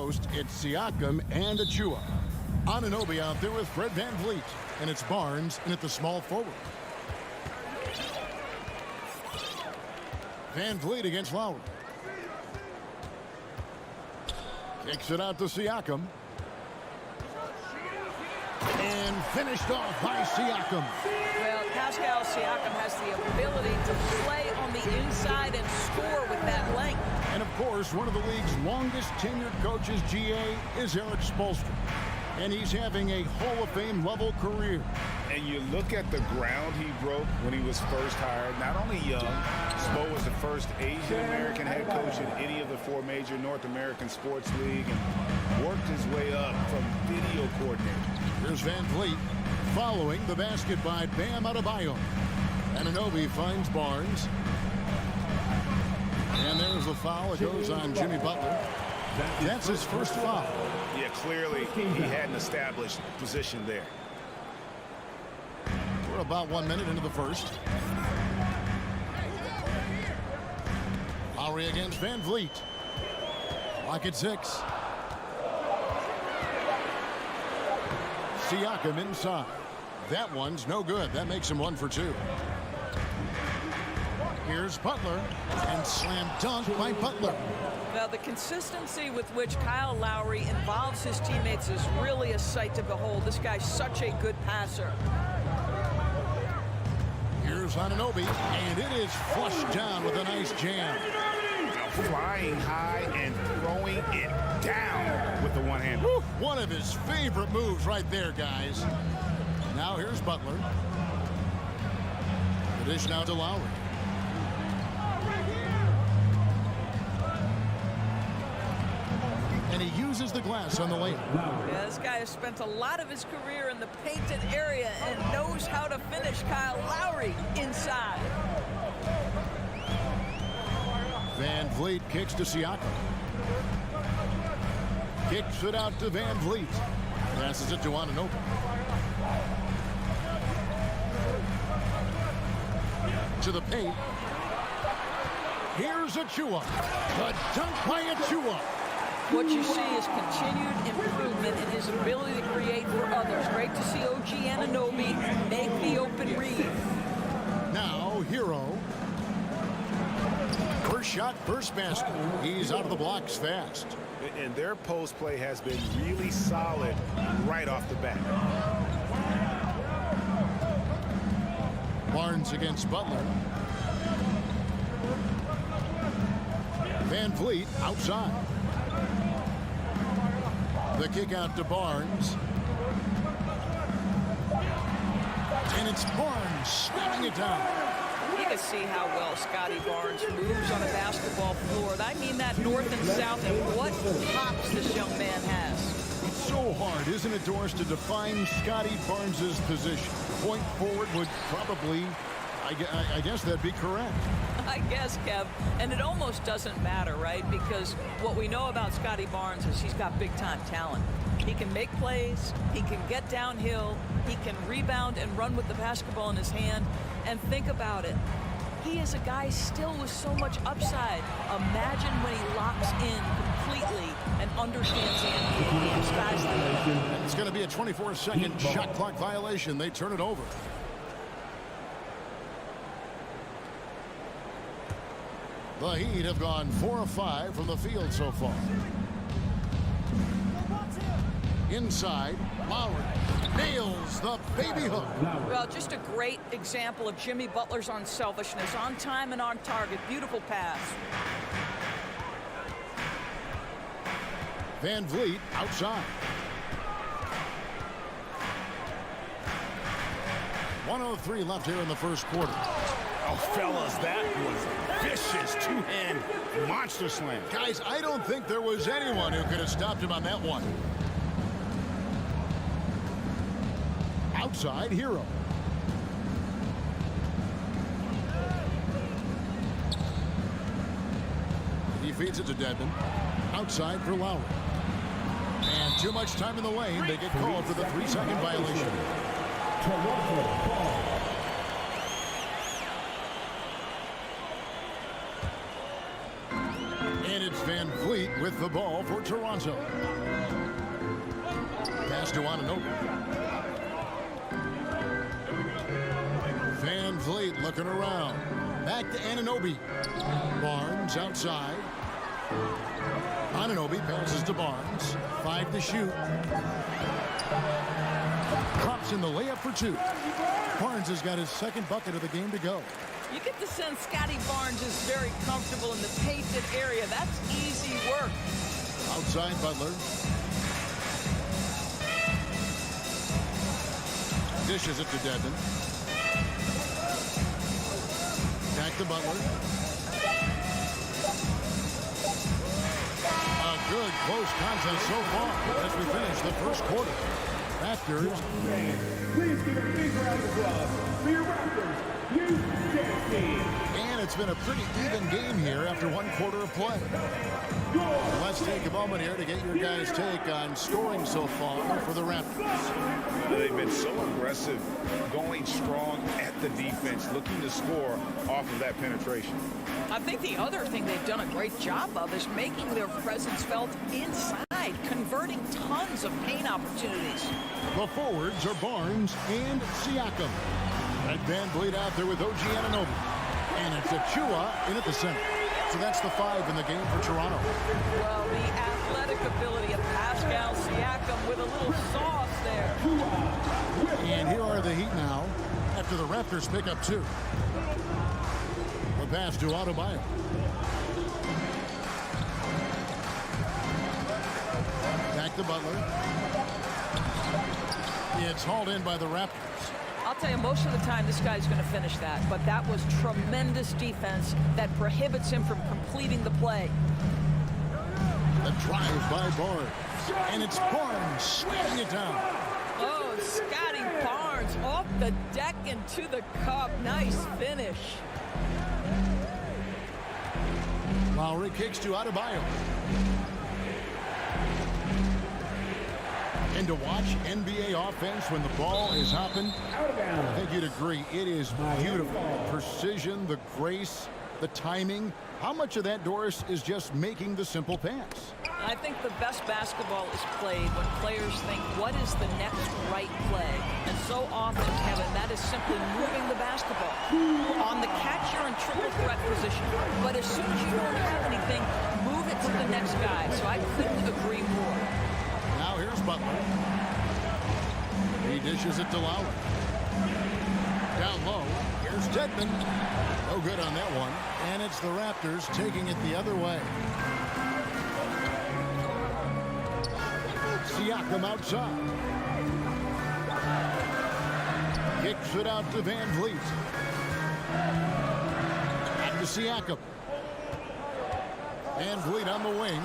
post, it's Siakam and Achua. Anunoby out there with Fred VanVleet. And it's Barnes in at the small forward. VanVleet against Lowry. Kicks it out to Siakam. And finished off by Siakam. Well, Pascal Siakam has the ability to play on the inside and score with that length. And of course, one of the league's longest tenured coaches, GA, is Eric Spoelstra. And he's having a Hall of Fame level career. And you look at the ground he broke when he was first hired. Not only young, Spo was the first Asian-American head coach in any of the 4 major North American sports league and worked his way up from video coordinator. Here's VanVleet following the basket by Bam Adebayo. Anunoby finds Barnes. And there's the foul. It goes on Jimmy Butler. That's his first foul. Yeah, clearly he had an established position there. We're about 1 minute into the first. Lowry against VanVleet. Lock at 6. Siakam inside. That one's no good. That makes him 1 for 2. Here's Butler. And slam dunk by Butler. Now, the consistency with which Kyle Lowry involves his teammates is really a sight to behold. This guy's such a good passer. Here's Anunoby, and it is flushed down with a nice jam. Flying high and throwing it down with the one hand. One of his favorite moves right there, guys. Now here's Butler. The dish now to Lowry. And he uses the glass on the layup. Yeah, this guy has spent a lot of his career in the painted area and knows how to finish. Kyle Lowry inside. VanVleet kicks to Siakam. Kicks it out to VanVleet. Passes it to Anunoby. To the paint. Here's Achua. The dunk by Achua. What you see is continued improvement in his ability to create for others. Great to see OG Anunoby make the open read. Now, Hero. First shot, first basket. He's out of the blocks fast. And their post play has been really solid right off the bat. Barnes against Butler. VanVleet outside. The kick out to Barnes. And it's Barnes slamming it down. You can see how well Scotty Barnes moves on a basketball floor. I mean that north and south, and what hops this young man has. It's so hard, isn't it, Doris, to define Scotty Barnes's position? Point forward would probably, I guess that'd be correct. I guess, Kev, and it almost doesn't matter, right? Because what we know about Scotty Barnes is he's got big-time talent. He can make plays, he can get downhill, he can rebound and run with the basketball in his hand. And think about it. He is a guy still with so much upside. Imagine when he locks in completely and understands the NBA. The sky's the limit. It's going to be a 24-second shot clock violation. They turn it over. The Heat have gone 4 of 5 from the field so far. Inside, Lowry nails the baby hook. Well, just a great example of Jimmy Butler's unselfishness. On time and on target. Beautiful pass. VanVleet outside. 1:03 left here in the first quarter. Oh, fellas, that was vicious two-hand monster slam. Guys, I don't think there was anyone who could have stopped him on that one. Outside, Hero. He feeds it to Dedmon. Outside for Lowry. And too much time in the lane. They get called for the 3-second violation. And it's Van Vliet with the ball for Toronto. Pass to Anunoby. Van Vliet looking around. Back to Anunoby. Barnes outside. Anunoby passes to Barnes. 5 to shoot. Drops in the layup for 2. Barnes has got his second bucket of the game to go. You get the sense Scotty Barnes is very comfortable in the painted area. That's easy work. Outside Butler. Dishes it to Devin. Back to Butler. A good close contest so far as we finish the first quarter. Raptors. Please give a big round of applause for your Raptors. And it's been a pretty even game here after one quarter of play. Let's take a moment here to get your guys' take on scoring so far for the Raptors. They've been so aggressive, going strong at the defense, looking to score off of that penetration. I think the other thing they've done a great job of is making their presence felt inside, converting tons of paint opportunities. The forwards are Barnes and Siakam. And Van Vliet out there with OG Anunoby. And it's Achua in at the center. So that's the 5 in the game for Toronto. Well, the athletic ability of Pascal Siakam with a little sauce there. And here are the Heat now after the Raptors pick up 2. The pass to Adebayo. Back to Butler. It's hauled in by the Raptors. I'll tell you, most of the time this guy's going to finish that, but that was tremendous defense that prohibits him from completing the play. The drive by Barnes. And it's Barnes slamming it down. Oh, Scotty Barnes off the deck into the cup. Nice finish. Lowry kicks to Adebayo. And to watch NBA offense when the ball is hopping, I think you'd agree, it is beautiful. Precision, the grace, the timing. How much of that, Doris, is just making the simple pass? I think the best basketball is played when players think, what is the next right play? And so often, Kevin, that is simply moving the basketball. On the catch, you're in triple threat position. But as soon as you don't have anything, move it to the next guy. So I couldn't agree more. Now here's Butler. He dishes it to Lowry. Down low, here's Dedmon. No good on that one. And it's the Raptors taking it the other way. Siakam outside. Kicks it out to Van Vliet. Back to Siakam. Van Vliet on the wing.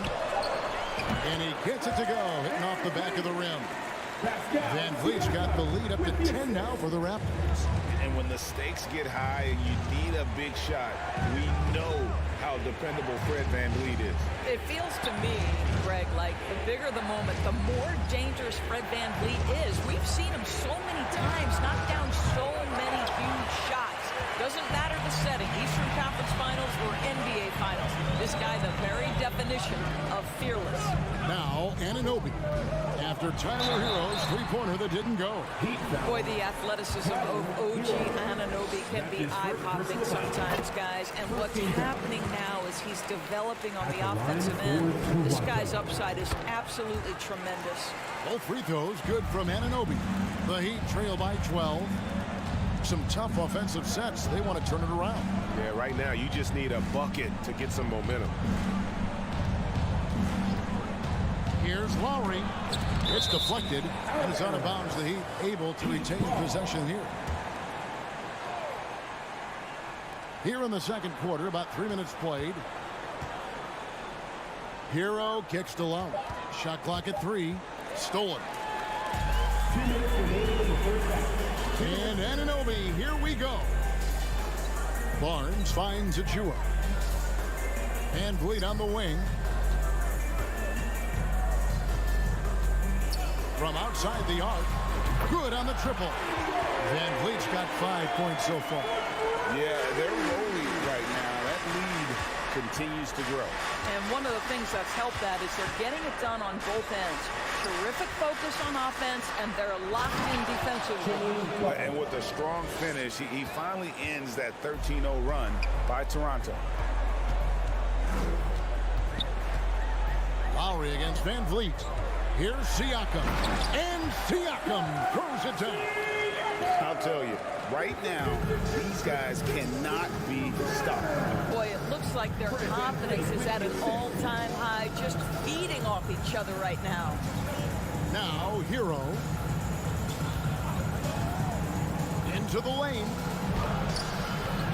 And he gets it to go, hitting off the back of the rim. Van Vliet's got the lead up to 10 now for the Raptors. And when the stakes get high and you need a big shot, we know how dependable Fred Van Vliet is. It feels to me, Greg, like the bigger the moment, the more dangerous Fred Van Vliet is. We've seen him so many times knock down so many huge shots. Doesn't matter the setting, Eastern Conference Finals or NBA Finals. This guy, the very definition of fearless. Now, Anunoby. After Tyler Hero's three-pointer that didn't go. Boy, the athleticism of OG Anunoby can be eye-popping sometimes, guys. And what's happening now is he's developing on the offensive end. This guy's upside is absolutely tremendous. Both free throws good from Anunoby. The Heat trail by 12. Some tough offensive sets. They want to turn it around. Yeah, right now you just need a bucket to get some momentum. Here's Lowry. It's deflected and it's out of bounds. The Heat able to retain possession here. Here in the second quarter, about 3 minutes played. Hero kicks to Lowry. Shot clock at 3. Stolen. 2 minutes remaining in the first half. And Anunoby, here we go. Barnes finds Achua. Van Vliet on the wing. From outside the arc. Good on the triple. Van Vliet's got 5 points so far. Yeah, they're rolling right now. That lead continues to grow. And one of the things that's helped that is they're getting it done on both ends. Terrific focus on offense, and they're locked in defensively. And with a strong finish, he finally ends that 13-0 run by Toronto. Lowry against Van Vliet. Here's Siakam. And Siakam throws it down. I'll tell you, right now, these guys cannot be stopped. Boy, it looks like their confidence is at an all-time high, just feeding off each other right now. Now, Hero. Into the lane.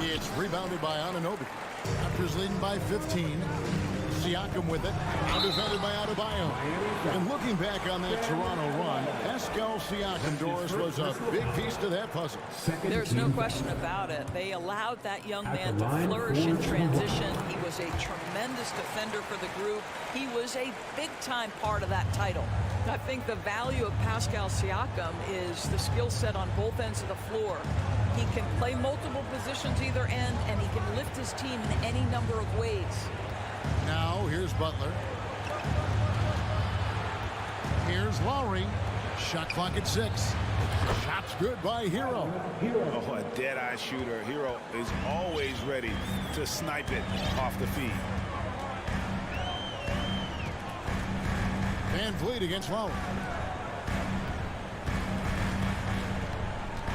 It's rebounded by Anunoby. Raptors leading by 15. Siakam with it. Now defended by Adebayo. And looking back on that Toronto run, Pascal Siakam, Doris, was a big piece to that puzzle. There's no question about it. They allowed that young man to flourish in transition. He was a tremendous defender for the group. He was a big-time part of that title. I think the value of Pascal Siakam is the skill set on both ends of the floor. He can play multiple positions either end, and he can lift his team in any number of ways. Now, here's Butler. Here's Lowry. Shot clock at 6. Shot's good by Hero. Oh, a dead-eye shooter. Hero is always ready to snipe it off the feed. Van Vliet against Lowry.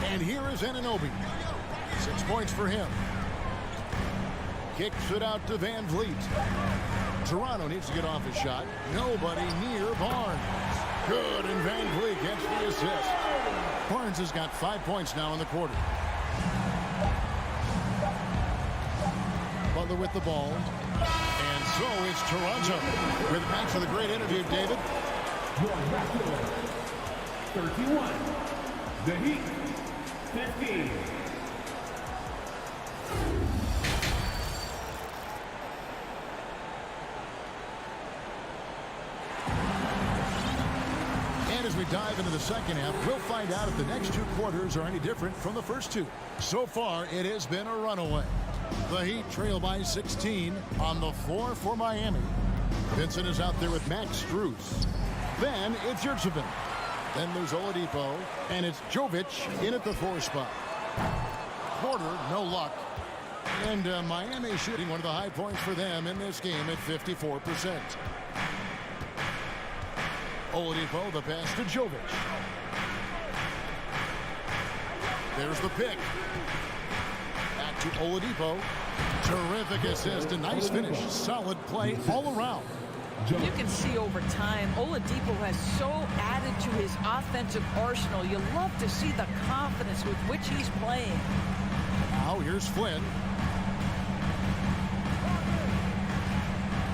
And here is Anunoby. 6 points for him. Kicks it out to Van Vliet. Toronto needs to get off his shot. Nobody near Barnes. Good, and Van Vliet gets the assist. Barnes has got 5 points now in the quarter. Butler with the ball. And so it's Toronto. With thanks for the great interview, David. 31. The Heat. 15. And as we dive into the second half, we'll find out if the next 2 quarters are any different from the first 2. So far, it has been a runaway. The Heat trail by 16 on the floor for Miami. Vincent is out there with Max Strus. Then it's Yurtsevin. Then there's Oladipo, and it's Jovic in at the 4 spot. Porter, no luck. And Miami shooting one of the high points for them in this game at 54%. Oladipo, the pass to Jovic. There's the pick. Back to Oladipo. Terrific assist, a nice finish. Solid play all around. You can see over time, Oladipo has so added to his offensive arsenal. You love to see the confidence with which he's playing. Now here's Flynn.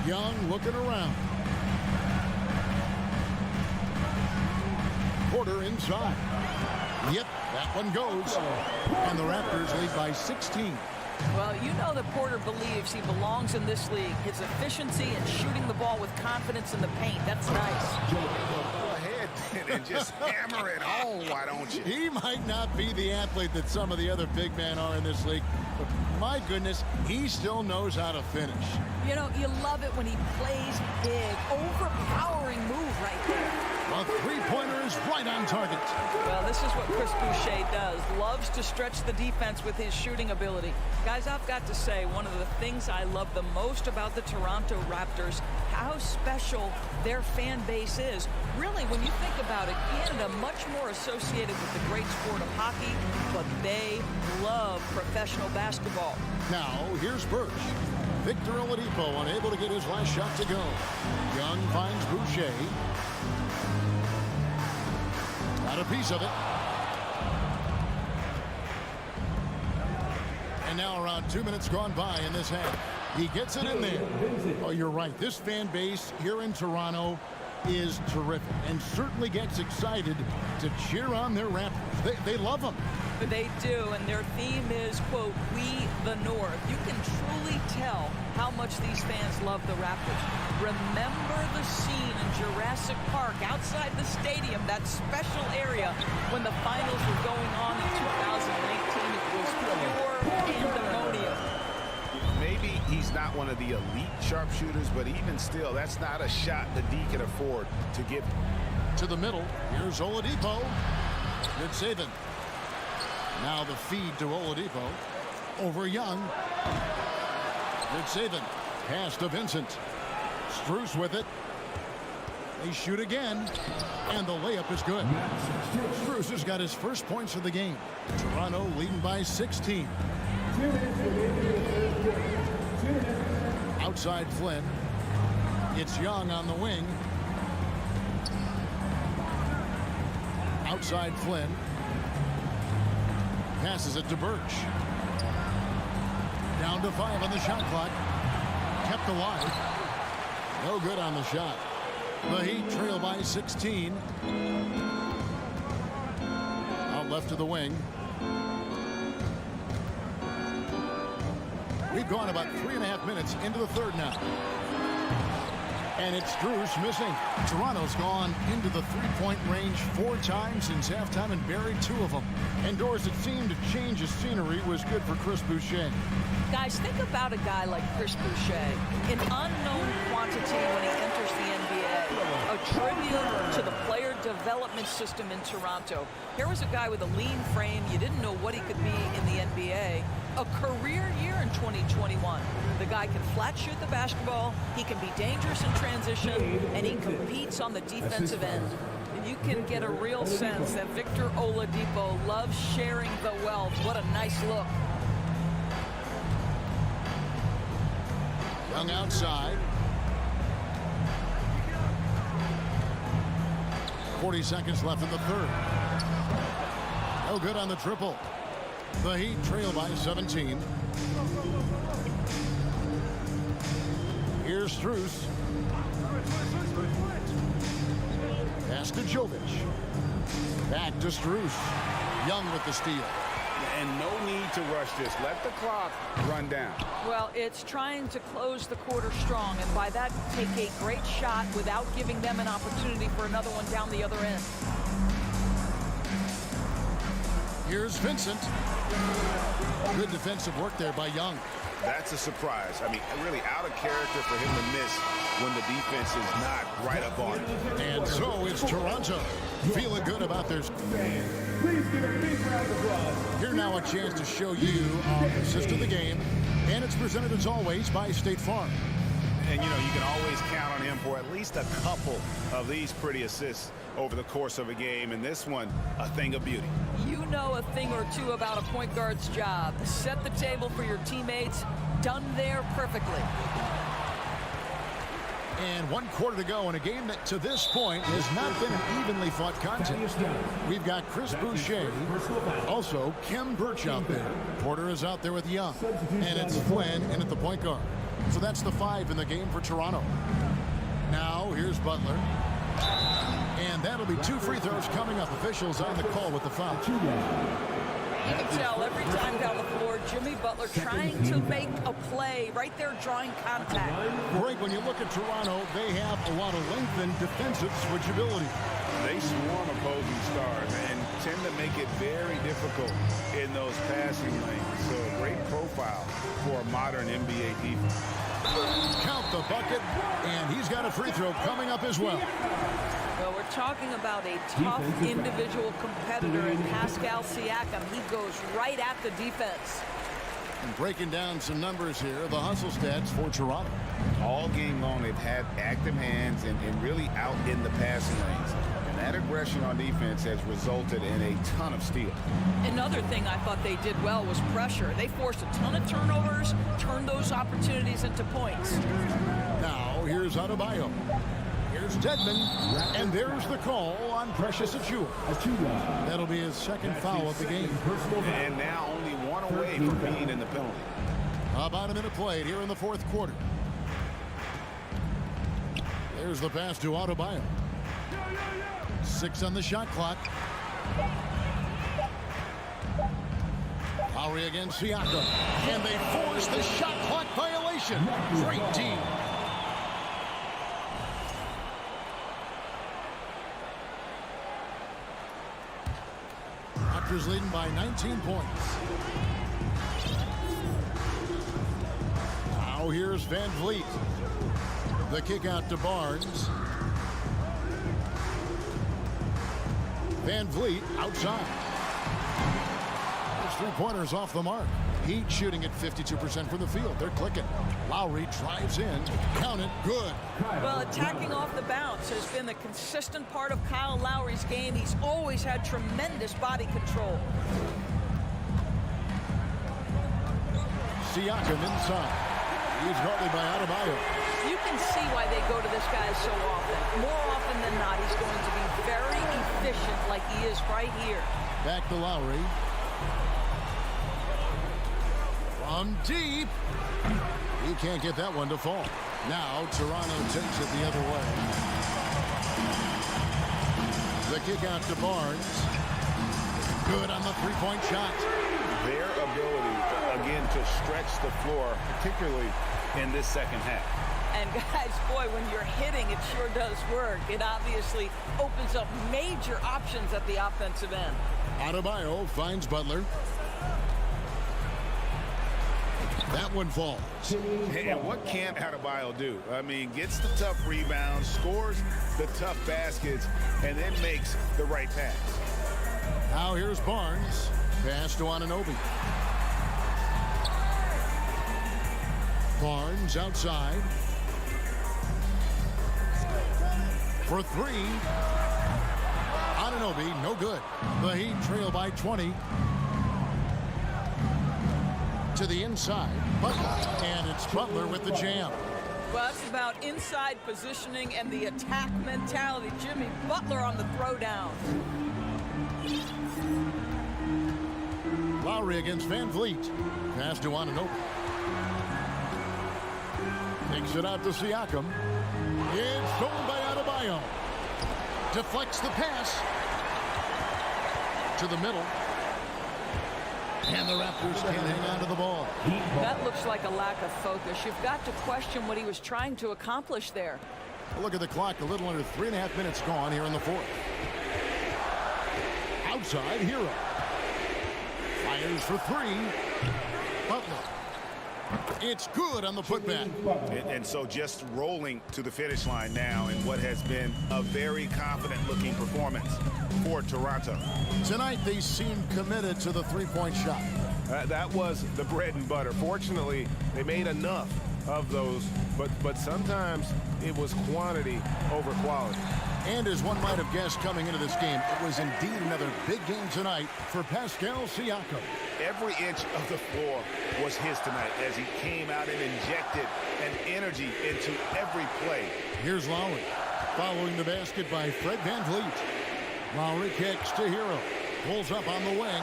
Young looking around. Porter inside. Yep, that one goes. And the Raptors lead by 16. Well, you know that Porter believes he belongs in this league. His efficiency and shooting the ball with confidence in the paint, that's nice. Go ahead and just hammer it home, why don't you? He might not be the athlete that some of the other big men are in this league, but my goodness, he still knows how to finish. You know, you love it when he plays big, overpowering move right there. A three-pointer is right on target. Well, this is what Chris Boucher does. Loves to stretch the defense with his shooting ability. Guys, I've got to say, one of the things I love the most about the Toronto Raptors, how special their fan base is. Really, when you think about it, Canada much more associated with the great sport of hockey, but they love professional basketball. Now, here's Birch. Victor Oladipo unable to get his last shot to go. Young finds Boucher. Got a piece of it. And now around 2 minutes gone by in this half. He gets it in there. Oh, you're right. This fan base here in Toronto is terrific and certainly gets excited to cheer on their Raptors. They love them. They do, and their theme is, quote, "We the North." You can truly tell how much these fans love the Raptors. Remember the scene in Jurassic Park outside the stadium, that special area when the finals were going on in 2018. It was pure pandemonium. Maybe He's not one of the elite sharpshooters, but even still, that's not a shot that D can afford to give. To the middle. Here's Oladipo. Good saving. Now the feed to Oladipo. Over Young. Good saving. Pass to Vincent. Strus with it. They shoot again. And the layup is good. Strus has got his first points of the game. Toronto leading by 16. Outside Flynn. It's Young on the wing. Outside Flynn. Passes it to Birch. Down to 5 on the shot clock. Kept alive. No good on the shot. The Heat trail by 16. Out left to the wing. We've gone about 3.5 minutes into the third now. And it's Strus missing. Toronto's gone into the three-point range 4 times since halftime and buried 2 of them. Indoors, it seemed to change the scenery was good for Chris Boucher. Guys, think about a guy like Chris Boucher, an unknown quantity when he enters the NBA, a tribute to the player development system in Toronto. Here was a guy with a lean frame. You didn't know what he could be in the NBA. A career year in 2021. The guy can flat shoot the basketball, he can be dangerous in transition, and he competes on the defensive end. And you can get a real sense that Victor Oladipo loves sharing the wealth. What a nice look. Young outside. 40 seconds left in the third. No good on the triple. The Heat trail by 17. Here's Strus. Pass to Jovic. Back to Strus. Young with the steal. And no need to rush this. Let the clock run down. Well, it's trying to close the quarter strong, and by that, take a great shot without giving them an opportunity for another one down the other end. Here's Vincent. Good defensive work there by Young. That's a surprise. I mean, really out of character for him to miss when the defense is not right up on him. And so is Toronto. Feeling good about their... Please give a big round of applause. Here now a chance to show you our assist of the game. And it's presented as always by State Farm. And, you know, you can always count on him for at least a couple of these pretty assists over the course of a game. And this one, a thing of beauty. You know a thing or two about a point guard's job. Set the table for your teammates. Done there perfectly. And 1 quarter to go in a game that to this point has not been an evenly fought contest. We've got Chris Boucher, also Khem Birch out there. Porter is out there with Young. And it's Flynn in at the point guard. So that's the 5 in the game for Toronto. Now here's Butler. And that'll be 2 free throws coming up. Officials on the call with the foul. You can tell every time down the floor, Jimmy Butler trying to make a play right there, drawing contact. Greg, when you look at Toronto, they have a lot of length and defensive switchability. They swarm opposing stars and tend to make it very difficult in those passing lanes. So a great profile for a modern NBA defense. Count the bucket, and he's got a free throw coming up as well. Well, we're talking about a tough individual competitor in Pascal Siakam. He goes right at the defense. And breaking down some numbers here, the hustle stats for Toronto. All game long, they've had active hands and really out in the passing lanes. And that aggression on defense has resulted in a ton of steals. Another thing I thought they did well was pressure. They forced a ton of turnovers, turned those opportunities into points. Now, here's Adebayo. Here's Dedmon, and there's the call on Precious Achiuwa. That'll be his second foul of the game. And now only 1 away from being in the penalty. About a minute played here in the fourth quarter. There's the pass to Adebayo. 6 on the shot clock. Lowry against Siakam. And they force the shot clock violation. Great team. Raptors leading by 19 points. Now Now here's Van Vliet. The kick out to Barnes. Van Vliet outside. His three-pointers off the mark. Heat shooting at 52% from the field. They're clicking. Lowry drives in. Count it. Good. Well, attacking off the bounce has been the consistent part of Kyle Lowry's game. He's always had tremendous body control. Siakam inside. He's guarded by Adebayo. You can see why they go to this guy so often. More often than not, he's going to be very efficient like he is right here. Back to Lowry. From deep. He can't get that one to fall. Now Toronto takes it the other way. The kick out to Barnes. Good on the three-point shot. Their ability, again, to stretch the floor, particularly in this second half. And guys, boy, when you're hitting, it sure does work. It obviously opens up major options at the offensive end. Adebayo finds Butler. That one falls. And what can't Adebayo do? I mean, gets the tough rebounds, scores the tough baskets, and then makes the right pass. Now here's Barnes. Pass to Anunoby. Barnes outside. For three. Anunoby, no good. The Heat trail by 20. To the inside. Butler. And it's Butler with the jam. Well, it's about inside positioning and the attack mentality. Jimmy Butler on the throwdown. Lowry against Van Vliet. Pass to Anunoby. Takes it out to Siakam. It's stolen by Adebayo. Deflects the pass. To the middle. And the Raptors can't hang on to the ball. That looks like a lack of focus. You've got to question what he was trying to accomplish there. Look at the clock. A little under 3.5 minutes gone here in the fourth. Outside, Hero. Fires for three. Butler. It's good on the putback. And so just rolling to the finish line now in what has been a very confident-looking performance for Toronto. Tonight, they seem committed to the three-point shot. That was the bread and butter. Fortunately, they made enough of those, but sometimes it was quantity over quality. And as one might have guessed coming into this game, it was indeed another big game tonight for Pascal Siakam. Every inch of the floor was his tonight as he came out and injected an energy into every play. Here's Lowry, following the basket by Fred Van Vliet. Lowry kicks to Hero, pulls up on the wing,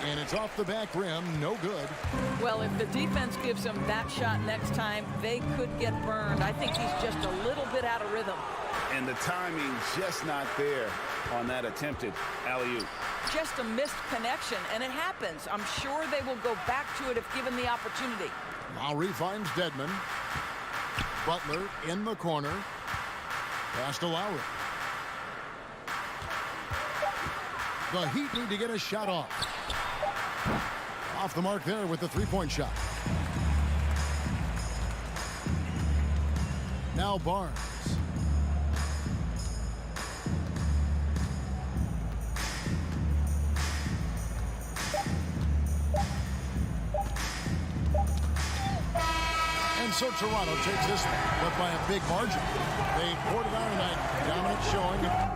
and it's off the back rim, no good. Well, if the defense gives him that shot next time, they could get burned. I think he's just a little bit out of rhythm. And the timing just not there on that attempted alley-oop. Just a missed connection, and it happens. I'm sure they will go back to it if given the opportunity. Lowry finds Dedmon. Butler in the corner. Pass to Lowry. The Heat need to get a shot off. Off the mark there with the three-point shot. Now Barnes. And so Toronto takes this one, but by a big margin. They poured it on tonight. Dominant showing.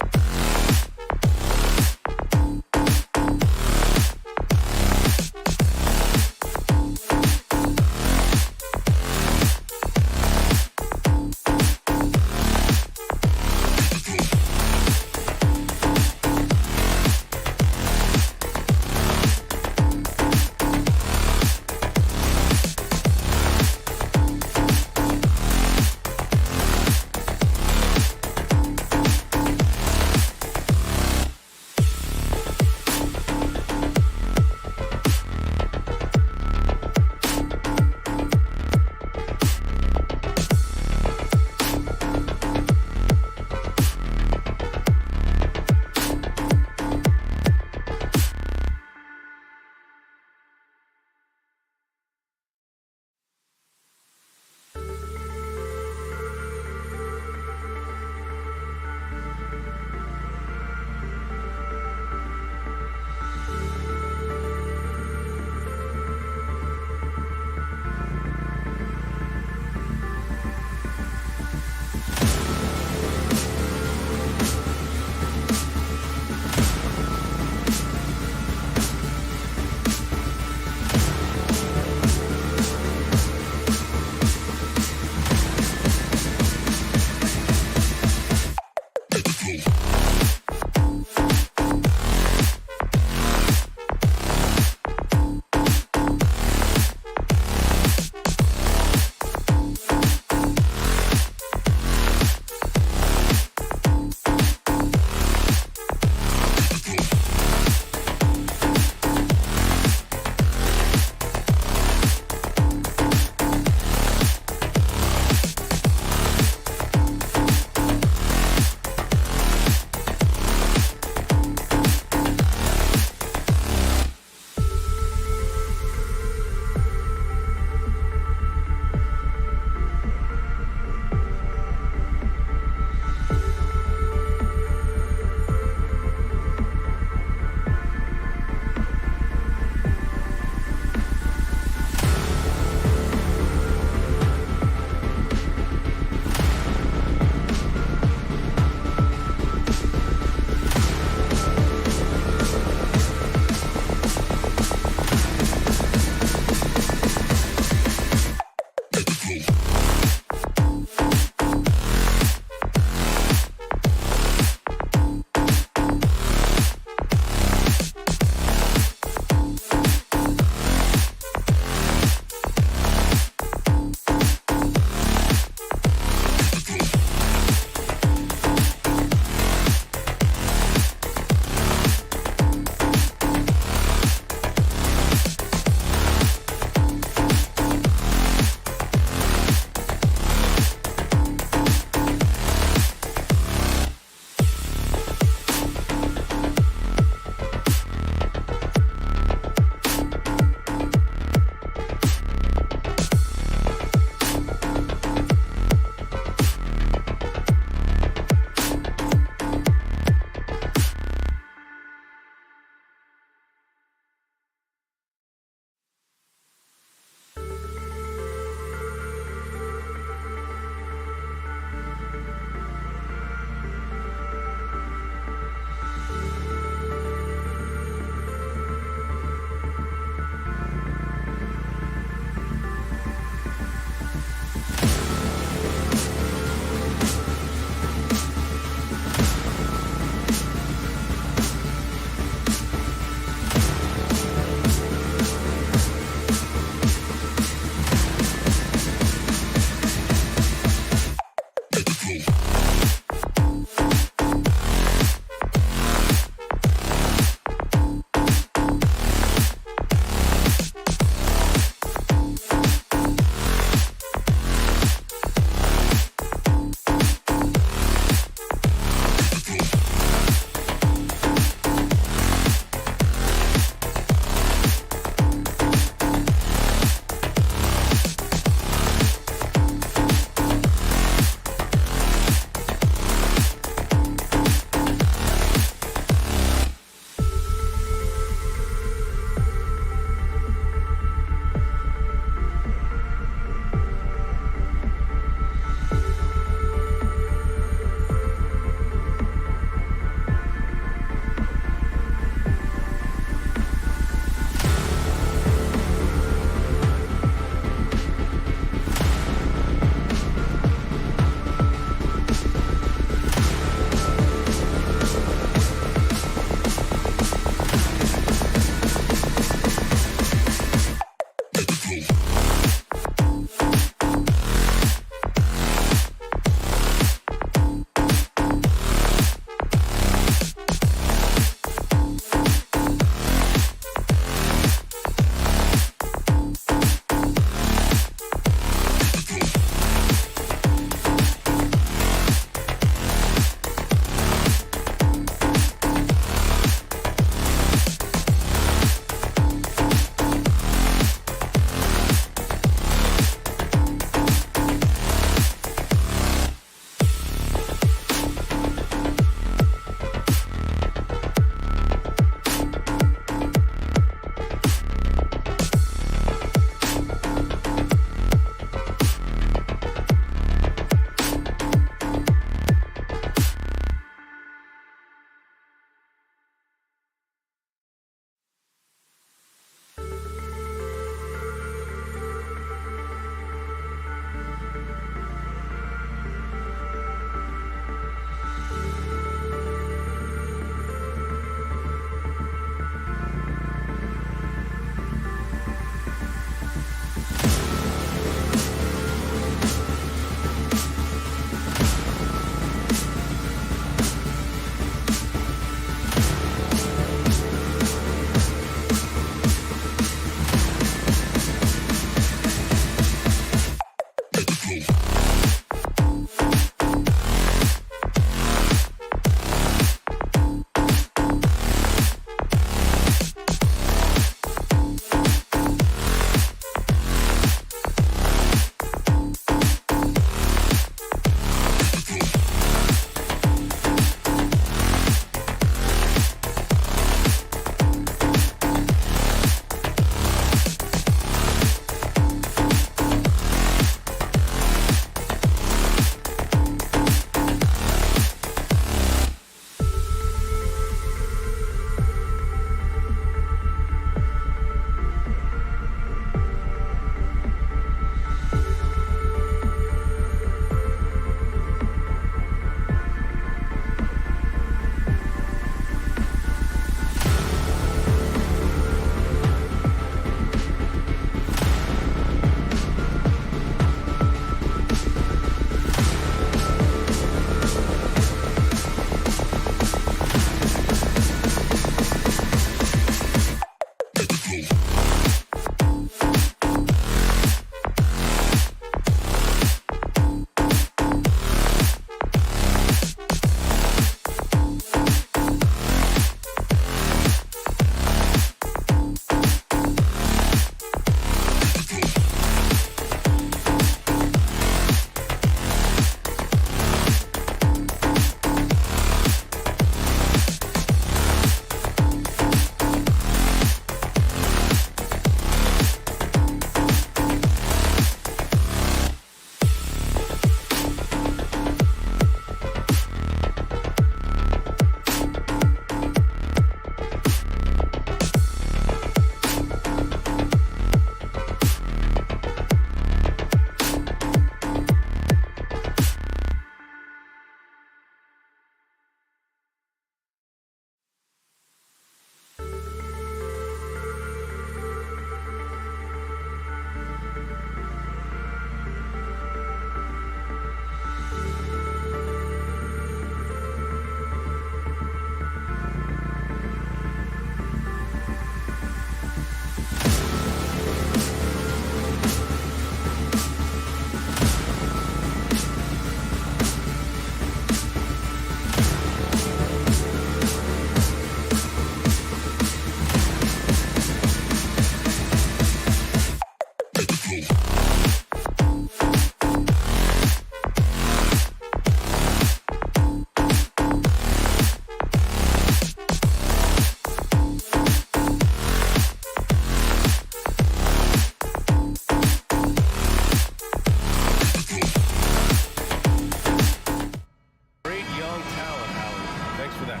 for that.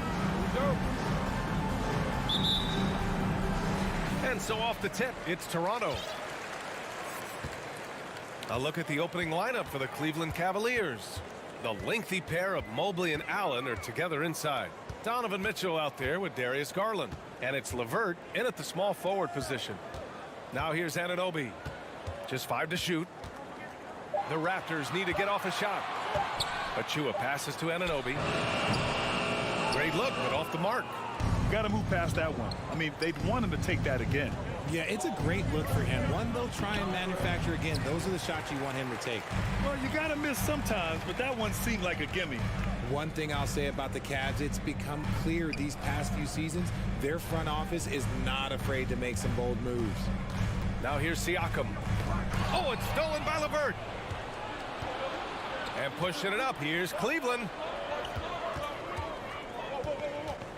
And so off the tip, it's Toronto. A look at the opening lineup for the Cleveland Cavaliers. The lengthy pair of Mobley and Allen are together inside. Donovan Mitchell out there with Darius Garland. And it's LeVert in at the small forward position. Now here's Anunoby. Just 5 to shoot. The Raptors need to get off a shot. Achua passes to Anunoby. Great look, but off the mark. Got to move past that one. I mean, they'd want him to take that again. Yeah, it's a great look for him. One they'll try and manufacture again. Those are the shots you want him to take. Well, you got to miss sometimes, but that one seemed like a gimme. One thing I'll say about the Cavs, it's become clear these past few seasons, their front office is not afraid to make some bold moves. Now here's Siakam. Oh, it's stolen by LeVert. And pushing it up, here's Cleveland.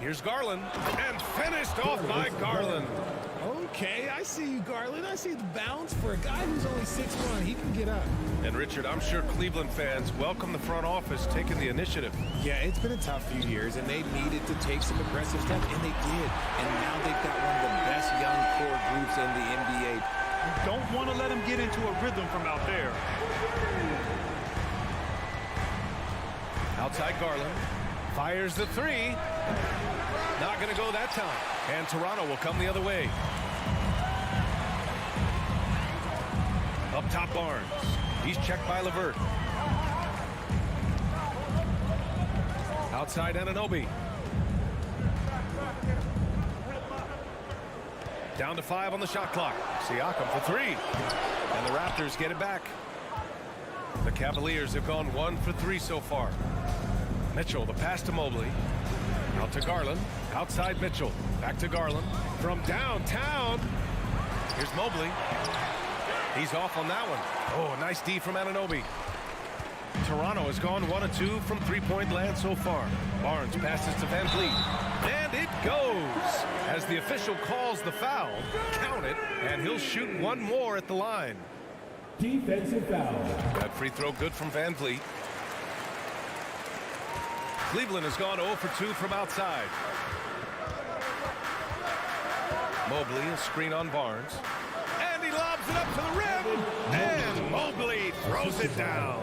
Here's Garland, and finished off by Garland. Okay, I see you, Garland. I see the bounce for a guy who's only 6'1". He can get up. And Richard, I'm sure Cleveland fans welcome the front office taking the initiative. Yeah, it's been a tough few years, and they needed to take some aggressive steps, and they did. And now they've got one of the best young core groups in the NBA. You don't want to let him get into a rhythm from out there. Outside Garland. Fires the three. Not going to go that time. And Toronto will come the other way. Up top Barnes. He's checked by LeVert. Outside Anunoby. Down to 5 on the shot clock. Siakam for 3. And the Raptors get it back. The Cavaliers have gone 1 for 3 so far. Mitchell, the pass to Mobley. Out to Garland. Outside Mitchell. Back to Garland. From downtown. Here's Mobley. He's off on that one. Oh, nice D from Anunoby. Toronto has gone 1 of 2 from three-point land so far. Barnes passes to Van Vliet. And it goes. As the official calls the foul, count it, and he'll shoot one more at the line. Defensive foul. That free throw good from Van Vliet. Cleveland has gone 0 for 2 from outside. Mobley, a screen on Barnes. And he lobs it up to the rim. And Mobley throws it down.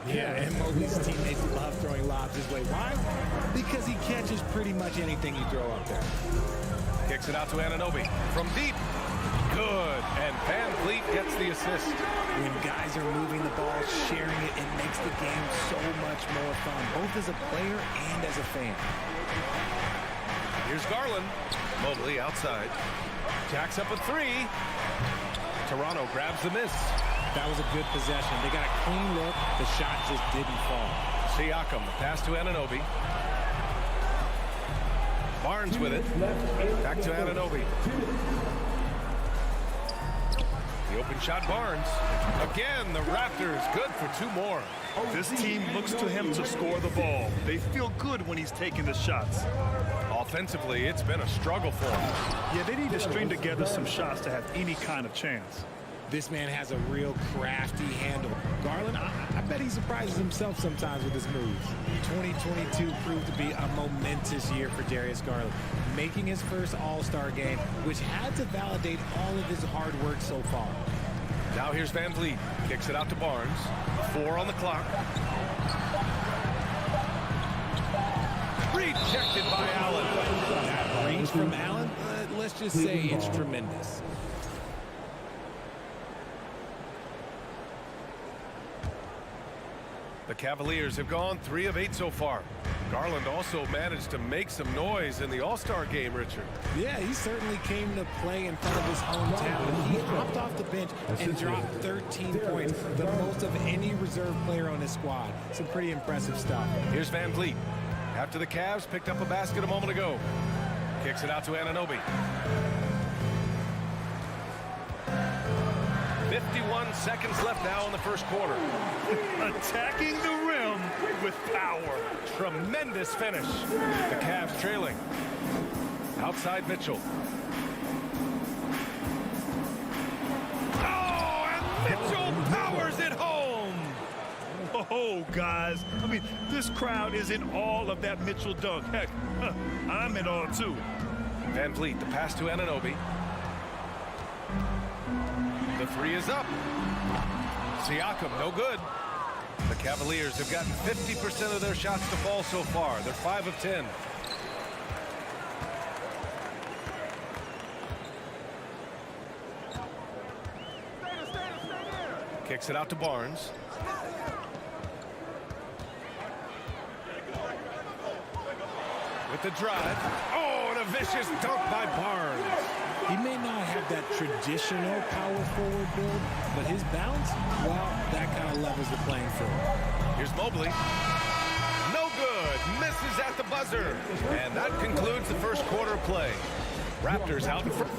Yeah, and Mobley's teammates love throwing lobs his way. Why? Because he catches pretty much anything you throw up there. Kicks it out to Anunoby. From deep. Good. And Van Vliet gets the assist. When guys are moving the ball, sharing it, it makes the game so much more fun, both as a player and as a fan. Here's Garland. Mobley outside. Jacks up a 3. Toronto grabs the miss. That was a good possession. They got a clean look. The shot just didn't fall. Siakam, the pass to Anunoby. Barnes with it. Back to Anunoby. The open shot, Barnes. Again, the Raptors good for 2 more. This team looks to him to score the ball. They feel good when he's taking the shots. Offensively, it's been a struggle for him. Yeah, they need to string together some shots to have any kind of chance. This man has a real crafty handle. Garland, I bet he surprises himself sometimes with his moves. 2022 proved to be a momentous year for Darius Garland, making his first All-Star game, which had to validate all of his hard work so far. Now here's Van Vliet. Kicks it out to Barnes. 4 on the clock. Rejected by Allen. That reach from Allen, let's just say it's tremendous. The Cavaliers have gone 3 of 8 so far. Garland also managed to make some noise in the All-Star game, Richard. Yeah, he certainly came to play in front of his hometown. He hopped off the bench and dropped 13 points, the most of any reserve player on his squad. Some pretty impressive stuff. Here's Van Vliet. After the Cavs picked up a basket a moment ago. Kicks it out to Anunoby. 51 seconds left now in the first quarter. Attacking the rim with power. Tremendous finish. The Cavs trailing. Outside Mitchell. Oh, and Mitchell powers it home. Oh, Oh, guys. I mean, this crowd is in all of that Mitchell dunk. Heck, I'm in awe, too. Van Vliet, the pass to Anunoby. The three is up. Siakam, no good. The Cavaliers have gotten 50% of their shots to fall so far. They're 5 of 10. Kicks it out to Barnes. With the drive. Oh, and a vicious dunk by Barnes. He may not have that traditional power forward build, but his bounce, well, that kind of levels the playing field. Here's Mobley. No good. Misses at the buzzer. And that concludes the first quarter play. Raptors out in front.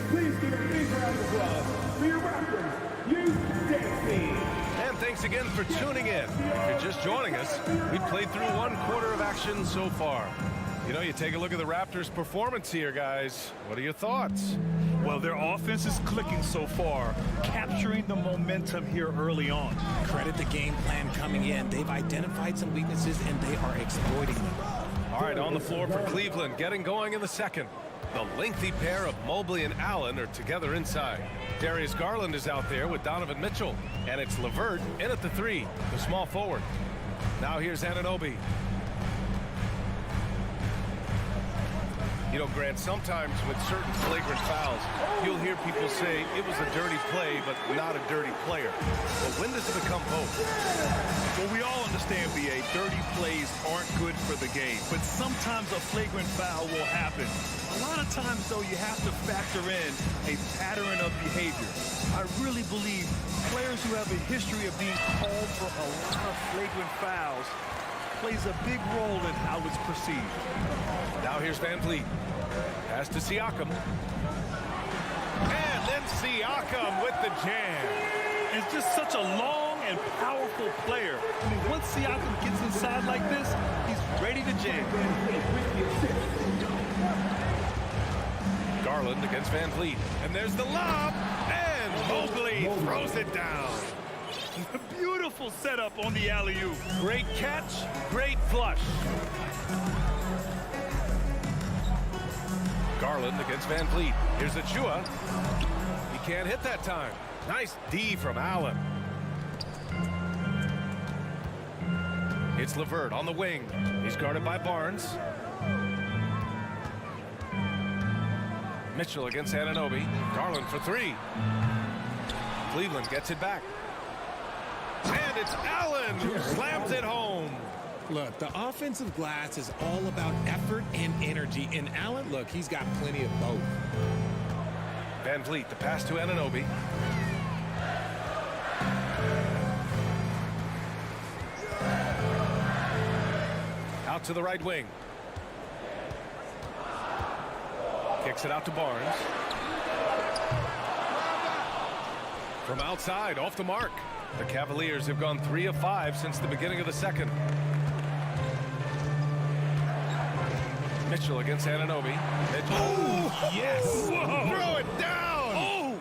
Please give a big round of applause for your Raptors. You Dixie. And thanks again for tuning in. If you're just joining us, we've played through one quarter of action so far. You know, you take a look at the Raptors' performance here, guys. What are your thoughts? Well, their offense is clicking so far, capturing the momentum here early on. Credit the game plan coming in. They've identified some weaknesses, and they are exploiting them. All right, on the floor for Cleveland, getting going in the second. The lengthy pair of Mobley and Allen are together inside. Darius Garland is out there with Donovan Mitchell. And it's LeVert in at the three, the small forward. Now here's Anunoby. You know, Grant, sometimes with certain flagrant fouls, you'll hear people say it was a dirty play, but not a dirty player. But when does it become both? Well, we all understand, B.A., dirty plays aren't good for the game. But sometimes a flagrant foul will happen. A lot of times, though, you have to factor in a pattern of behavior. I really believe players who have a history of being called for a lot of flagrant fouls plays a big role in how it's perceived. Now here's Van Vliet. Pass to Siakam. And then Siakam with the jam. It's just such a long and powerful player. I mean, once Siakam gets inside like this, he's ready to jam. Garland against Van Vliet. And there's the lob. And Mobley throws it down. Beautiful setup on the alley-oop. Great catch, great flush. Garland against Van Vliet. Here's Achua. He can't hit that time. Nice D from Allen. It's LeVert on the wing. He's guarded by Barnes. Mitchell against Anunoby. Garland for three. Cleveland gets it back. And it's Allen who slams it home. Look, the offensive glass is all about effort and energy. And Allen, look, he's got plenty of both. Van Vliet, the pass to Anunoby. Out to the right wing. Kicks it out to Barnes. From outside, off the mark. The Cavaliers have gone 3 of 5 since the beginning of the second. Mitchell against Anunoby. Mitchell. Oh, yes. Whoa. Throw it down. Oh.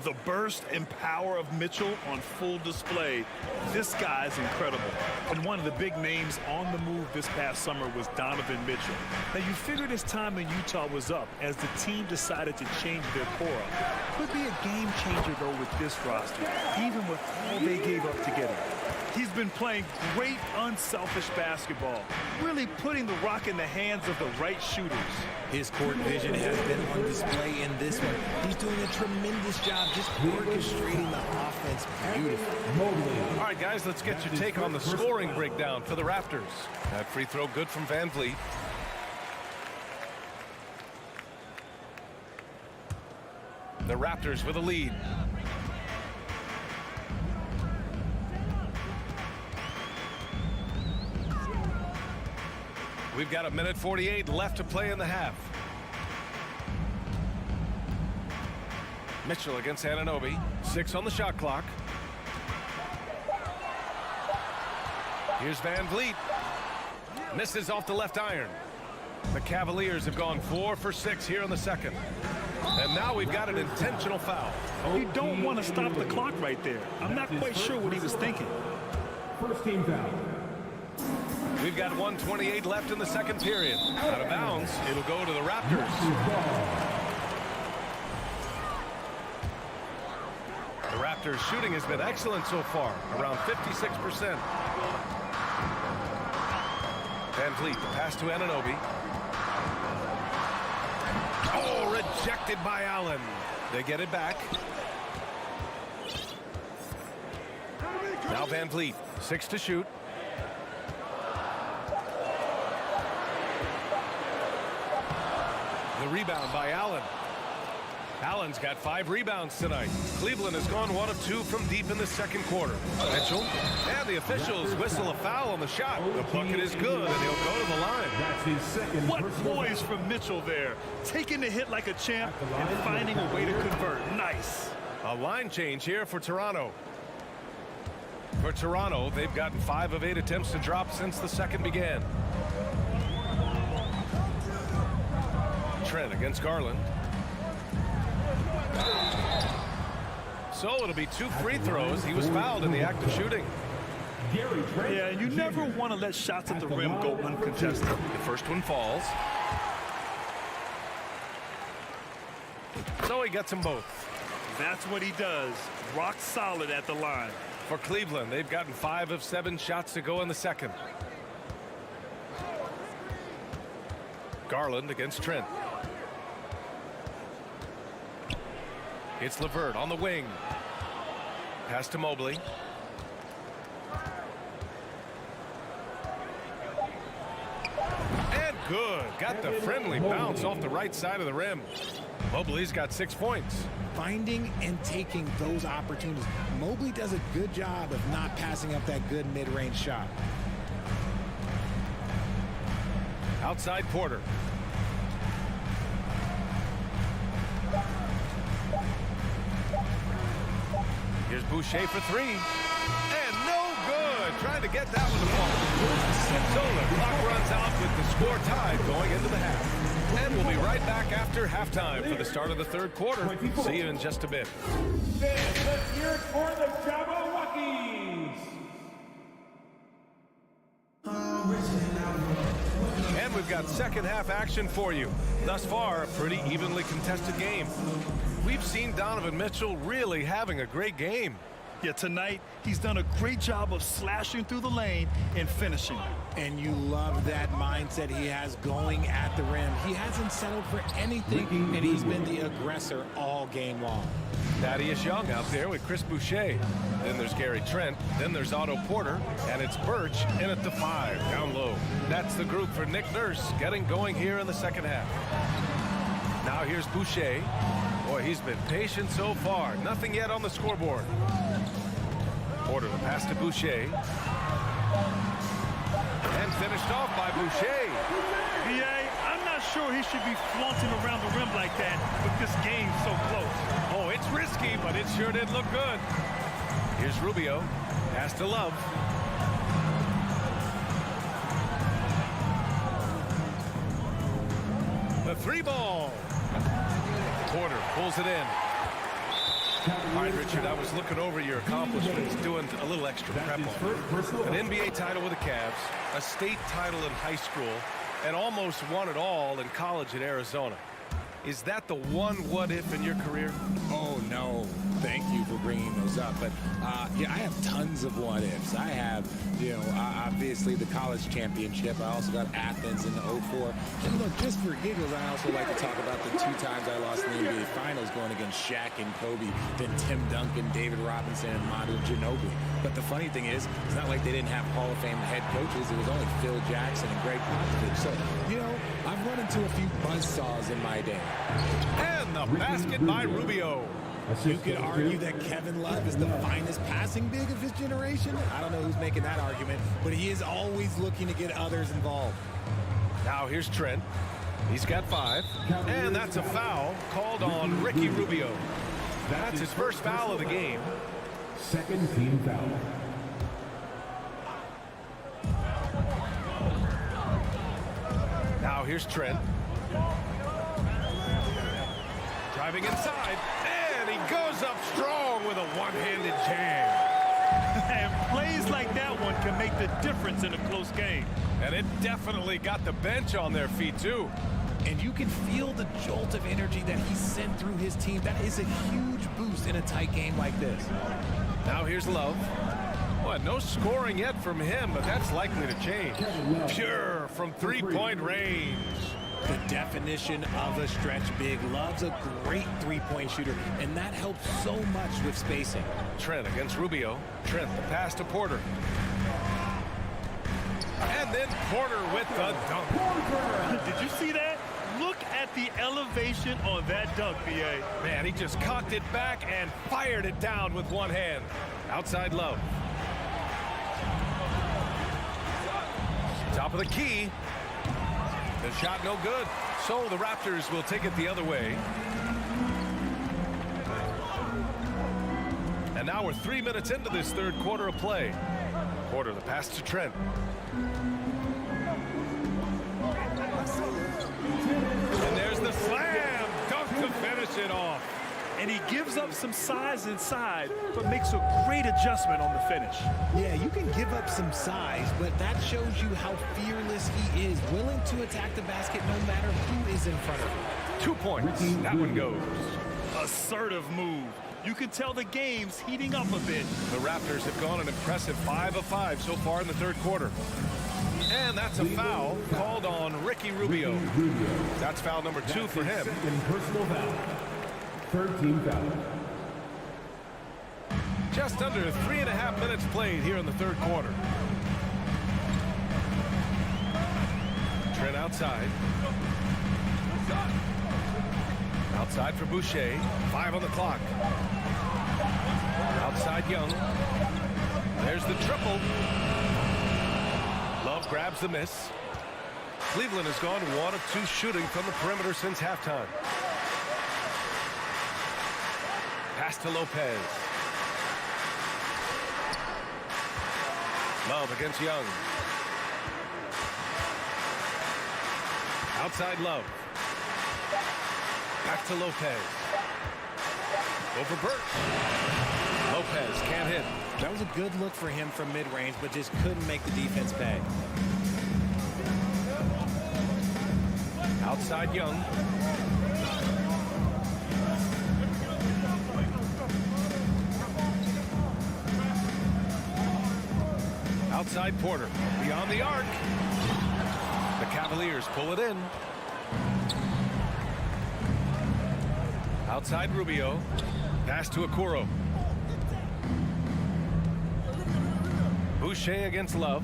The burst and power of Mitchell on full display. This guy's incredible. And one of the big names on the move this past summer was Donovan Mitchell. Now, you figured his time in Utah was up as the team decided to change their core up. Could be a game changer, though, with this roster, even with all they gave up to get him. He's been playing great, unselfish basketball, really putting the rock in the hands of the right shooters. His court vision has been on display in this one. He's doing a tremendous job just orchestrating the offense beautifully. All right, guys, let's get your take on the scoring breakdown for the Raptors. That free throw good from Van Vliet. The Raptors with a lead. We've got 1:48 left to play in the half. Mitchell against Anunoby. 6 on the shot clock. Here's Van Vliet. Misses off the left iron. The Cavaliers have gone 4 for 6 here in the second. And now we've got an intentional foul. You don't want to stop the clock right there. I'm not quite sure what he was thinking. First team foul. We've got 1:28 left in the second period. Out of bounds, it'll go to the Raptors. The Raptors' shooting has been excellent so far, around 56%. Van Vliet, the pass to Anunoby. Oh, rejected by Allen. They get it back. Now Van Vliet, 6 to shoot. The rebound by Allen. Allen's got 5 rebounds tonight. Cleveland has gone 1 of 2 from deep in the second quarter. Mitchell, and the officials whistle a foul on the shot. The bucket is good, and he'll go to the line. That's his second. What poise from Mitchell there. Taking the hit like a champ and finding a way to convert. Nice. A line change here for Toronto. For Toronto, they've gotten 5 of 8 attempts to drop since the second began. Trent against Garland. So it'll be 2 free throws. He was fouled in the act of shooting. Yeah, and you never want to let shots at the rim go uncontested. The first one falls. So he gets them both. That's what he does. Rock solid at the line. For Cleveland, they've gotten 5 of 7 shots to go in the second. Garland against Trent. It's LeVert on the wing. Pass to Mobley. And good. Got the friendly bounce off the right side of the rim. Mobley's got 6 points. Finding and taking those opportunities. Mobley does a good job of not passing up that good mid-range shot. Outside Porter. Here's Boucher for 3. And no good. Trying to get that one to fall. So the clock runs out with the score tied going into the half. And we'll be right back after halftime for the start of the third quarter. See you in just a bit. Let's hear it for the Cavaliers. And we've got second half action for you. Thus far, a pretty evenly contested game. We've seen Donovan Mitchell really having a great game. Yeah, tonight he's done a great job of slashing through the lane and finishing. And you love that mindset he has going at the rim. He hasn't settled for anything, and he's been the aggressor all game long. Thaddeus Young out there with Chris Boucher. Then there's Gary Trent. Then there's Otto Porter. And it's Birch in at the 5, down low. That's the group for Nick Nurse getting going here in the second half. Now here's Boucher. Boy, he's been patient so far. Nothing yet on the scoreboard. Porter the pass to Boucher. And finished off by Boucher. B.A., I'm not sure he should be flaunting around the rim like that with this game so close. Oh, it's risky, but it sure did look good. Here's Rubio. Pass to Love. The 3-ball. Porter pulls it in. All right, Richard, I was looking over your accomplishments, doing a little extra prep on an NBA title with the Cavs, a state title in high school, and almost won it all in college at Arizona. Is that the one what-if in your career? Oh, no. Thank you for bringing those up. But, yeah, I have tons of what-ifs. I have, obviously the college championship. I also got Athens in the 04. And look, just for giggles, I also like to talk about the 2 times I lost in the NBA Finals going against Shaq and Kobe, then Tim Duncan, David Robinson, and Manu Ginobili. But the funny thing is, it's not like they didn't have Hall of Fame head coaches. It was only Phil Jackson and Greg Popovich. So, I've run into a few buzzsaws in my day. And the basket by Rubio. You could argue that Kevin Love is the finest passing big of his generation. I don't know who's making that argument, but he is always looking to get others involved. Now here's Trent. He's got 5. And that's a foul called on Ricky Rubio. That's his first foul of the game. Second team foul. Now here's Trent. Driving inside. And he goes up strong with a one-handed jam. And plays like that one can make the difference in a close game. And it definitely got the bench on their feet, too. And you can feel the jolt of energy that he sent through his team. That is a huge boost in a tight game like this. Now here's Love. Well, no scoring yet from him, but that's likely to change. Pure from three-point range. The definition of a stretch big. Love's a great three-point shooter, and that helps so much with spacing. Trent against Rubio. Trent, the pass to Porter. And then Porter with the dunk. Did you see that? Look at the elevation on that dunk, B.A. Man, he just cocked it back and fired it down with one hand. Outside Love. Top of the key. The shot no good. So the Raptors will take it the other way. And now we're 3 minutes into this third quarter of play. Porter, the pass to Trent. And there's the slam dunk to finish it off. And he gives up some size inside, but makes a great adjustment on the finish. Yeah, you can give up some size, but that shows you how fearless he is, willing to attack the basket no matter who is in front of him. 2 points. That one goes. Assertive move. You can tell the game's heating up a bit. The Raptors have gone an impressive 5 of 5 so far in the third quarter. And that's a foul called on Ricky Rubio. That's foul number 2 for him. Second personal foul. 13 foul. Just under 3.5 minutes played here in the third quarter. Trent outside. Outside for Boucher. 5 on the clock. Outside Young. There's the triple. Love grabs the miss. Cleveland has gone 1 of 2 shooting from the perimeter since halftime. Pass to Lopez. Love against Young. Outside Love. Back to Lopez. Over Burke. Lopez can't hit. That was a good look for him from mid-range, but just couldn't make the defense pay. Outside Young. Outside Porter. Beyond the arc. The Cavaliers pull it in. Outside Rubio. Pass to Okoro. Boucher against Love.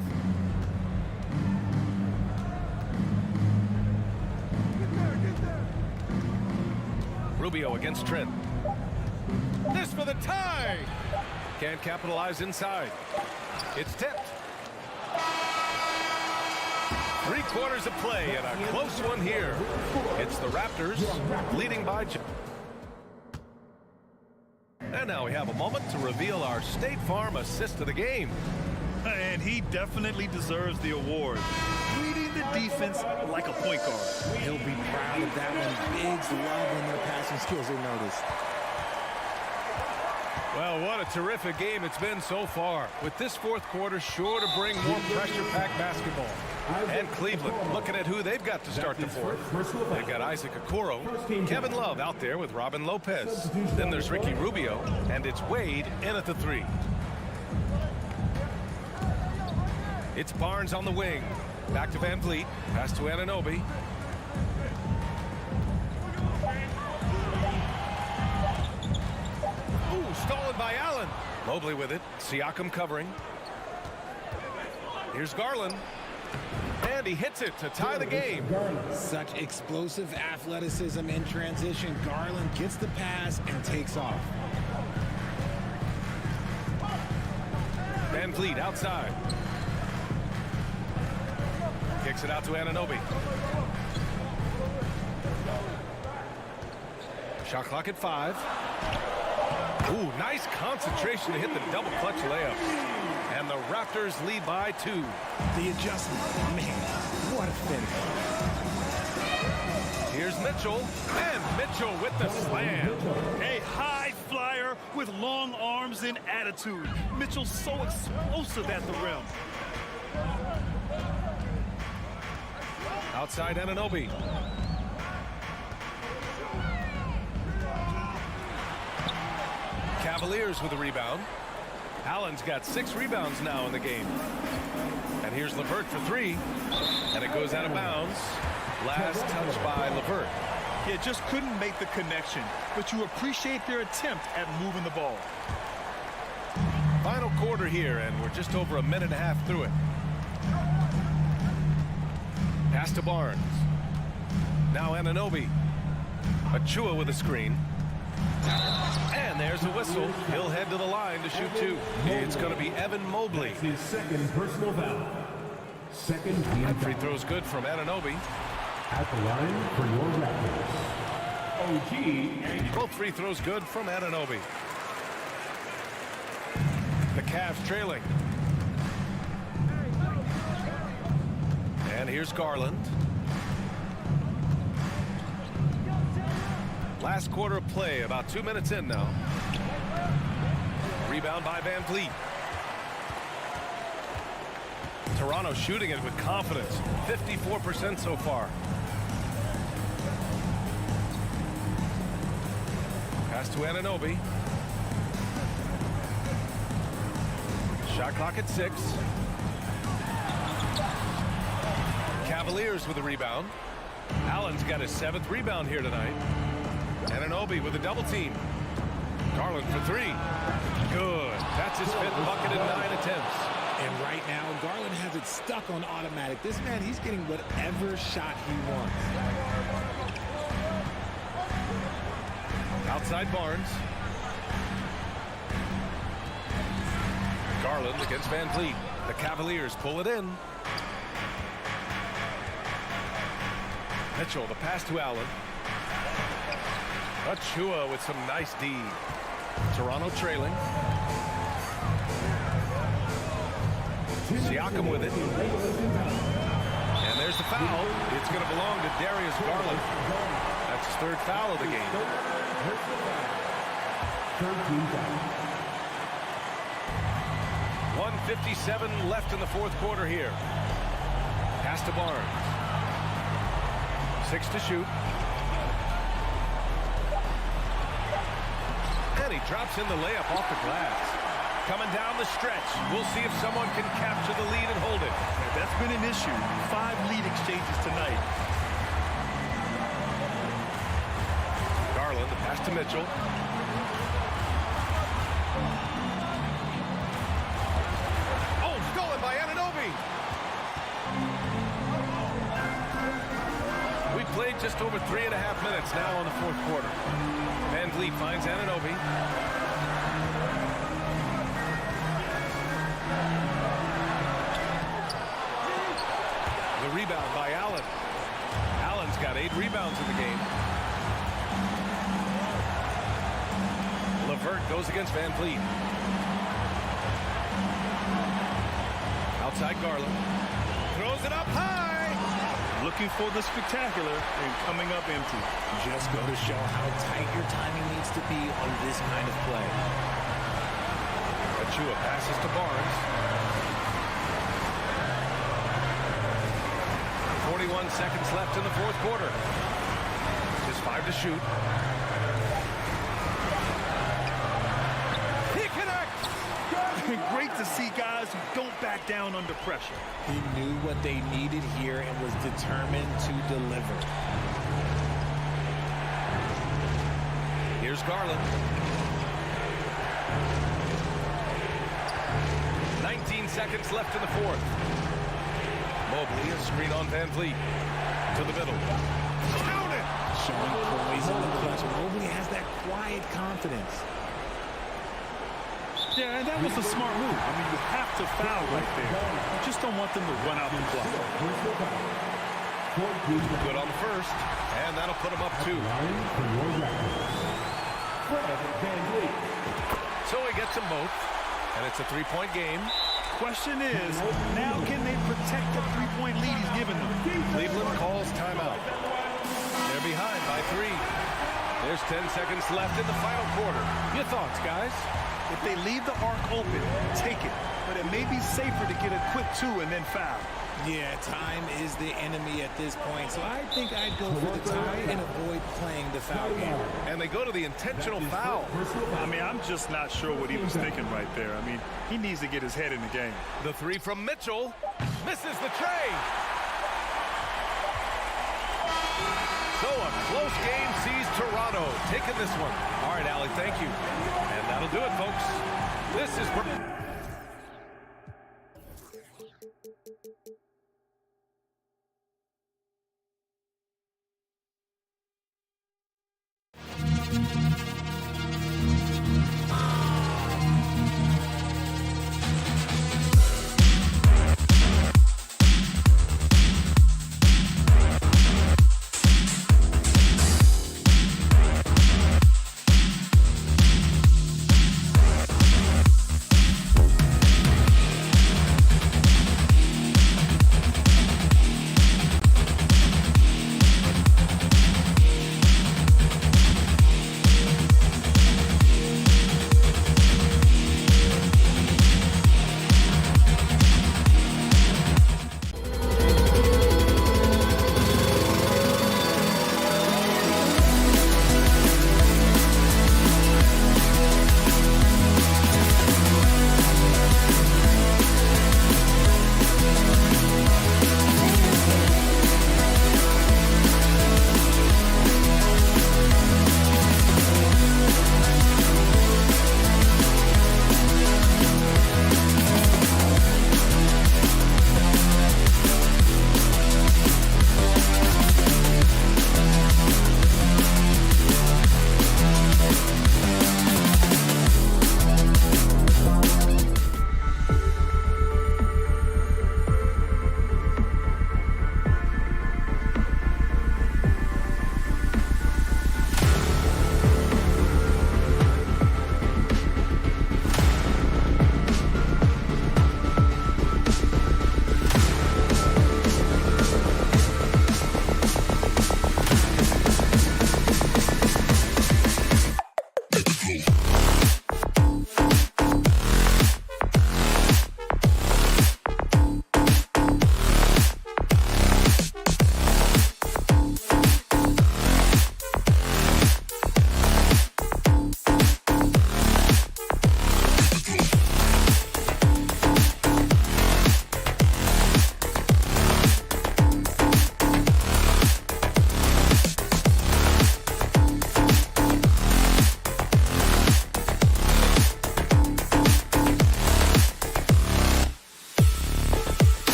Rubio against Trent. This for the tie. Can't capitalize inside. It's tipped. 3 quarters of play and a close one here. It's the Raptors leading by. And now we have a moment to reveal our State Farm assist of the game. And he definitely deserves the award. Leading the defense like a point guard. He'll be proud of that one. Biggs love when their passing skills are noticed. Well, what a terrific game it's been so far. With this fourth quarter sure to bring more pressure-packed basketball. And Cleveland looking at who they've got to start the fourth. They've got Isaac Okoro, Kevin Love out there with Robin Lopez. Then there's Ricky Rubio, and it's Wade in at the 3. It's Barnes on the wing. Back to Van Vliet. Pass to Anunoby. Ooh, stolen by Allen. Mobley with it. Siakam covering. Here's Garland. And he hits it to tie the game. Such explosive athleticism in transition. Garland gets the pass and takes off. Van Vliet outside. Kicks it out to Anunoby. Shot clock at 5. Ooh, nice concentration to hit the double clutch layup. And the Raptors lead by 2. The adjustment, man, what a finish. Here's Mitchell, and Mitchell with the slam. A high flyer with long arms and attitude. Mitchell's so explosive at the rim. Outside Anunoby. Cavaliers with a rebound. Allen's got 6 rebounds now in the game. And here's LeVert for 3. And it goes out of bounds. Last touch by LeVert. Yeah, just couldn't make the connection. But you appreciate their attempt at moving the ball. Final quarter here, and we're just over a minute and a half through it. Pass to Barnes. Now Anunoby. Achua with a screen. And there's the whistle. He'll head to the line to shoot 2. It's going to be Evan Mobley. His second personal foul. Second team Free throw's good from Anunoby. at the line for your Raptors. OG. Both free throws good from Anunoby. The Cavs trailing. And here's Garland. Last quarter of play, about 2 minutes in now. Rebound by Van Vliet. Toronto shooting it with confidence. 54% so far. Pass to Anunoby. Shot clock at 6. Cavaliers with a rebound. Allen's got his 7th rebound here tonight. Anunoby with a double team. Garland for 3. Good. That's his 5th bucket in 9 attempts. And right now, Garland has it stuck on automatic. This man, he's getting whatever shot he wants. Outside Barnes. Garland against Van Vliet. The Cavaliers pull it in. Mitchell, the pass to Allen. Achua with some nice D. Toronto trailing. Siakam with it. And there's the foul. It's going to belong to Darius Garland. That's his 3rd foul of the game. 1:57 left in the 4th quarter here. Pass to Barnes. 6 to shoot. And he drops in the layup off the glass. Coming down the stretch. We'll see if someone can capture the lead and hold it. That's been an issue. 5 lead exchanges tonight. Garland, the pass to Mitchell. Oh, stolen by Anunoby. We played just over 3.5 minutes now in the 4th quarter. Van Vliet finds Anunoby. The rebound by Allen. Allen's got 8 rebounds in the game. LeVert goes against Van Vliet. Outside Garland. Throws it up high. Looking for the spectacular and coming up empty. Just go to show how tight your timing needs to be on this kind of play. Achua passes to Barnes. 41 seconds left in the 4th quarter. Just 5 to shoot. He connects! Great to see guys who don't back down under pressure. He knew what they needed here and was determined to deliver. Here's Garland. 19 seconds left in the 4th. Mobley, a screen on Van Vliet. To the middle. Count it! Showing poise in the clutch. Mobley has that quiet confidence. Yeah, and that was a smart move. I mean, you have to foul right there. You just don't want them to run out the clock. Good on the first, and that'll put him up 2. So he gets them both, and it's a 3-point game. Question is, now can they protect the 3-point lead he's given them? Cleveland calls timeout. They're behind by 3. There's 10 seconds left in the final quarter. Your thoughts, guys? If they leave the arc open, take it. But it may be safer to get a quick 2 and then foul. Yeah, time is the enemy at this point, so I think I'd go for the tie and avoid playing the foul game. And they go to the intentional foul. I mean, I'm just not sure what he was thinking right there. I mean, he needs to get his head in the game. The three from Mitchell. Misses the tray. So a close game sees Toronto taking this one. All right, Allie, thank you. And that'll do it, folks. This is...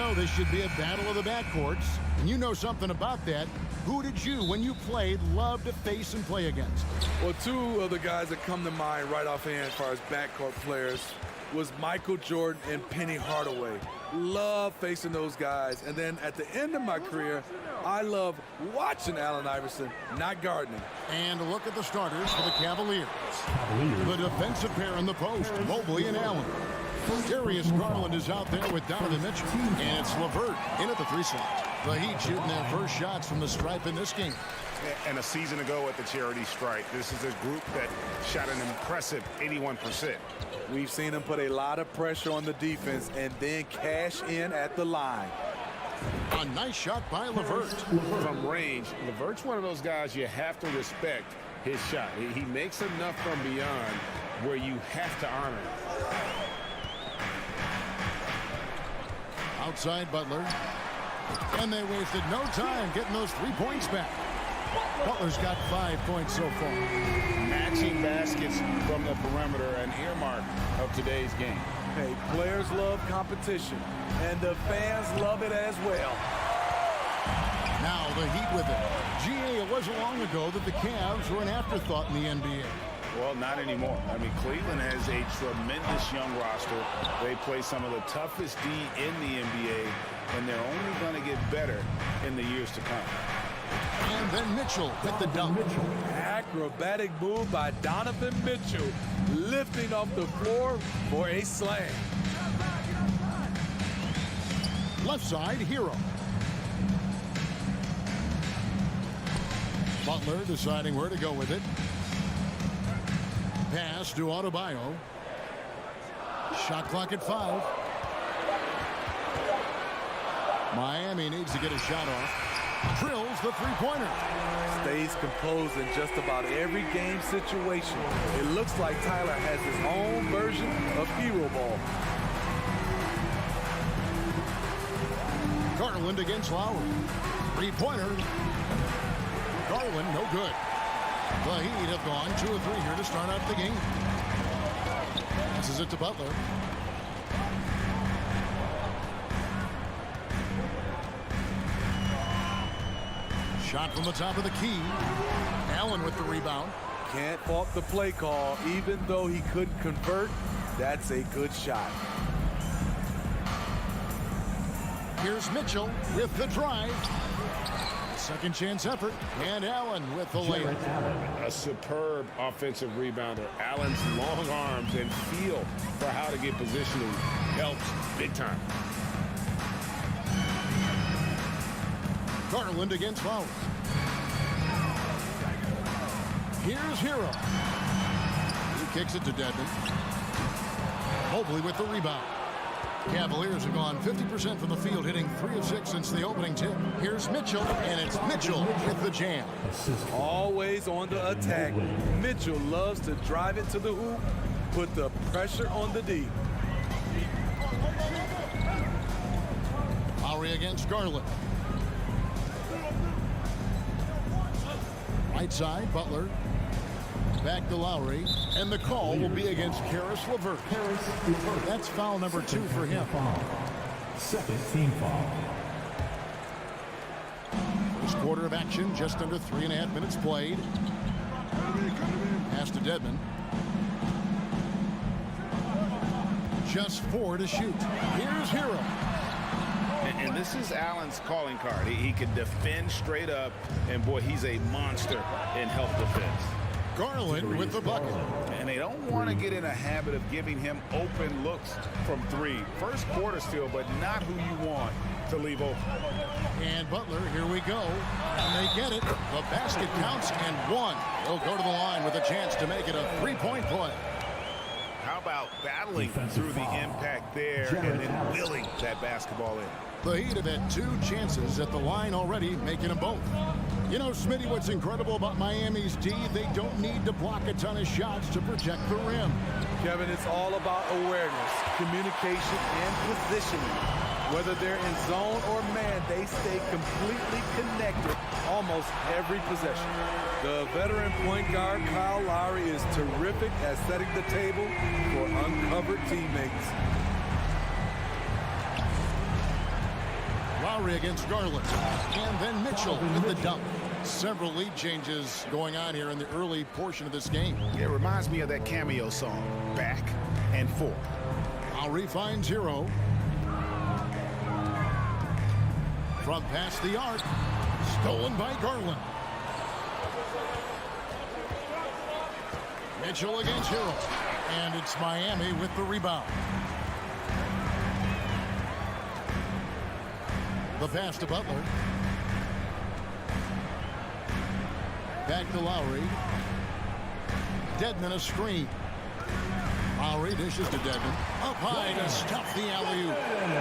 know this should be a battle of the backcourts, and you know something about that. Who did you, when you played, love to face and play against? Well, two of the guys that come to mind right offhand as far as backcourt players was Michael Jordan and Penny Hardaway. Love facing those guys. And then at the end of my career, I love watching Allen Iverson, not guarding him. And a look at the starters for the Cavaliers. The defensive pair in the post, Mobley and Allen. Darius Garland is out there with Donovan Mitchell. And it's LeVert in at the 3 slot. The Heat shooting their first shots from the stripe in this game. And a season ago at the charity stripe, this is a group that shot an impressive 81%. We've seen them put a lot of pressure on the defense and then cash in at the line. A nice shot by LeVert. From range, LeVert's one of those guys you have to respect his shot. He makes enough from beyond where you have to honor it. Outside Butler. And they wasted no time getting those 3 points back. Butler's got 5 points so far. Matching baskets from the perimeter, an earmark of today's game. Hey, players love competition, and the fans love it as well. Now the Heat with it. GA, it wasn't long ago that the Cavs were an afterthought in the NBA. Well, not anymore. I mean, Cleveland has a tremendous young roster. They play some of the toughest D in the NBA, and they're only going to get better in the years to come. And then Mitchell hit the dunk. Acrobatic move by Donovan Mitchell, lifting off the floor for a slam. Left side, Hero. Butler deciding where to go with it. Pass to Adebayo. Shot clock at 5. Miami needs to get a shot off. Drills the three-pointer. Stays composed in just about every game situation. It looks like Tyler has his own version of hero ball. Garland against Lowry. Three-pointer. Garland, no good. The Heat have gone 2 of 3 here to start out the game. Passes it to Butler. Shot from the top of the key. Allen with the rebound. Can't fault the play call. Even though he couldn't convert, that's a good shot. Here's Mitchell with the drive. Second chance effort. And Allen with the layup. A superb offensive rebounder. Allen's long arms and feel for how to get positioning helps big time. Garland against Lowry. Here's Hero. He kicks it to Dedmon. Mobley with the rebound. Cavaliers have gone 50% from the field, hitting 3 of 6 since the opening tip. Here's Mitchell, and it's Mitchell with the jam. Always on the attack. Mitchell loves to drive it to the hoop, put the pressure on the D. Lowry against Garland. Right side, Butler. Back to Lowry. And the call will be against Caris LeVert. That's foul number 2 for him. Second team foul. First quarter of action, just under 3.5 minutes played. Pass to Dedmon. Just 4 to shoot. Here's Hero. And this is Allen's calling card. He can defend straight up, and boy, he's a monster in help defense. Garland with the bucket. And they don't want to get in a habit of giving him open looks from 3. First quarter still, but not who you want to leave open. And Butler, here we go. And they get it. The basket counts and 1. He'll go to the line with a chance to make it a 3-point play. How about battling through the impact there and then willing that basketball in? The Heat have had 2 chances at the line already, making them both. You know, Smitty, what's incredible about Miami's D, they don't need to block a ton of shots to protect the rim. Kevin, it's all about awareness, communication, and positioning. Whether they're in zone or man, they stay completely connected almost every possession. The veteran point guard, Kyle Lowry, is terrific at setting the table for uncovered teammates. Lowry against Garland. And then Mitchell with the dunk. Several lead changes going on here in the early portion of this game. It reminds me of that cameo song, Back and Forth. Lowry finds Hero. From past the arc. Stolen by Garland. Mitchell against Hero. And it's Miami with the rebound. The pass to Butler. Back to Lowry. Dedmon a screen. Lowry dishes to Dedmon. Up high to stuff the alley-oop.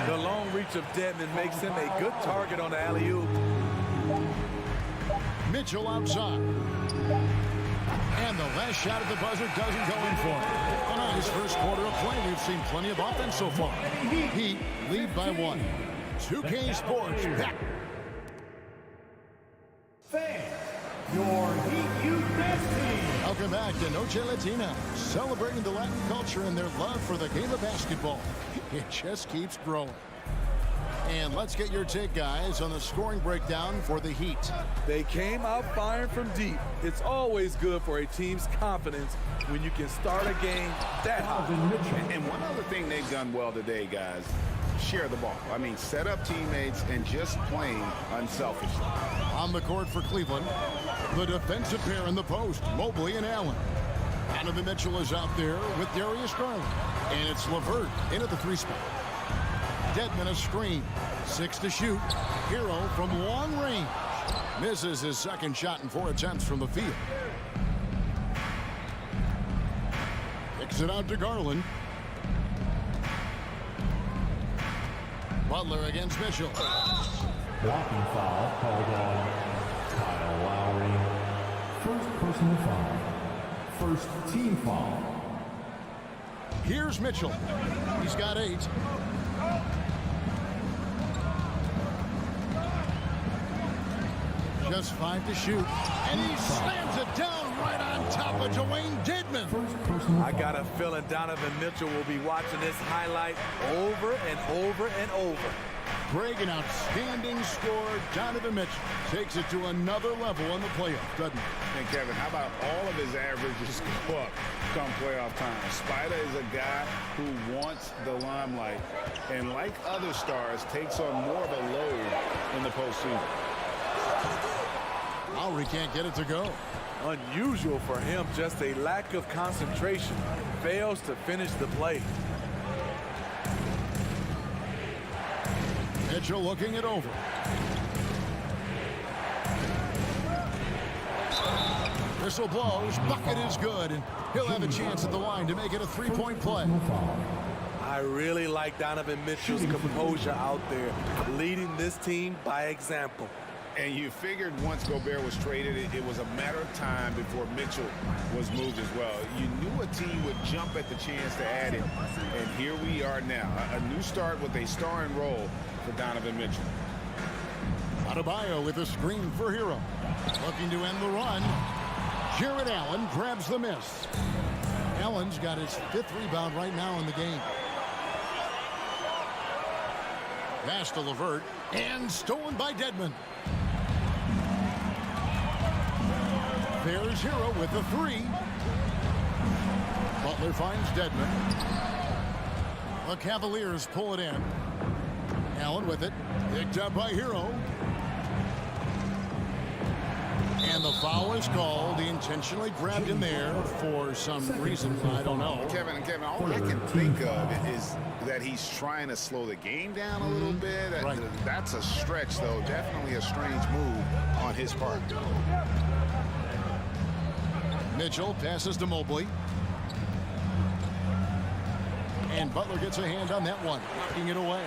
The long reach of Dedmon makes him a good target on the alley-oop. Mitchell outside. And the last shot at the buzzer doesn't go in for him. A nice first quarter of play. We've seen plenty of offense so far. Heat lead by 1. 2K Sports back. Fans, your Heat Youth Best Team. Welcome back to Noche Latina, celebrating the Latin culture and their love for the game of basketball. It just keeps growing. And let's get your take, guys, on the scoring breakdown for the Heat. They came out firing from deep. It's always good for a team's confidence when you can start a game that high. And one other thing they've done well today, guys, share the ball. I mean, set up teammates and just playing unselfishly. On the court for Cleveland, the defensive pair in the post, Mobley and Allen. Donovan Mitchell is out there with Darius Garland. And it's LeVert into the 3 spot. Dedmon a screen. 6 to shoot. Hero from long range. Misses his second shot in 4 attempts from the field. Kicks it out to Garland. Butler against Mitchell. Blocking foul called on Kyle Lowry. First personal foul. First team foul. Here's Mitchell. He's got 8. Just 5 to shoot. And he slams it down right on top of Dwayne Dedmon. I got a feeling Donovan Mitchell will be watching this highlight over and over and over. Greg, an outstanding scorer. Donovan Mitchell takes it to another level in the playoffs, doesn't he? And Kevin, how about all of his averages go up come playoff time? Spider is a guy who wants the limelight, and like other stars, takes on more of a load in the postseason. Lowry can't get it to go. Unusual for him, just a lack of concentration. Fails to finish the play. Mitchell looking it over. Whistle blows. Bucket is good. And he'll have a chance at the line to make it a 3-point play. I really like Donovan Mitchell's composure out there, leading this team by example. And you figured once Gobert was traded, it was a matter of time before Mitchell was moved as well. You knew a team would jump at the chance to add him. And here we are now. A new start with a starring role for Donovan Mitchell. Adebayo with a screen for Hero. Looking to end the run. Jared Allen grabs the miss. Allen's got his 5th rebound right now in the game. Pass to LeVert. And stolen by Dedmon. There's Hero with the 3. Butler finds Dedmon. The Cavaliers pull it in. Allen with it. Picked up by Hero. And the foul is called. He intentionally grabbed him there for some reason. I don't know. Kevin, all I can think of is that he's trying to slow the game down a little bit. Right. That's a stretch, though. Definitely a strange move on his part. Mitchell passes to Mobley. And Butler gets a hand on that one, knocking it away.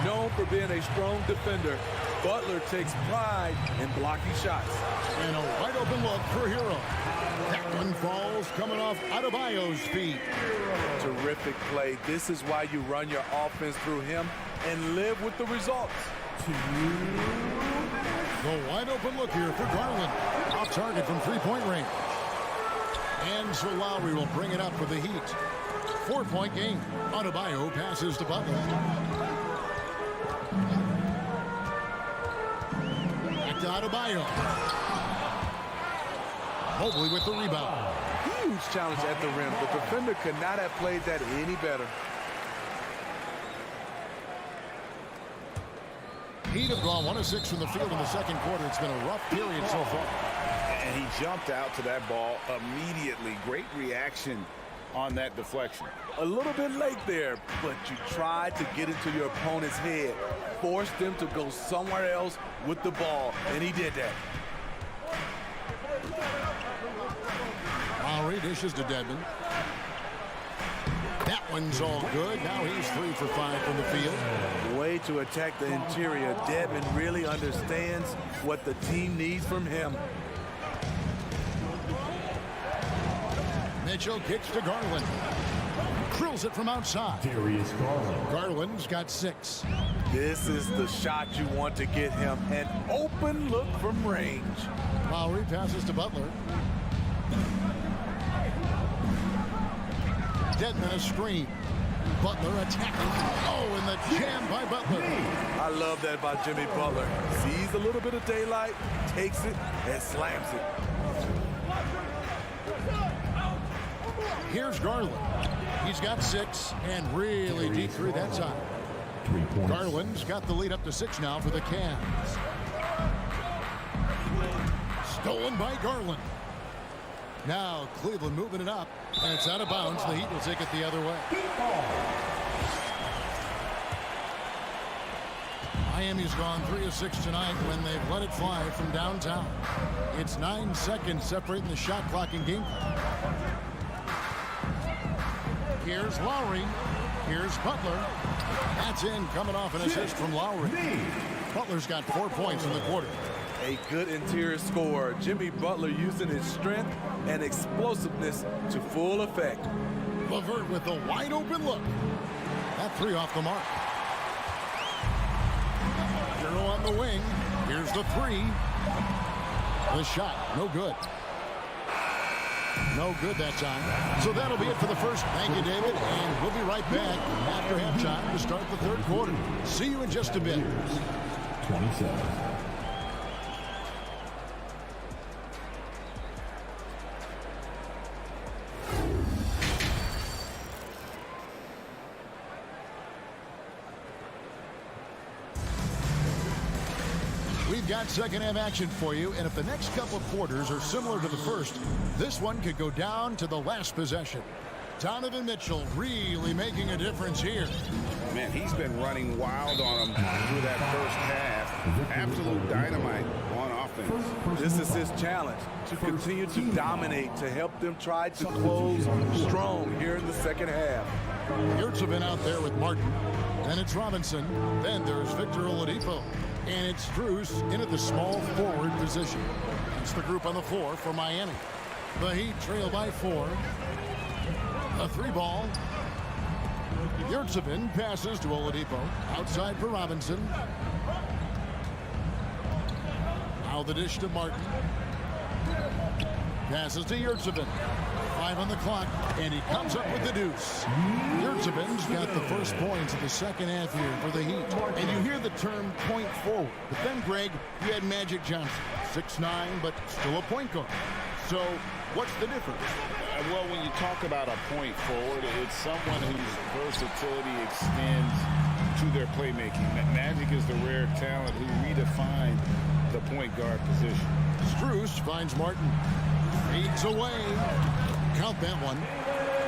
Known for being a strong defender, Butler takes pride in blocking shots. And a wide open look for Hero. That one falls coming off Adebayo's feet. Terrific play. This is why you run your offense through him and live with the results. The wide open look here for Garland. Off target from 3-point range. And so Lowry will bring it up for the Heat. 4-point game. Adebayo passes to Butler. Adebayo. Mobley with the rebound. Huge challenge at the rim. The defender could not have played that any better. Heat have gone 1 of 6 from the field in the second quarter. It's been a rough period so far. And he jumped out to that ball immediately. Great reaction on that deflection. A little bit late there, but you tried to get into your opponent's head. Forced them to go somewhere else with the ball, and he did that. Lowry dishes to Dedmon. That one's all good. Now he's 3 for 5 from the field. Way to attack the interior. Dedmon really understands what the team needs from him. Mitchell kicks to Garland. Drills it from outside. Darius Garland. Garland's got 6. This is the shot you want to get him. An open look from range. Lowry passes to Butler. Dedmon a screen. Butler attacking. Oh, and the jam by Butler. I love that by Jimmy Butler. Sees a little bit of daylight, takes it, and slams it. Here's Garland. He's got 6 and really deep through that time. 3 points. Garland's got the lead up to 6 now for the Cavs. Stolen by Garland. Now Cleveland moving it up, and it's out of bounds. The Heat will take it the other way. Miami's gone 3 of 6 tonight when they've let it fly from downtown. It's 9 seconds separating the shot clock and game clock. Here's Lowry. Here's Butler. That's in, coming off an assist from Lowry. Butler's got 4 points in the quarter. A good interior scorer. Jimmy Butler using his strength and explosiveness to full effect. LeVert with a wide open look. That 3 off the mark. Hero on the wing. Here's the 3. The shot, no good. No good that time. So that'll be it for the first. Thank you, David. And we'll be right back after halftime to start the third quarter. See you in just a bit. 27. We've got second half action for you, and if the next couple of quarters are similar to the first, this one could go down to the last possession. Donovan Mitchell really making a difference here. Man, he's been running wild on him through that first half. Absolute dynamite on offense. This is his challenge, to continue to dominate, to help them try to close strong here in the second half. Yurts have been out there with Martin. Then it's Robinson. Then there's Victor Oladipo. And it's Strus in at the small forward position. That's the group on the floor for Miami. The Heat trail by 4. A 3 ball. Yurtsevin passes to Oladipo. Outside for Robinson. Now the dish to Martin. Passes to Yurtsevin. 5 on the clock, and he comes up with the deuce. Yurtsevin's got the first points of the second half here for the Heat. And you hear the term point forward. But then, Greg, you had Magic Johnson. 6'9", but still a point guard. So what's the difference? Well, when you talk about a point forward, it's someone whose versatility extends to their playmaking. Magic is the rare talent who redefined the point guard position. Strus finds Martin. Fades away. Count that one.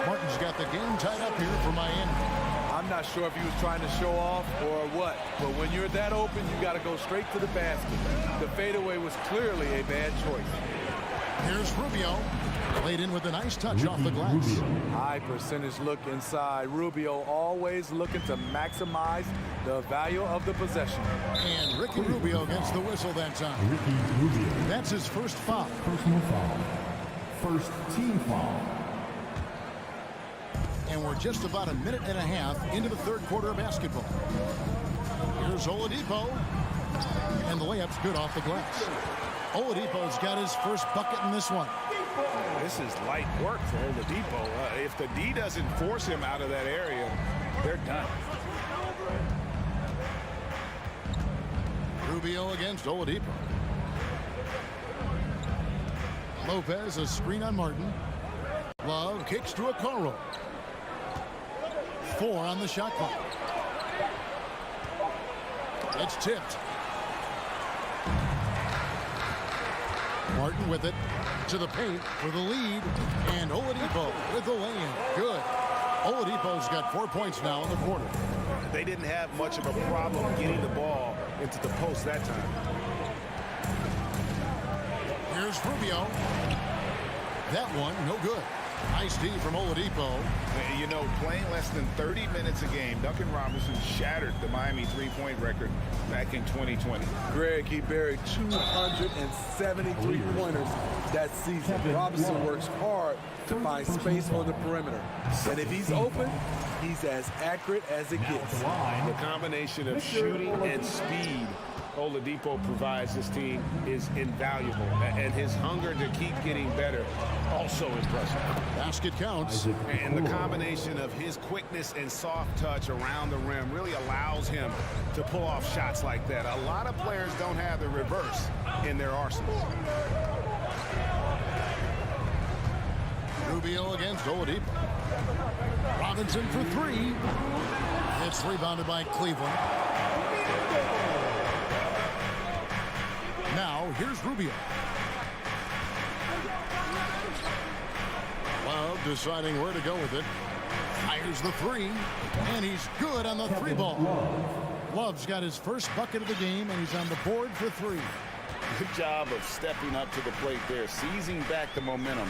Martin's got the game tied up here for Miami. I'm not sure if he was trying to show off or what, but when you're that open, you got to go straight to the basket. The fadeaway was clearly a bad choice. Here's Rubio. Played in with a nice touch off the glass. High percentage look inside. Rubio always looking to maximize the value of the possession. And Ricky Rubio gets the whistle that time. Ricky Rubio. That's his first foul. Personal foul. First team foul. And we're just about a minute and a half into the third quarter of basketball. Here's Oladipo. And the layup's good off the glass. Oladipo's got his first bucket in this one. This is light work for Oladipo. If the D doesn't force him out of that area, they're done. Rubio against Oladipo. Lopez, a screen on Martin. Love kicks to Okoro. 4 on the shot clock. It's tipped. Martin with it to the paint for the lead. And Oladipo with the lay-in. Good. Oladipo's got 4 points now in the quarter. They didn't have much of a problem getting the ball into the post that time. Here's Rubio. That one, no good. Nice D from Oladipo. You know, playing less than 30 minutes a game, Duncan Robinson shattered the Miami three-point record back in 2020. Greg, he buried 273 pointers that season. Robinson works hard to find space on the perimeter. And if he's open, he's as accurate as it gets. The combination of shooting and speed Oladipo provides this team is invaluable. And his hunger to keep getting better, also impressive. Basket counts. And the combination of his quickness and soft touch around the rim really allows him to pull off shots like that. A lot of players don't have the reverse in their arsenal. Rubio against Oladipo. Robinson for 3. It's rebounded by Cleveland. Now, here's Rubio. Love deciding where to go with it. Fires the 3, and he's good on the 3 ball. Love's got his first bucket of the game, and he's on the board for 3. Good job of stepping up to the plate there, seizing back the momentum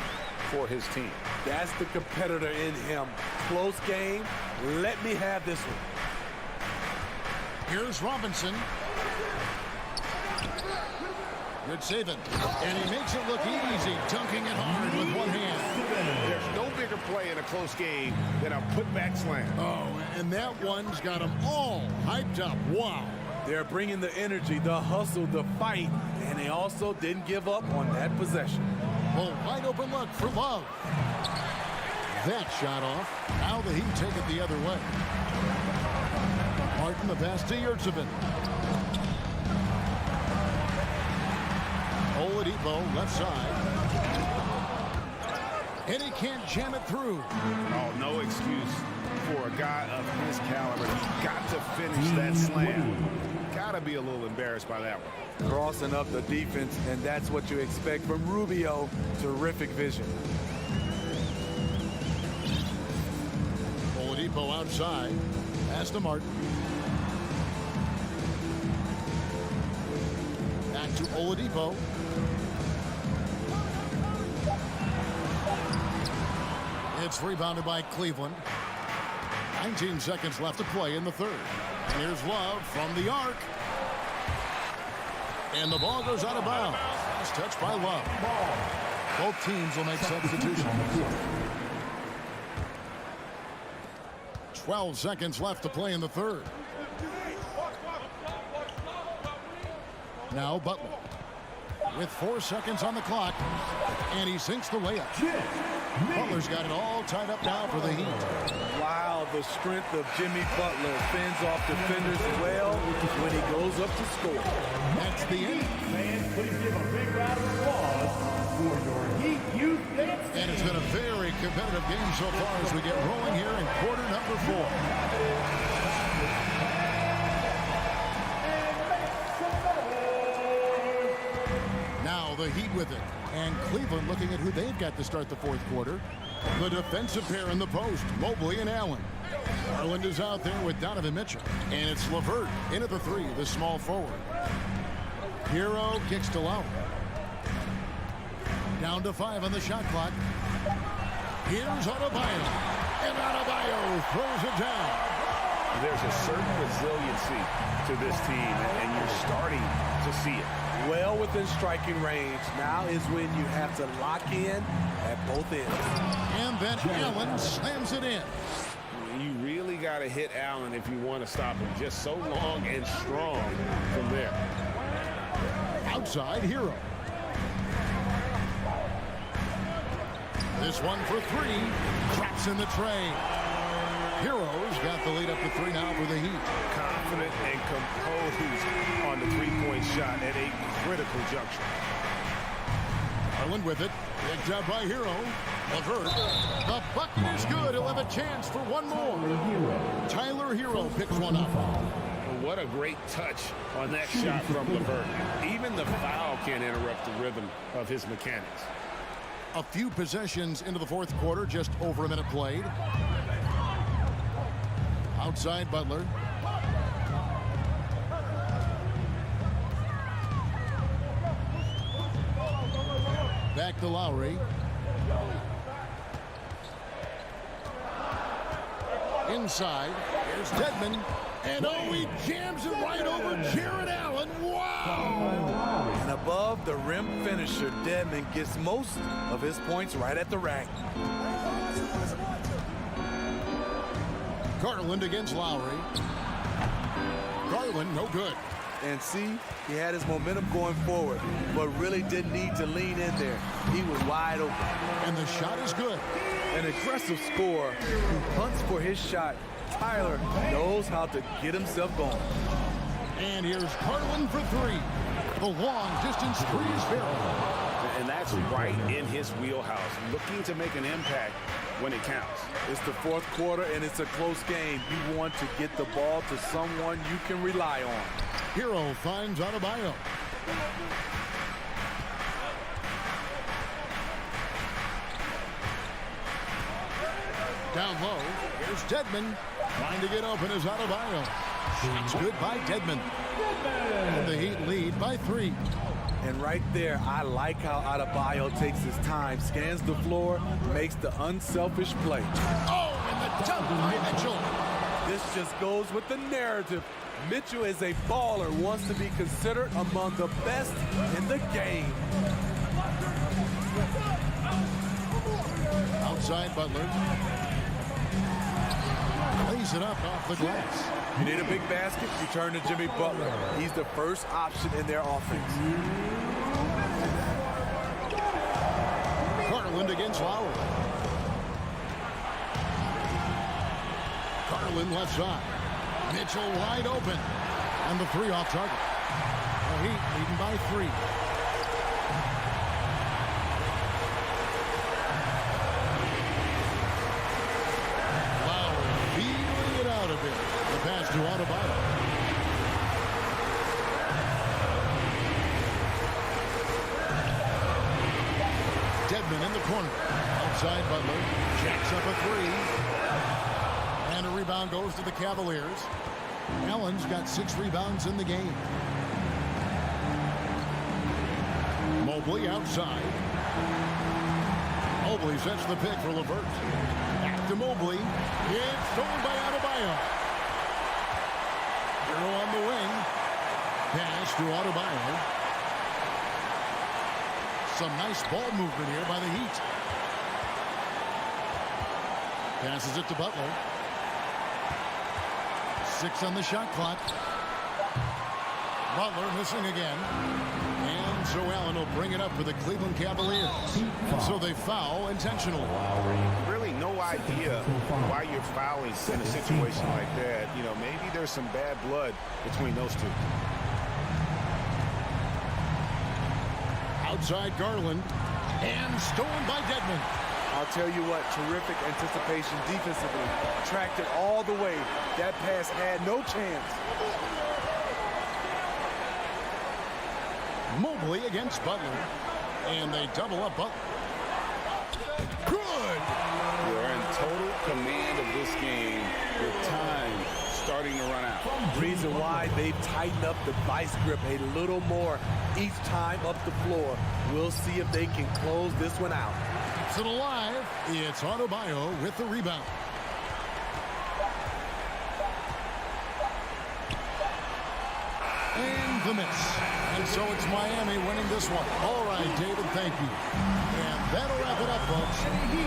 for his team. That's the competitor in him. Close game. Let me have this one. Here's Robinson. Good saving. And he makes it look easy, dunking it hard with one hand. There's no bigger play in a close game than a putback slam. Oh, and that one's got them all hyped up. Wow. They're bringing the energy, the hustle, the fight, and they also didn't give up on that possession. Well, wide open look for Love. That shot off. Now the Heat take it the other way. Martin the pass to Yurtsevin. Oladipo left side. And he can't jam it through. Oh, no excuse for a guy of his caliber. He's got to finish that slam. Got to be a little embarrassed by that one. Crossing up the defense, and that's what you expect from Rubio. Terrific vision. Oladipo outside. Pass to Martin. Back to Oladipo. It's rebounded by Cleveland. 19 seconds left to play in the third. And here's Love from the arc. And the ball goes out of bounds. It's touched by Love. Both teams will make substitutions. 12 seconds left to play in the third. Now Butler with 4 seconds on the clock, and he sinks the layup. Butler's got it all tied up now for the Heat. Wow, the strength of Jimmy Butler fends off defenders well when he goes up to score. That's the end. Fans, please give a big round of applause for your Heat Youth Dance. And it's been a very competitive game so far as we get rolling here in quarter number 4. Now the Heat with it. And Cleveland looking at who they've got to start the fourth quarter. The defensive pair in the post, Mobley and Allen. Garland is out there with Donovan Mitchell. And it's LeVert into the 3, the small forward. Hero kicks to Lowry. Down to 5 on the shot clock. Here's Adebayo. And Adebayo throws it down. There's a certain resiliency to this team, and you're starting to see it. Well within striking range. Now is when you have to lock in at both ends. And then Allen slams it in. You really got to hit Allen if you want to stop him. Just so long and strong from there. Outside, Hero. This one for 3. Drops in the tray. Hero's got the lead up to 3 now for the Heat. Confident and composed on the three-point shot at a critical juncture. Garland with it. Picked up by Hero. LeVert. The bucket is good. He'll have a chance for one more. Tyler Hero picks one up. What a great touch on that shot from LeVert. Even the foul can't interrupt the rhythm of his mechanics. A few possessions into the fourth quarter, just over a minute played. Outside Butler. Back to Lowry. Inside. Here's Dedmon. And oh, he jams it right over Jared Allen. Wow! And above the rim finisher, Dedmon gets most of his points right at the rack. Garland against Lowry. Garland, no good. And see, he had his momentum going forward, but really didn't need to lean in there. He was wide open. And the shot is good. An aggressive scorer who hunts for his shot. Tyler knows how to get himself going. And here's Garland for three. The long distance three is fair. And that's right in his wheelhouse, looking to make an impact when it counts. It's the fourth quarter, and it's a close game. You want to get the ball to someone you can rely on. Hero finds Adebayo. Down low, here's Dedmon. Trying to get open is Adebayo. Shot's good by Dedmon. And the Heat lead by 3. And right there, I like how Adebayo takes his time, scans the floor, makes the unselfish play. Oh, and the dunk by Mitchell. This just goes with the narrative. Mitchell is a baller, wants to be considered among the best in the game. Outside Butler. Lays it up off the glass. You need a big basket, you turn to Jimmy Butler. He's the first option in their offense. Garland against Lowry. Garland left side. Mitchell wide open. And the three off target. The Heat leading by 3. Lowry feeling it out a bit. The pass to Adebayo. Dedmon in the corner. Outside Butler. Jacks up a 3. And a rebound goes to the Cavaliers. Allen's got 6 rebounds in the game. Mobley outside. Mobley sets the pick for LeVert. Back to Mobley. It's stolen by Adebayo. Hero on the wing. Pass to Adebayo. Some nice ball movement here by the Heat. Passes it to Butler. 6 on the shot clock. Butler missing again. And so Allen will bring it up for the Cleveland Cavaliers. So they foul intentionally. Really no idea why you're fouling in a situation like that. You know, maybe there's some bad blood between those two. Outside Garland. And stolen by Dedmon. I'll tell you what, terrific anticipation defensively. Tracked it all the way. That pass had no chance. Mobley against Butler. And they double up Butler. Good! You're in total command of this game with time starting to run out. Reason why they've tightened up the vice grip a little more each time up the floor. We'll see if they can close this one out. Keeps it alive. It's Adebayo with the rebound. And the miss. And so it's Miami winning this one. All right, David, thank you. And that'll wrap it up, folks.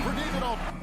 For David Altman.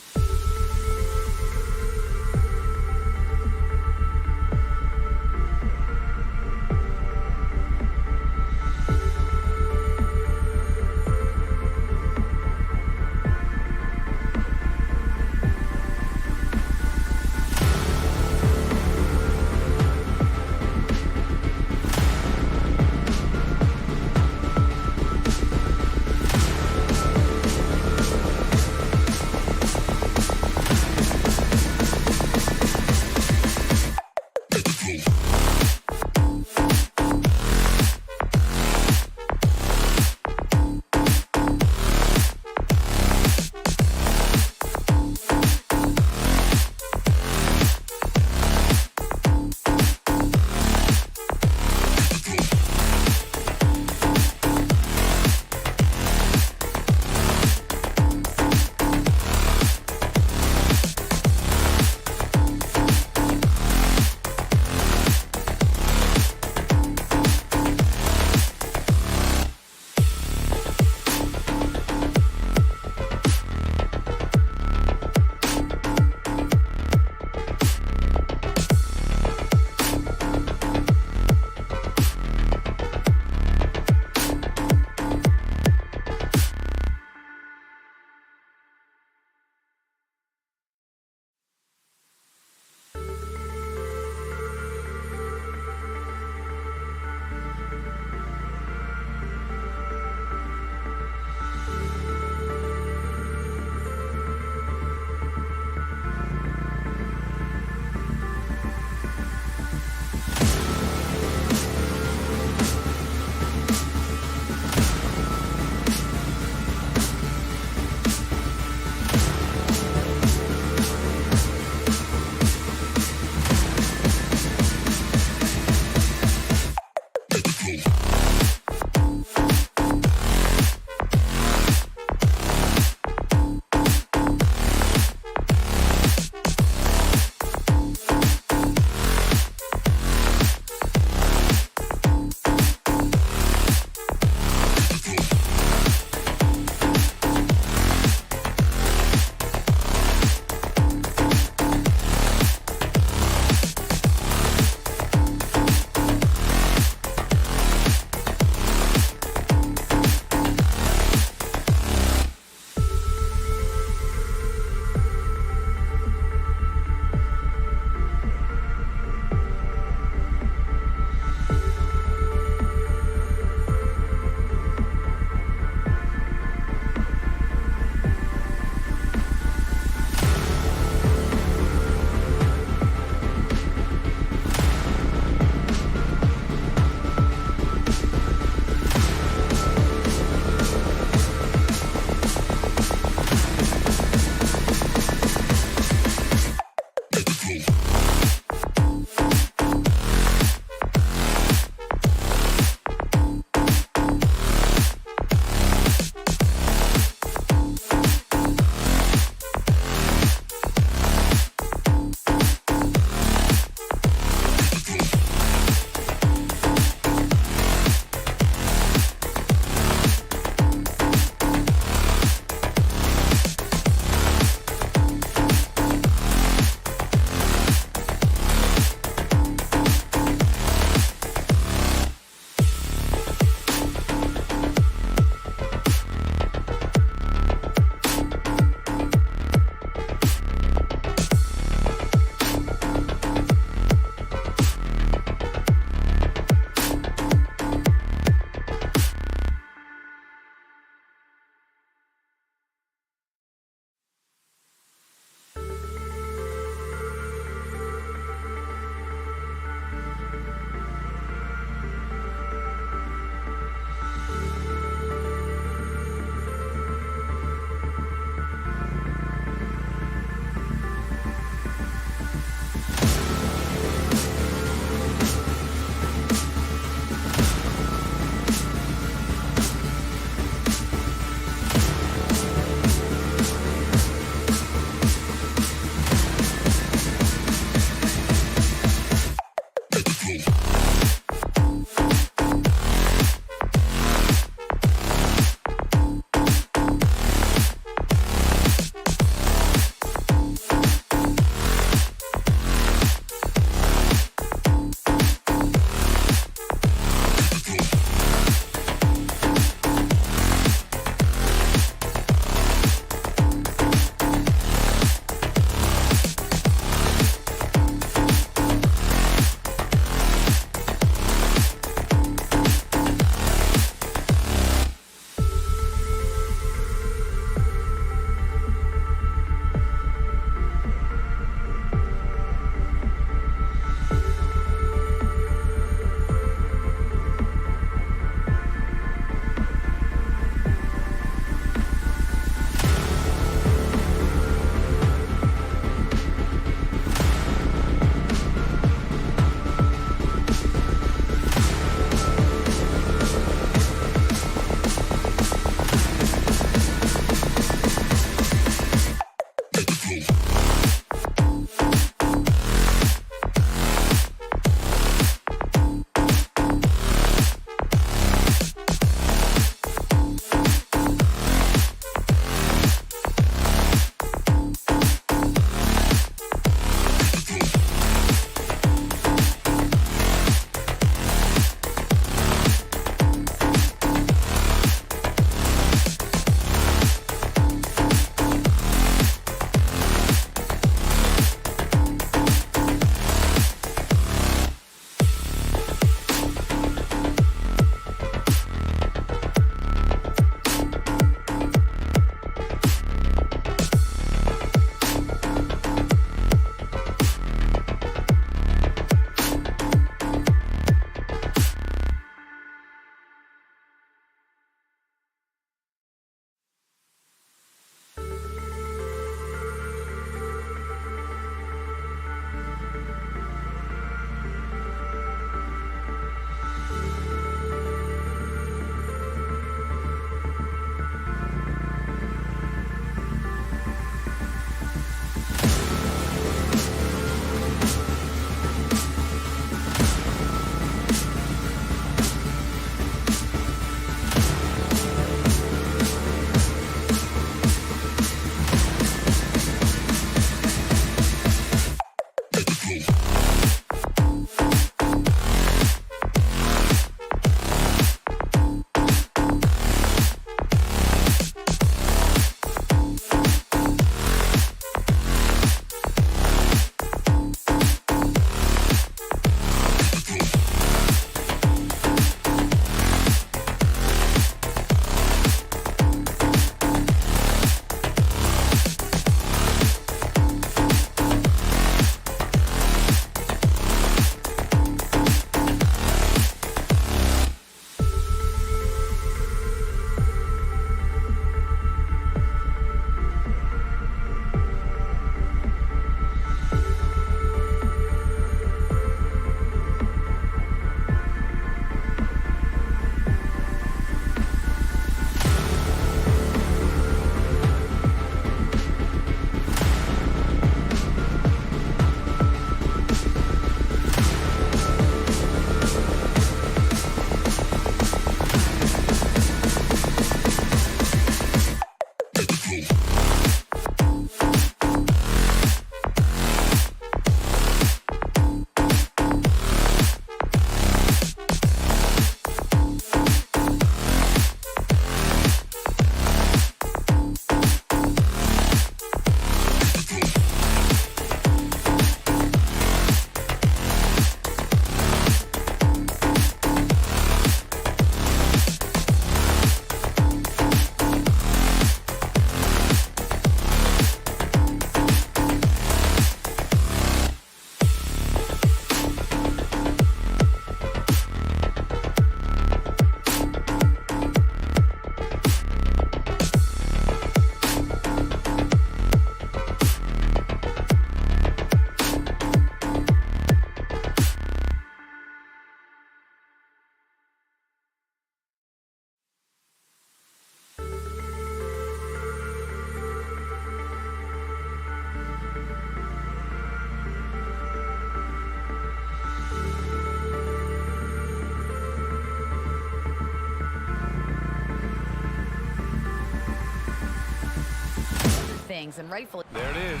things, and rightfully. There it is.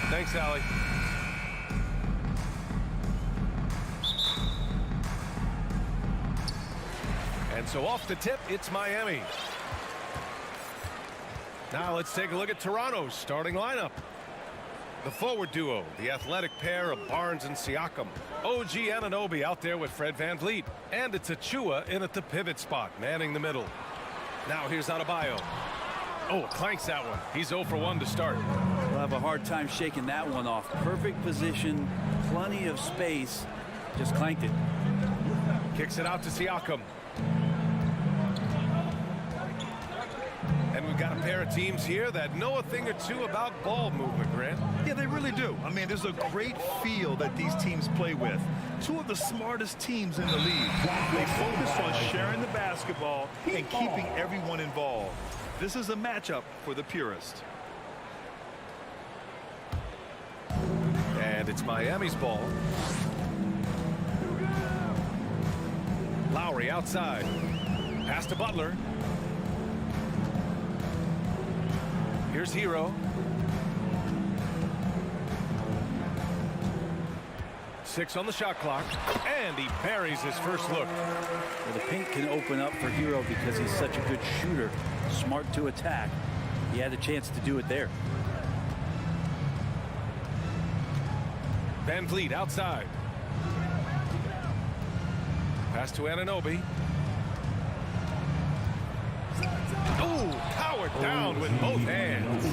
Thanks, Allie. And so off the tip, it's Miami. Now let's take a look at Toronto's starting lineup. The forward duo, the athletic pair of Barnes and Siakam. OG Anunoby out there with Fred VanVleet. And it's Achua in at the pivot spot, manning the middle. Now here's Adebayo. Oh, clanks that one. He's 0 for 1 to start. We'll have a hard time shaking that one off. Perfect position, plenty of space. Just clanked it. Kicks it out to Siakam. And we've got a pair of teams here that know a thing or two about ball movement, Grant. Yeah, they really do. I mean, there's a great feel that these teams play with. Two of the smartest teams in the league. They focus on sharing the basketball and keeping everyone involved. This is a matchup for the purist. And it's Miami's ball. Lowry outside. Pass to Butler. Here's Hero. 6 on the shot clock. And he buries his first look. Well, the paint can open up for Hero because he's such a good shooter. Smart to attack. He had a chance to do it there. VanVleet outside. Pass to Anunoby. Oh, powered down with both hands.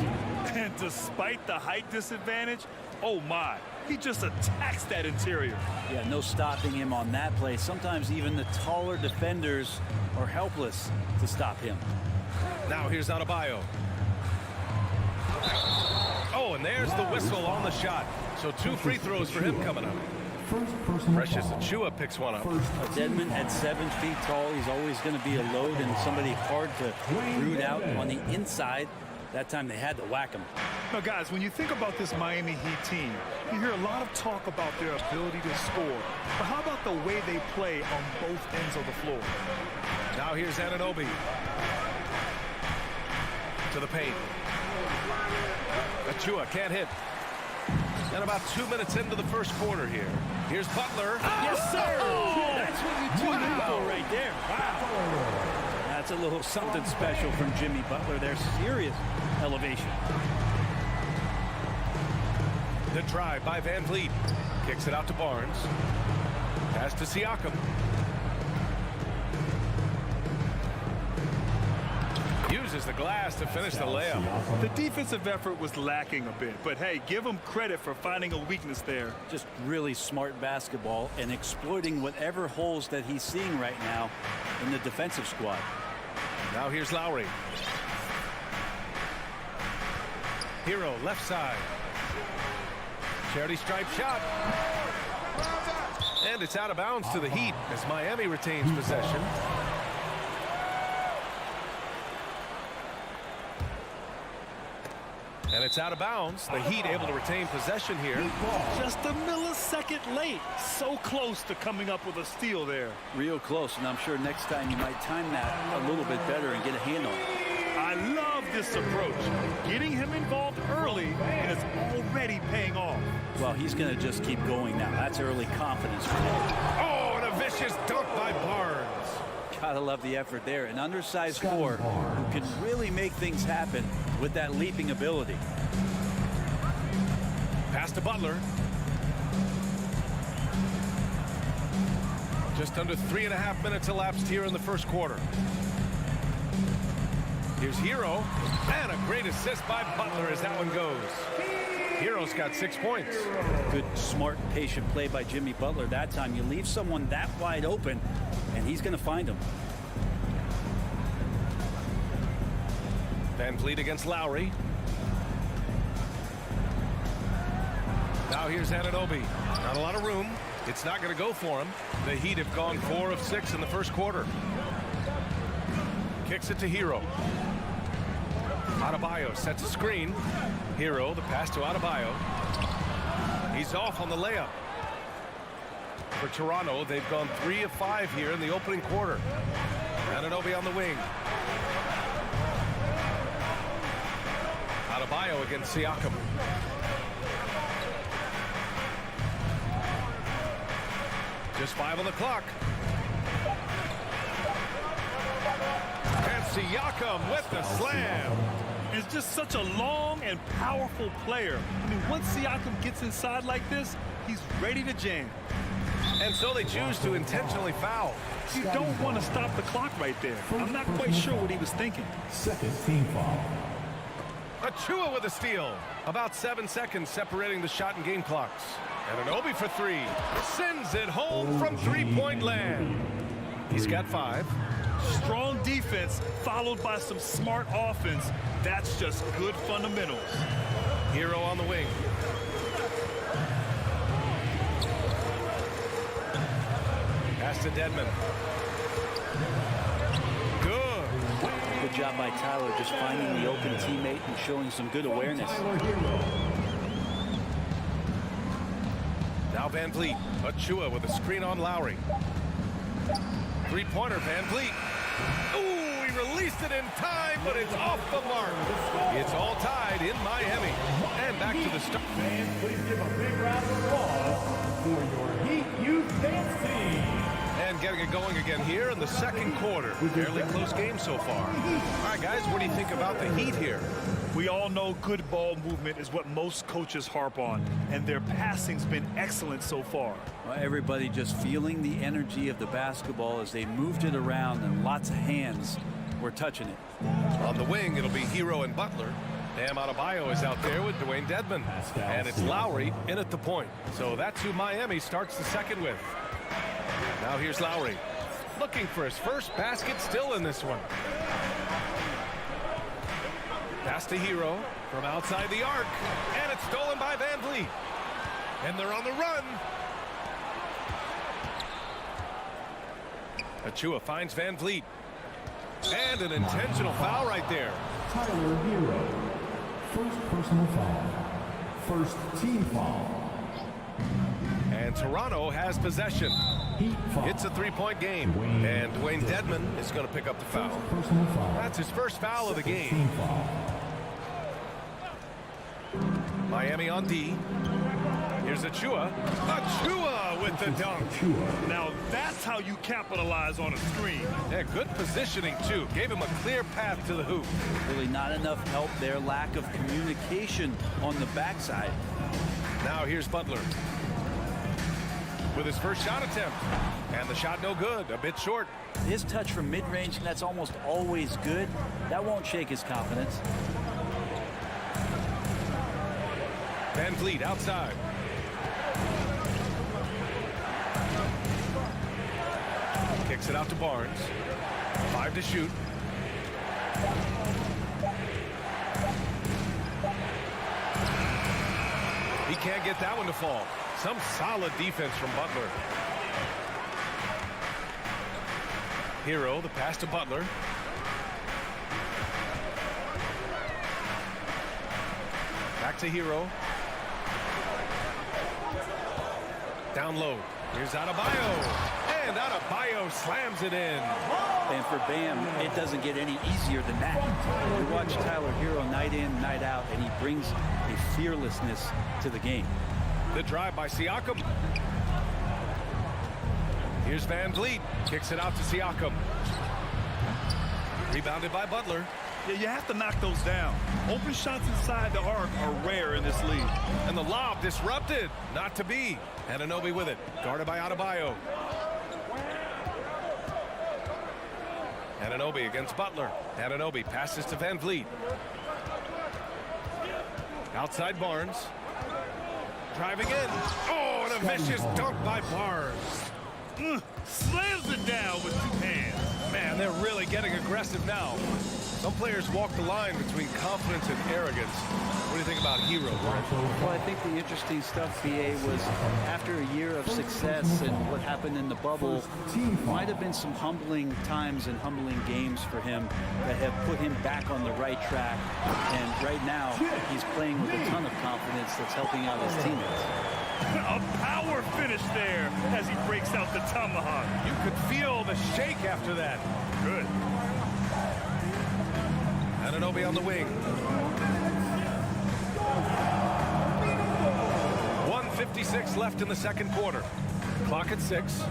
And despite the height disadvantage, oh my, he just attacks that interior. Yeah, no stopping him on that play. Sometimes even the taller defenders are helpless to stop him. Now here's Adebayo. Oh, and there's the whistle on the shot. So 2 free throws for him coming up. Precious Achua picks one up. Dedmon at 7 feet tall. He's always going to be a load and somebody hard to root out on the inside. That time they had to whack him. Now, guys, when you think about this Miami Heat team, you hear a lot of talk about their ability to score. But how about the way they play on both ends of the floor? Now here's Anunoby. To the paint. Achua can't hit. And about 2 minutes into the first quarter here. Here's Butler. Yes, sir! That's what you tune in for right there. Wow. That's a little something special from Jimmy Butler. There's serious elevation. The drive by VanVleet. Kicks it out to Barnes. Pass to Siakam. Uses the glass to finish the layup. The defensive effort was lacking a bit, but hey, give him credit for finding a weakness there. Just really smart basketball and exploiting whatever holes that he's seeing right now in the defensive squad. Now here's Lowry. Hero left side. Charity stripe shot. And it's out of bounds to the Heat as Miami retains possession. And it's out of bounds. The Heat able to retain possession here. Just a millisecond late. So close to coming up with a steal there. Real close, and I'm sure next time you might time that a little bit better and get a hand on it. I love this approach. Getting him involved early, and it's already paying off. Well, he's going to just keep going now. That's early confidence for him. Oh, and a vicious dunk by Barnes. Gotta love the effort there. An undersized 4 who can really make things happen with that leaping ability. Pass to Butler. Just under 3.5 minutes elapsed here in the first quarter. Here's Hero. And a great assist by Butler as that one goes. Hero's got 6 points. Good, smart, patient play by Jimmy Butler. That time you leave someone that wide open, and he's going to find him. VanVleet against Lowry. Now here's Anunoby. Not a lot of room. It's not going to go for him. The Heat have gone 4 of 6 in the first quarter. Kicks it to Hero. Adebayo sets a screen. Hero, the pass to Adebayo. He's off on the layup. For Toronto, they've gone 3 of 5 here in the opening quarter. Anunoby on the wing. Adebayo against Siakam. Just 5 on the clock. And Siakam with the slam. It's just such a long and powerful player. I mean, once Siakam gets inside like this, he's ready to jam. And so they choose to intentionally foul. You don't want to stop the clock right there. I'm not quite sure what he was thinking. Second team foul. Achua with a steal. About 7 seconds separating the shot and game clocks. And Anunoby for 3. Sends it home from three-point land. He's got 5. Strong defense followed by some smart offense. That's just good fundamentals. Hero on the wing. Pass to Dedmon. Good. Good job by Tyler just finding the open teammate and showing some good awareness. Now Van Vliet. Achua with a screen on Lowry. Three-pointer, Van Vliet. Ooh, he released it in time, but it's off the mark. It's all tied in Miami. And back to the start. Fans, please give a big round of applause for your Heat Youth Dance Team. And getting it going again here in the second quarter. Fairly close game so far. All right, guys, what do you think about the Heat here? We all know good ball movement is what most coaches harp on, and their passing's been excellent so far. Well, everybody just feeling the energy of the basketball as they moved it around, and lots of hands were touching it. On the wing, it'll be Hero and Butler. Bam Adebayo is out there with Dwayne Dedmon. And it's Lowry in at the point. So that's who Miami starts the second with. Now here's Lowry. Looking for his first basket still in this one. Pass to Hero from outside the arc. And it's stolen by Van Vliet. And they're on the run. Achua finds Van Vliet. And an intentional foul right there. Tyler Hero. First personal foul. First team foul. And Toronto has possession. Heat foul. It's a three-point game. And Dwayne Dedmon is going to pick up the foul. Personal foul. That's his first foul of the game. Team foul. Miami on D. Here's Achua. Achua with the dunk. Now that's how you capitalize on a screen. Yeah, good positioning, too. Gave him a clear path to the hoop. Really not enough help there. Lack of communication on the backside. Now here's Butler. With his first shot attempt. And the shot no good. A bit short. His touch from mid-range, and that's almost always good. That won't shake his confidence. Van Vliet outside. Kicks it out to Barnes. 5 to shoot. He can't get that one to fall. Some solid defense from Butler. Hero, the pass to Butler. Back to Hero. Down low. Here's Adebayo. And Adebayo slams it in. And for Bam, it doesn't get any easier than that. We watch Tyler Hero night in, night out, and he brings a fearlessness to the game. The drive by Siakam. Here's Van Vliet. Kicks it out to Siakam. Rebounded by Butler. Yeah, you have to knock those down. Open shots inside the arc are rare in this league. And the lob disrupted. Not to be. And Anunoby with it. Guarded by Adebayo. Anunoby against Butler. Anunoby passes to Van Vliet. Outside Barnes. Driving in. Oh, and a vicious dunk by Barnes. Slams it down with 2 hands. Man, they're really getting aggressive now. Some players walk the line between confidence and arrogance. What do you think about Hero? Well, I think the interesting stuff, BA, was after a year of success and what happened in the bubble, might have been some humbling times and humbling games for him that have put him back on the right track. And right now, he's playing with a ton of confidence that's helping out his teammates. A power finish there as he breaks out the tomahawk. You could feel the shake after that. Good. Anunoby on the wing. .156 left in the second quarter. Clock at 6.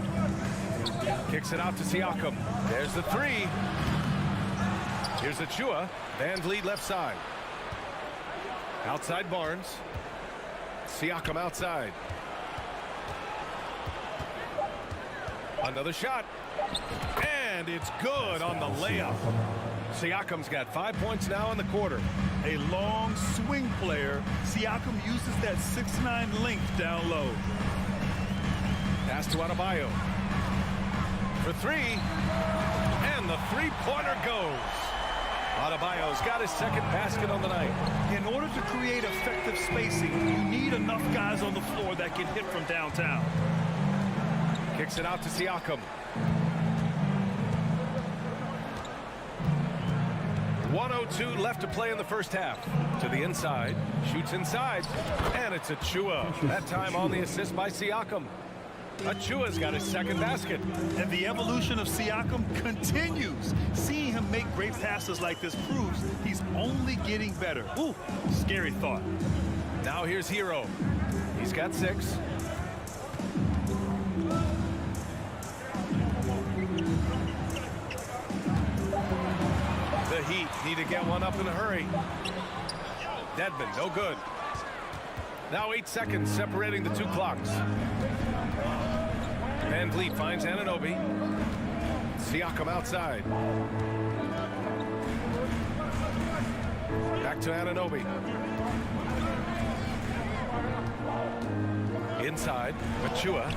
Kicks it out to Siakam. There's the 3. Here's Achua. Van Vliet left side. Outside Barnes. Siakam outside. Another shot. And it's good on the layup. Siakam's got 5 points now in the quarter. A long swing player. Siakam uses that 6'9" length down low. Pass to Adebayo. For 3. And the three-pointer goes. Adebayo's got his second basket on the night. In order to create effective spacing, you need enough guys on the floor that can hit from downtown. Kicks it out to Siakam. 1:02 left to play in the first half. To the inside. Shoots inside. And it's Achua. That time on the assist by Siakam. Achua's got his second basket. And the evolution of Siakam continues. Seeing him make great passes like this proves he's only getting better. Ooh, scary thought. Now here's Hero. He's got 6. The Heat need to get one up in a hurry. Dedmon, no good. Now 8 seconds separating the two clocks. Van Vliet finds Anunoby. Siakam outside. Back to Anunoby. Inside, Achua.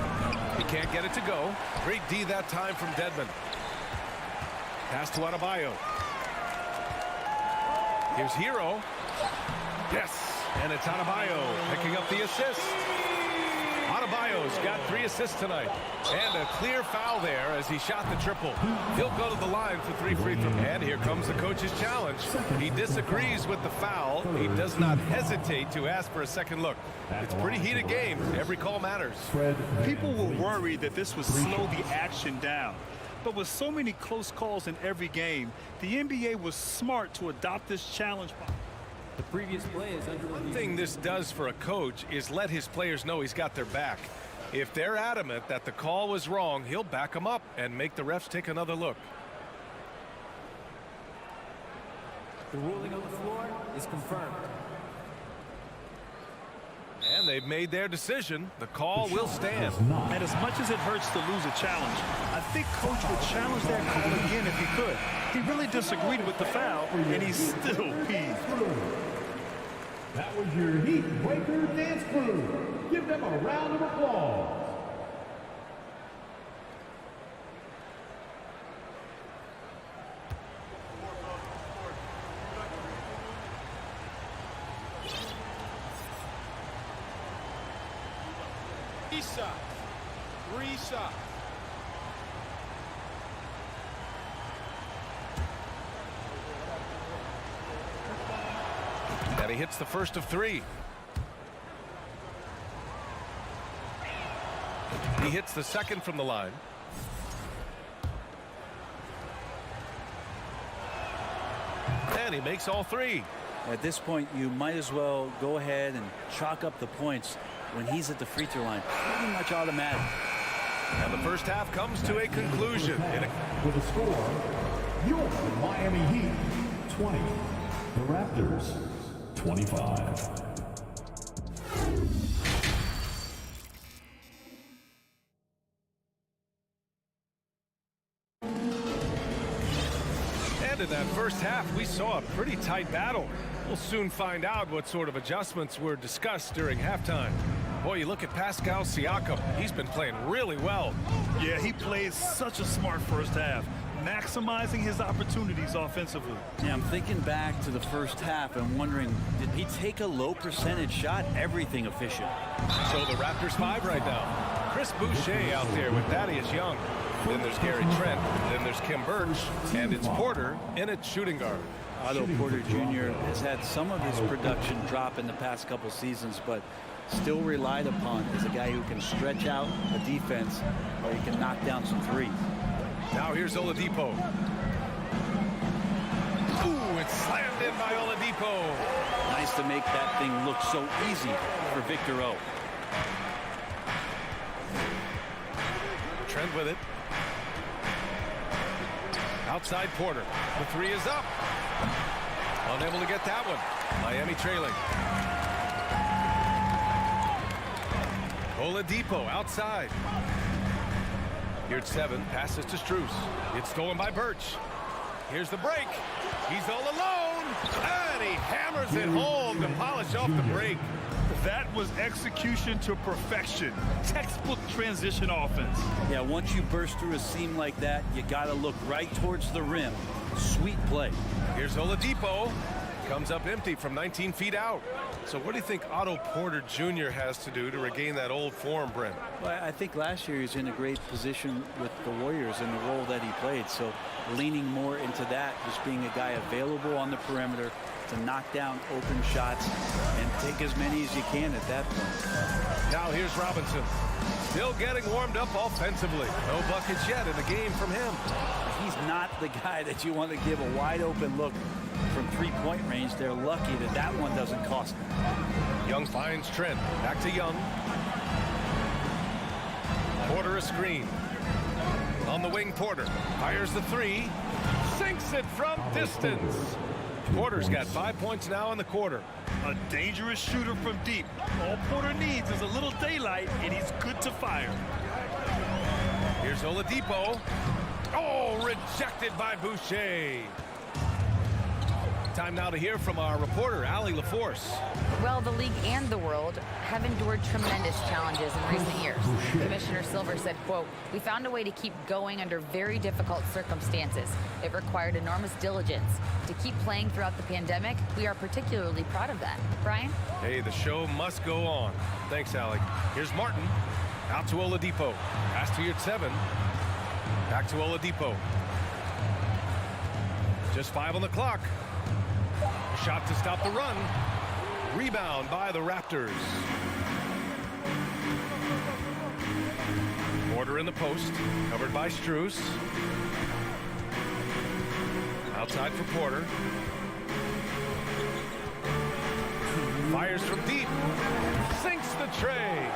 He can't get it to go. Great D that time from Dedmon. Pass to Adebayo. Here's Hero. Yes, and it's Adebayo picking up the assist. Adebayo's got 3 assists tonight. And a clear foul there as he shot the triple. He'll go to the line for 3 free throws. And here comes the coach's challenge. He disagrees with the foul. He does not hesitate to ask for a second look. It's a pretty heated game. Every call matters. People were worried that this would slow the action down. But with so many close calls in every game, the NBA was smart to adopt this challenge. The previous play is under One thing this does for a coach is let his players know he's got their back. If they're adamant that the call was wrong, he'll back them up and make the refs take another look. The ruling on the floor is confirmed. And they've made their decision. The call will stand. And as much as it hurts to lose a challenge, I think Coach would challenge that call again if he could. He really disagreed with the foul, and he's still peeved. That was your Heat Breaker Dance Crew. Give them a round of applause. Risa. And he hits the first of 3. He hits the second from the line. And he makes all 3. At this point, you might as well go ahead and chalk up the points when he's at the free throw line. Pretty much automatic. And the first half comes to a conclusion. With a score, your Miami Heat 20, the Raptors 25. And in that first half, we saw a pretty tight battle. We'll soon find out what sort of adjustments were discussed during halftime. Boy, you look at Pascal Siakam. He's been playing really well. Yeah, he played such a smart first half, maximizing his opportunities offensively. Yeah, I'm thinking back to the first half and wondering, did he take a low percentage shot? Everything efficient. So the Raptors 5 right now. Chris Boucher out there with Thaddeus Young. Then there's Gary Trent. Then there's Kim Birch. And it's Porter in at shooting guard. Otto Porter Jr. has had some of his production drop in the past couple seasons, but still relied upon as a guy who can stretch out a defense or he can knock down some threes. Now here's Oladipo. Ooh, it's slammed in by Oladipo. Nice tries to make that thing look so easy for Victor O. Trent with it. Outside Porter. The three is up. Unable to get that one. Miami trailing. Oladipo outside. Here at 7. Passes to Strus. It's stolen by Birch. Here's the break. He's all alone. And he hammers it home to polish off the break. That was execution to perfection. Textbook transition offense. Yeah, once you burst through a seam like that, you got to look right towards the rim. Sweet play. Here's Oladipo. Comes up empty from 19 feet out. So what do you think Otto Porter Jr. has to do to regain that old form, Brent? Well, I think last year he was in a great position with the Warriors in the role that he played. So leaning more into that, just being a guy available on the perimeter to knock down open shots and take as many as you can at that point. Now here's Robinson. Still getting warmed up offensively. No buckets yet in the game from him. He's not the guy that you want to give a wide open look from three-point range. They're lucky that that one doesn't cost them. Young finds Trent. Back to Young. Porter a screen. On the wing, Porter fires the three. Sinks it from distance. Porter's got 5 points now in the quarter. A dangerous shooter from deep. All Porter needs is a little daylight, and he's good to fire. Here's Oladipo. Oh, rejected by Boucher. Time now to hear from our reporter, Allie LaForce. Well, the league and the world have endured tremendous challenges in recent years. Commissioner Silver said, quote, "We found a way to keep going under very difficult circumstances. It required enormous diligence. To keep playing throughout the pandemic, we are particularly proud of that." Brian? Hey, the show must go on. Thanks, Allie. Here's Martin. Out to Oladipo. Pass to your 7. Back to Oladipo. Just 5 on the clock. Shot to stop the run. Rebound by the Raptors. Porter in the post. Covered by Strus. Outside for Porter. Fires from deep. Sinks the tray.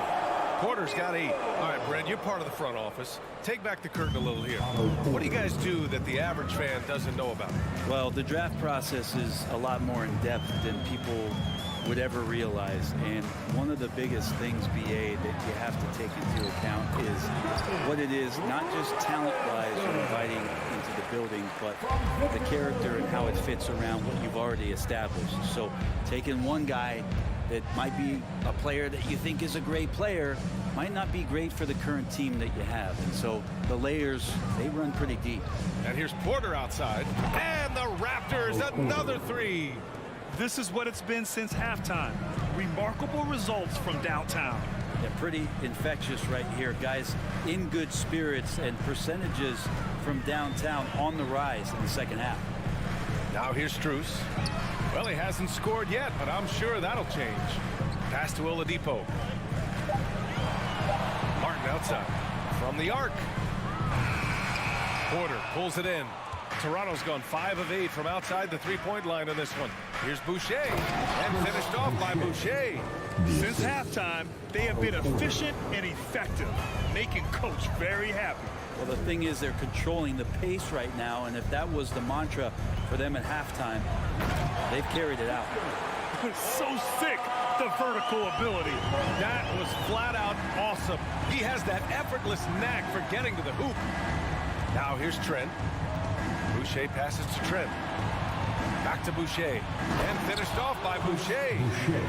Porter's got 8. All right, Brent, you're part of the front office. Take back the curtain a little here. What do you guys do that the average fan doesn't know about? Well, the draft process is a lot more in depth than people would ever realize. And one of the biggest things, BA, that you have to take into account is what it is, not just talent-wise or inviting into the building, but the character and how it fits around what you've already established. So taking one guy that might be a player that you think is a great player might not be great for the current team that you have. And so the layers, they run pretty deep. And here's Porter outside. And the Raptors, another 3. This is what it's been since halftime. Remarkable results from downtown. Yeah, pretty infectious right here. Guys in good spirits and percentages from downtown on the rise in the second half. Now here's Strus. Well, he hasn't scored yet, but I'm sure that'll change. Pass to Oladipo. Martin outside. From the arc. Porter pulls it in. Toronto's gone 5 of 8 from outside the three-point line on this one. Here's Boucher. And finished off by Boucher. Since halftime, they have been efficient and effective, making Coach very happy. Well, the thing is, they're controlling the pace right now, and if that was the mantra for them at halftime, they've carried it out. So sick, the vertical ability. That was flat out awesome. He has that effortless knack for getting to the hoop. Now here's Trent. Boucher passes to Trent. Back to Boucher. And finished off by Boucher.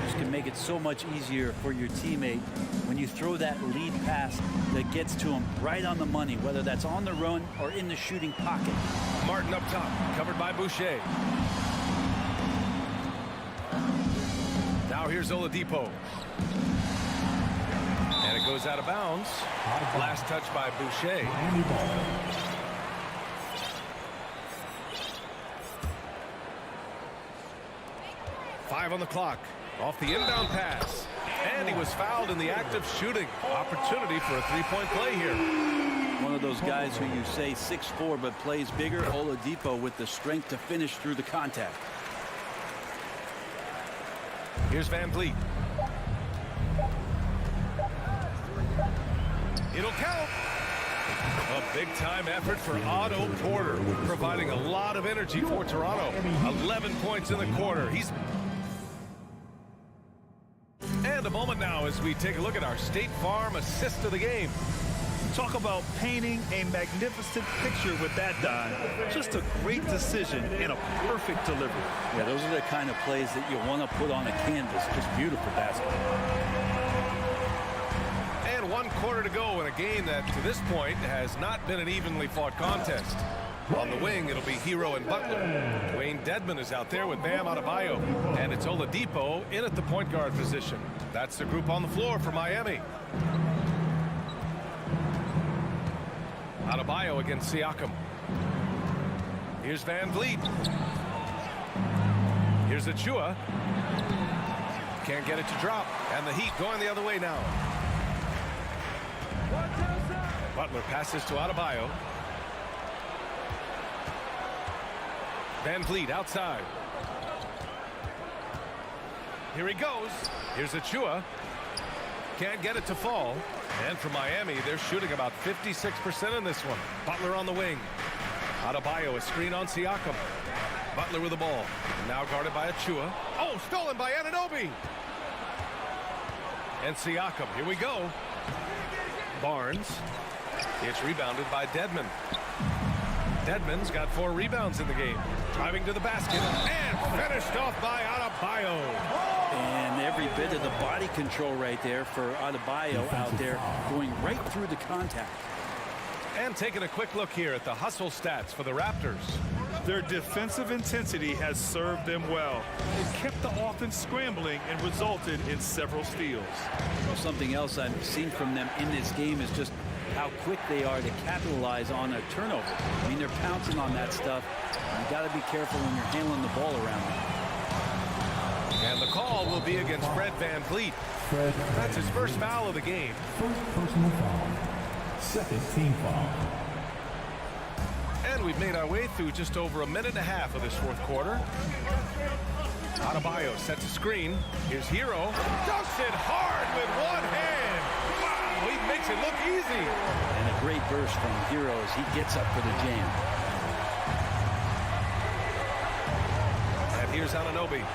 This can make it so much easier for your teammate when you throw that lead pass that gets to him right on the money, whether that's on the run or in the shooting pocket. Martin up top, covered by Boucher. Now here's Oladipo. And it goes out of bounds. Last touch by Boucher. 5 on the clock. Off the inbound pass. And he was fouled in the act of shooting. Opportunity for a three-point play here. One of those guys who you say 6'4" but plays bigger. Oladipo with the strength to finish through the contact. Here's Van Vliet. It'll count. A big-time effort for Otto Porter, providing a lot of energy for Toronto. 11 points in the quarter. And a moment now as we take a look at our State Farm assist of the game. Talk about painting a magnificent picture with that dive. Just a great decision and a perfect delivery. Yeah, those are the kind of plays that you want to put on a canvas. Just beautiful basketball. And 1 quarter to go in a game that, to this point, has not been an evenly fought contest. On the wing, it'll be Hero and Butler. Dwayne Dedmon is out there with Bam Adebayo. And it's Oladipo in at the point guard position. That's the group on the floor for Miami. Adebayo against Siakam. Here's Van Vliet. Here's Achua. Can't get it to drop. And the Heat going the other way now. Butler passes to Adebayo. Van Vliet outside. Here he goes. Here's Achua. Can't get it to fall. And for Miami, they're shooting about 56% in this one. Butler on the wing. Adebayo, a screen on Siakam. Butler with the ball. Now guarded by Achua. Oh, stolen by Anunoby. And Siakam, here we go. Barnes. It's rebounded by Dedmon. Dedmon's got 4 rebounds in the game. Driving to the basket and finished off by Adebayo. And every bit of the body control right there for Adebayo out there, going right through the contact. And taking a quick look here at the hustle stats for the Raptors. Their defensive intensity has served them well. It kept the offense scrambling and resulted in several steals. Well, something else I've seen from them in this game is just how quick they are to capitalize on a turnover. I mean, they're pouncing on that stuff. You got to be careful when you're handling the ball around them. And the call will be against Fred Van Vliet. That's his first foul of the game. First personal foul. Second team foul. And we've made our way through just over a minute and a half of this fourth quarter. Adebayo sets a screen. Here's Hero. Dunks it hard with one hand. Wow, he makes it look easy. And a great burst from Hero as he gets up for the jam. And here's Anunoby.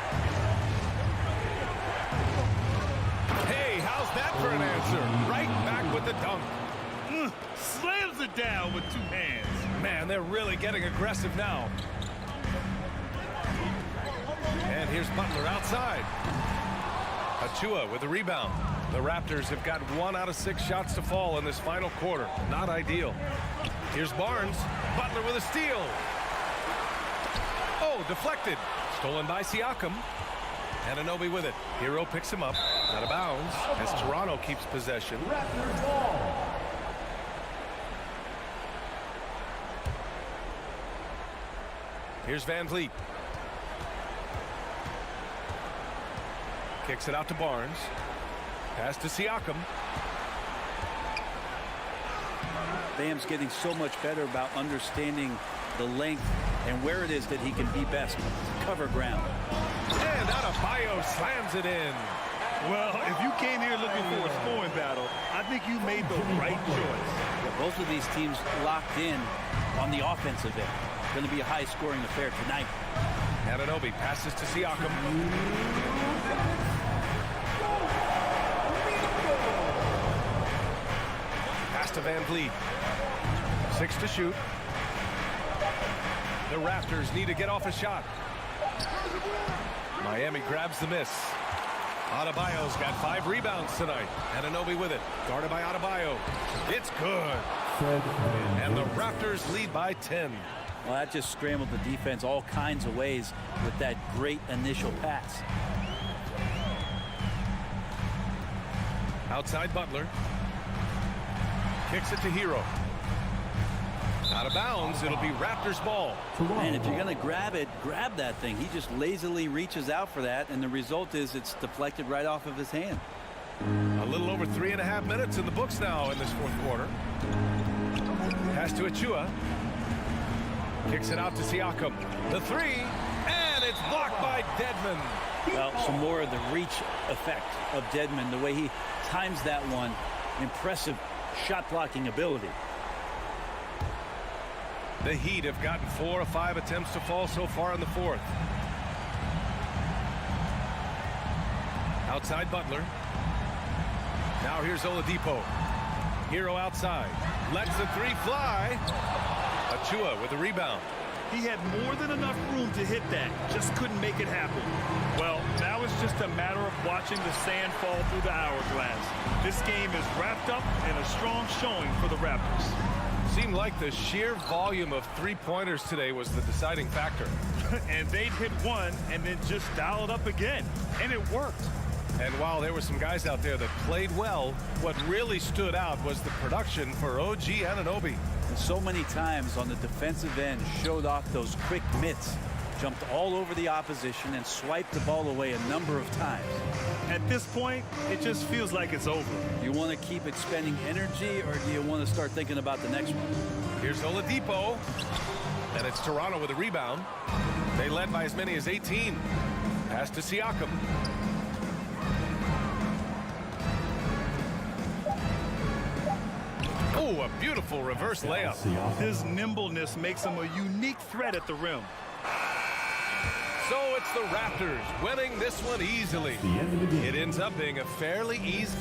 Hey, how's that for an answer? Right back with the dunk. Slams it down with 2 hands. Man, they're really getting aggressive now. And here's Butler outside. Achua with the rebound. The Raptors have got 1 out of 6 shots to fall in this final quarter. Not ideal. Here's Barnes. Butler with a steal. Oh, deflected. Stolen by Siakam. Anunoby with it. Hero picks him up. Out of bounds as Toronto keeps possession. Raptors ball. Here's Van Vliet. Kicks it out to Barnes. Pass to Siakam. Bam's getting so much better about understanding the length and where it is that he can be best. Cover ground. And Adebayo slams it in. Well, if you came here looking for a scoring battle, I think you made the right choice. Yeah, both of these teams locked in on the offensive end. Going to be a high-scoring affair tonight. Anunoby passes to Siakam. Pass to Van Vliet. 6 to shoot. The Raptors need to get off a shot. Miami grabs the miss. Adebayo's got 5 rebounds tonight. Anunoby with it. Guarded by Adebayo. It's good. And the Raptors lead by 10. Well, that just scrambled the defense all kinds of ways with that great initial pass. Outside Butler. Kicks it to Hero. Out of bounds, it'll be Raptors ball. And if you're going to grab it, grab that thing. He just lazily reaches out for that, and the result is it's deflected right off of his hand. A little over 3.5 minutes in the books now in this fourth quarter. Pass to Achua. Kicks it out to Siakam. The 3, and it's blocked by Dedmon. Well, some more of the reach effect of Dedmon, the way he times that one. Impressive shot blocking ability. The Heat have gotten 4 of 5 attempts to fall so far in the fourth. Outside Butler. Now here's Oladipo. Hero outside. Lets the three fly. Achua with a rebound. He had more than enough room to hit that, just couldn't make it happen. Well, now it's just a matter of watching the sand fall through the hourglass. This game is wrapped up in a strong showing for the Raptors. Seemed like the sheer volume of three-pointers today was the deciding factor. And they'd hit one and then just dial it up again, and it worked. And while there were some guys out there that played well, what really stood out was the production for OG Anunoby. And so many times on the defensive end showed off those quick mitts. Jumped all over the opposition and swiped the ball away a number of times. At this point, it just feels like it's over. You want to keep expending energy, or do you want to start thinking about the next one? Here's Oladipo. And it's Toronto with a rebound. They led by as many as 18. Pass to Siakam. Oh, a beautiful reverse layup. His nimbleness makes him a unique threat at the rim. So it's the Raptors winning this one easily. It ends up being a fairly easy.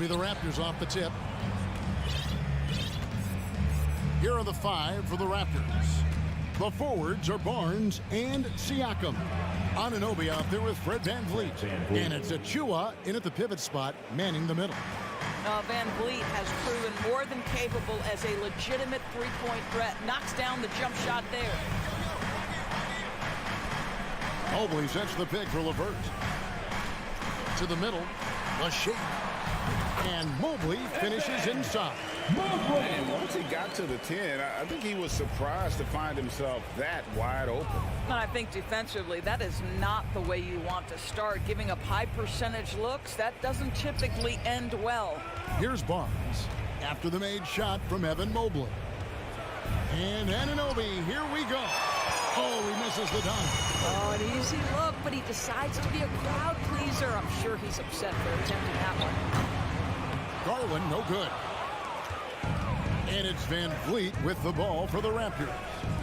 be the Raptors off the tip. Here are the 5 for the Raptors. The forwards are Barnes and Siakam. Anunoby out there with Fred VanVleet. And it's Achua in at the pivot spot, manning the middle. VanVleet has proven more than capable as a legitimate three-point threat. Knocks down the jump shot there. Mobley sets the pick for LeVert. To the middle, the shake. And Mobley finishes inside. And once he got to the 10, I think he was surprised to find himself that wide open. And I think defensively, that is not the way you want to start. Giving up high percentage looks, that doesn't typically end well. Here's Barnes after the made shot from Evan Mobley. And Anunoby, here we go. Oh, he misses the dunk. Oh, an easy look, but he decides to be a crowd pleaser. I'm sure he's upset for attempting that one. Garland, no good. And it's VanVleet with the ball for the Raptors.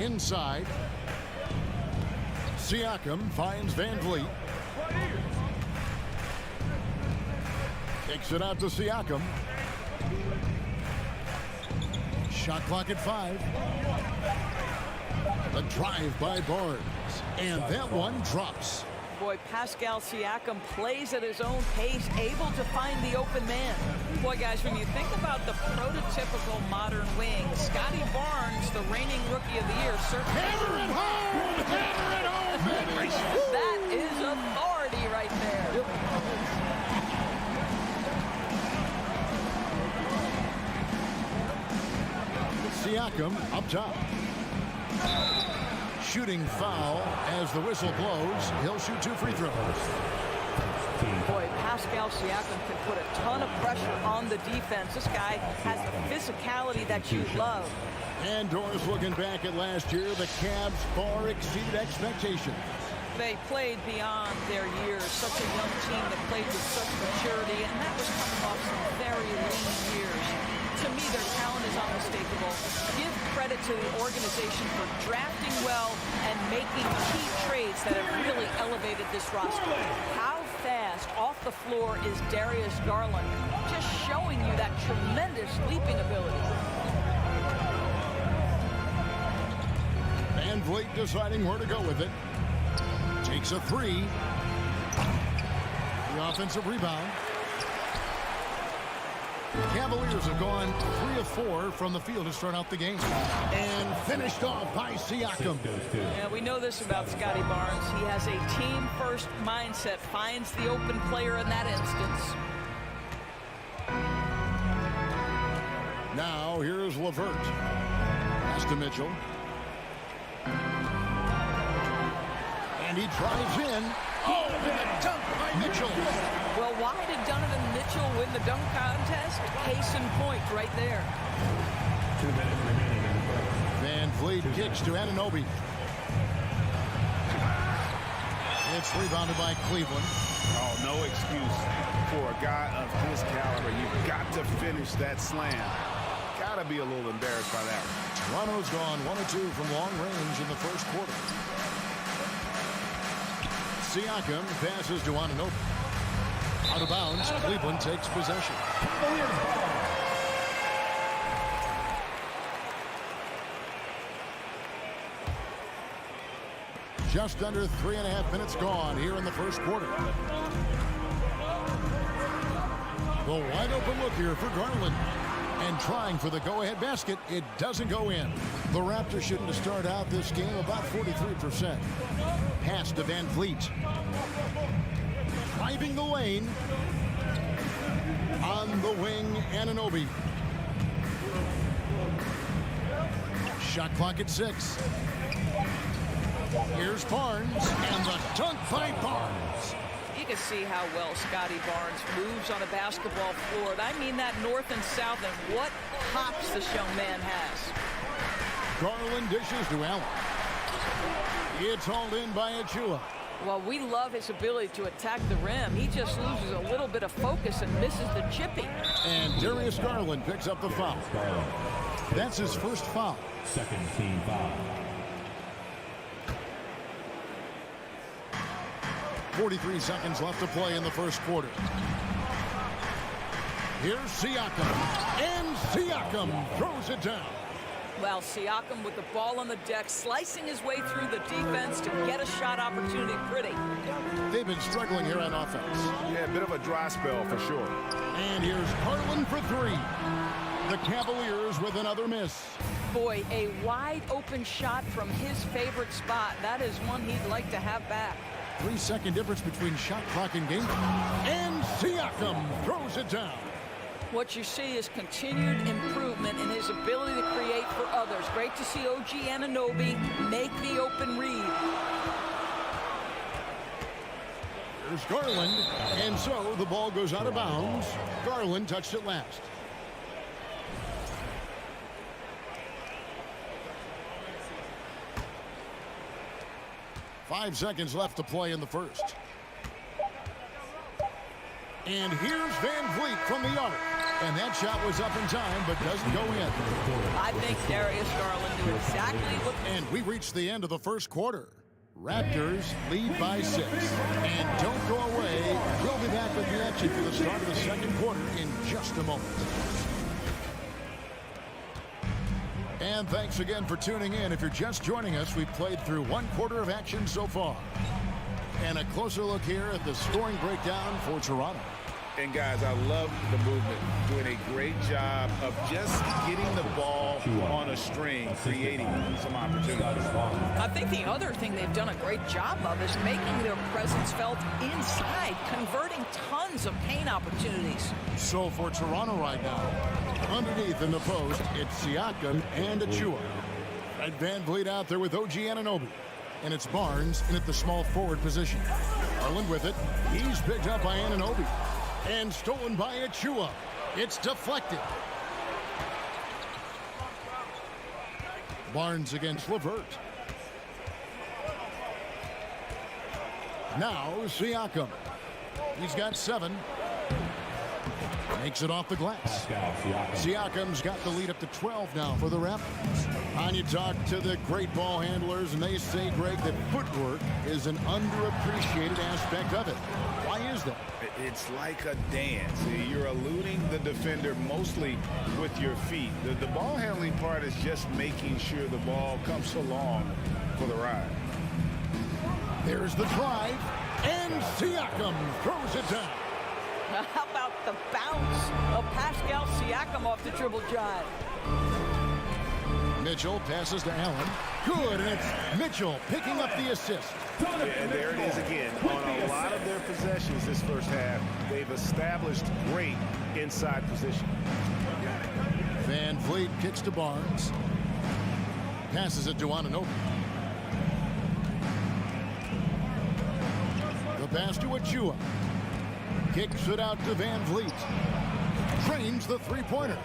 Inside. Siakam finds VanVleet. Kicks it out to Siakam. Shot clock at 5. A drive by Barnes. And that one drops. Boy, Pascal Siakam plays at his own pace, able to find the open man. Boy, guys, when you think about the prototypical modern wing, Scotty Barnes, the reigning Rookie of the Year, certainly. Hammer it home! Hammer it home, baby! That is authority right there. Siakam up top. Shooting foul as the whistle blows. He'll shoot 2 free throws. Boy, Pascal Siakam can put a ton of pressure on the defense. This guy has the physicality that you love. And Doris looking back at last year, the Cavs far exceeded expectations. They played beyond their years. Such a young team that played with such maturity, and that was coming off some very lean years. To me, their talent is unmistakable. Give credit to the organization for drafting well and making key trades that have really elevated this roster. How fast off the floor is Darius Garland? Just showing you that tremendous leaping ability. VanVleet deciding where to go with it. Takes a 3. The offensive rebound. Cavaliers have gone 3 of 4 from the field to start out the game. And finished off by Siakam. Yeah, we know this about Scotty Barnes. He has a team-first mindset, finds the open player in that instance. Now here's LeVert. Pass to Mitchell. And he drives in. Oh, and a dunk by Mitchell. Well, why did Donovan Mitchell win the dunk contest? Case in point right there. 2 minutes remaining in the first. VanVleet kicks to Anunoby. It's rebounded by Cleveland. Oh, no excuse for a guy of his caliber. You've got to finish that slam. Got to be a little embarrassed by that. Toronto's gone 1 of 2 from long range in the first quarter. Siakam passes to Anunoby. Out of bounds, Cleveland takes possession. Just under 3.5 minutes gone here in the first quarter. The wide open look here for Garland. And trying for the go-ahead basket, it doesn't go in. The Raptors shooting to start out this game about 43%. Pass to VanVleet. Driving the lane. On the wing, Anunoby. Shot clock at 6. Here's Barnes, and the dunk by Barnes. You can see how well Scotty Barnes moves on a basketball floor. I mean that north and south, and what hops this young man has. Garland dishes to Allen. It's hauled in by Achua. Well, we love his ability to attack the rim. He just loses a little bit of focus and misses the chippy. And Darius Garland picks up the foul. That's his first foul. Second team foul. 43 seconds left to play in the first quarter. Here's Siakam. And Siakam throws it down. Well, Siakam with the ball on the deck, slicing his way through the defense to get a shot opportunity pretty. They've been struggling here on offense. Yeah, a bit of a dry spell for sure. And here's Garland for three. The Cavaliers with another miss. Boy, a wide open shot from his favorite spot. That is one he'd like to have back. 3-second difference between shot clock and game. And Siakam throws it down. What you see is continued improvement in his ability to create for others. Great to see OG Anunoby make the open read. Here's Garland, and so the ball goes out of bounds. Garland touched it last. Five seconds left to play in the first. And here's Van Vliet from the arc. And that shot was up in time, but doesn't go in. I think Darius Garland knew exactly what... And we reached the end of the first quarter. Raptors lead by 6. And don't go away. We'll be back with the action for the start of the second quarter in just a moment. And thanks again for tuning in. If you're just joining us, we've played through one quarter of action so far. And a closer look here at the scoring breakdown for Toronto. And guys, I love the movement, doing a great job of just getting the ball on a string, creating some opportunities. I think the other thing they've done a great job of is making their presence felt inside, converting tons of paint opportunities. So for Toronto right now, underneath in the post, it's Siakam and Achua. And Van Vliet out there with OG Anunoby. And it's Barnes in at the small forward position. Garland with it. He's picked up by Anunoby. And stolen by Achua. It's deflected. Barnes against LeVert. Now Siakam. He's got 7. Makes it off the glass. Siakam's got the lead up to 12 now for the Raptors. On you talk to the great ball handlers, and they say, Greg, that footwork is an underappreciated aspect of it. Why is that? It's like a dance. You're eluding the defender mostly with your feet. The ball handling part is just making sure the ball comes along for the ride. There's the drive, and Siakam throws it down. How about the bounce of Pascal Siakam off the dribble drive? Mitchell passes to Allen. Good, and it's Mitchell picking up the assist. And there it is again. On a lot of their possessions this first half, they've established great inside position. Van Vliet kicks to Barnes. Passes it to Anunoby. The pass to Achua. Kicks it out to Van Vliet. Trains the three-pointer.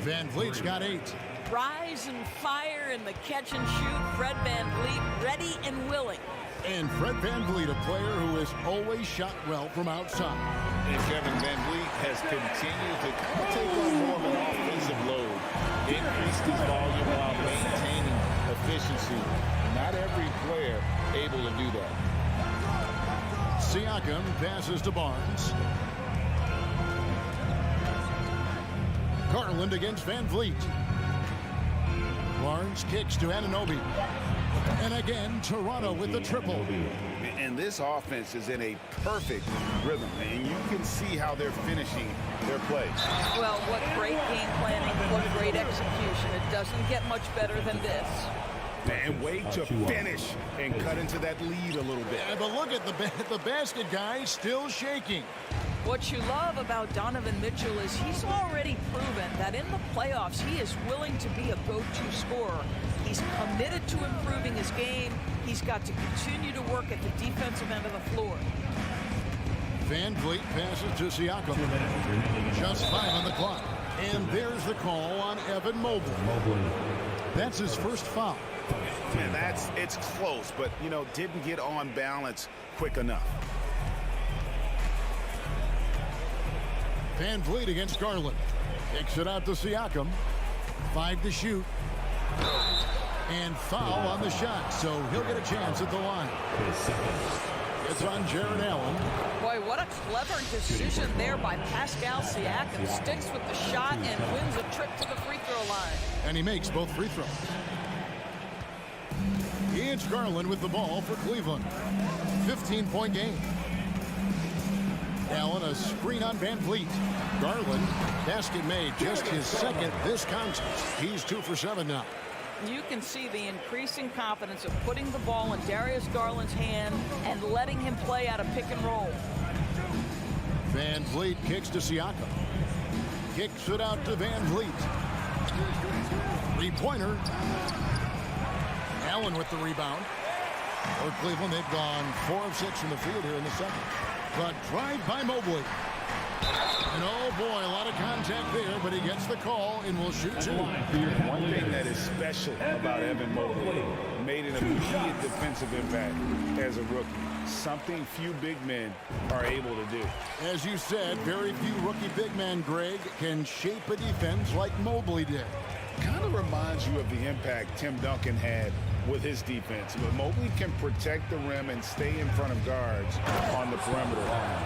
Van Vliet's got 8. Rise and fire in the catch and shoot. Fred Van Vliet ready and willing. And Fred Van Vliet, a player who has always shot well from outside. And Kevin Van Vliet has continued to kind of take on more of an offensive load. Increased his volume while maintaining efficiency. Not every player able to do that. Siakam passes to Barnes. Garland against Van Vliet. Barnes kicks to Anunoby. And again, Toronto with the triple. And this offense is in a perfect rhythm. And you can see how they're finishing their plays. Well, what great game planning, what great execution. It doesn't get much better than this. And way to finish and cut into that lead a little bit. Yeah, but look at the basket guy still shaking. What you love about Donovan Mitchell is he's already proven that in the playoffs he is willing to be a go-to scorer. He's committed to improving his game. He's got to continue to work at the defensive end of the floor. Van Vliet passes to Siakam. Just 5 on the clock. And there's the call on Evan Mobley. That's his first foul. And it's close, but, you know, didn't get on balance quick enough. Van Vliet against Garland. Kicks it out to Siakam. 5 to shoot. And foul on the shot, so he'll get a chance at the line. It's on Jared Allen. Boy, what What a clever decision there by Pascal Siakam. Sticks with the shot and wins a trip to the free throw line. And he makes both free throws. It's Garland with the ball for Cleveland. 15-point game. Allen, a screen on Van Vliet. Garland, basket made, just his second this contest. He's 2 for 7 now. You can see the increasing confidence of putting the ball in Darius Garland's hand and letting him play out of pick and roll. Van Vliet kicks to Siakam. Kicks it out to Van Vliet. Three-pointer. Allen with the rebound. For Cleveland, they've gone 4 of 6 from the field here in the second. But drive by Mobley. And oh boy, a lot of contact there, but he gets the call and will shoot 2. One thing that is special about Evan Mobley, made an immediate defensive impact as a rookie. Something few big men are able to do. As you said, very few rookie big men, Greg, can shape a defense like Mobley did. Kind of reminds you of the impact Tim Duncan had with his defense. But Mobley can protect the rim and stay in front of guards on the perimeter.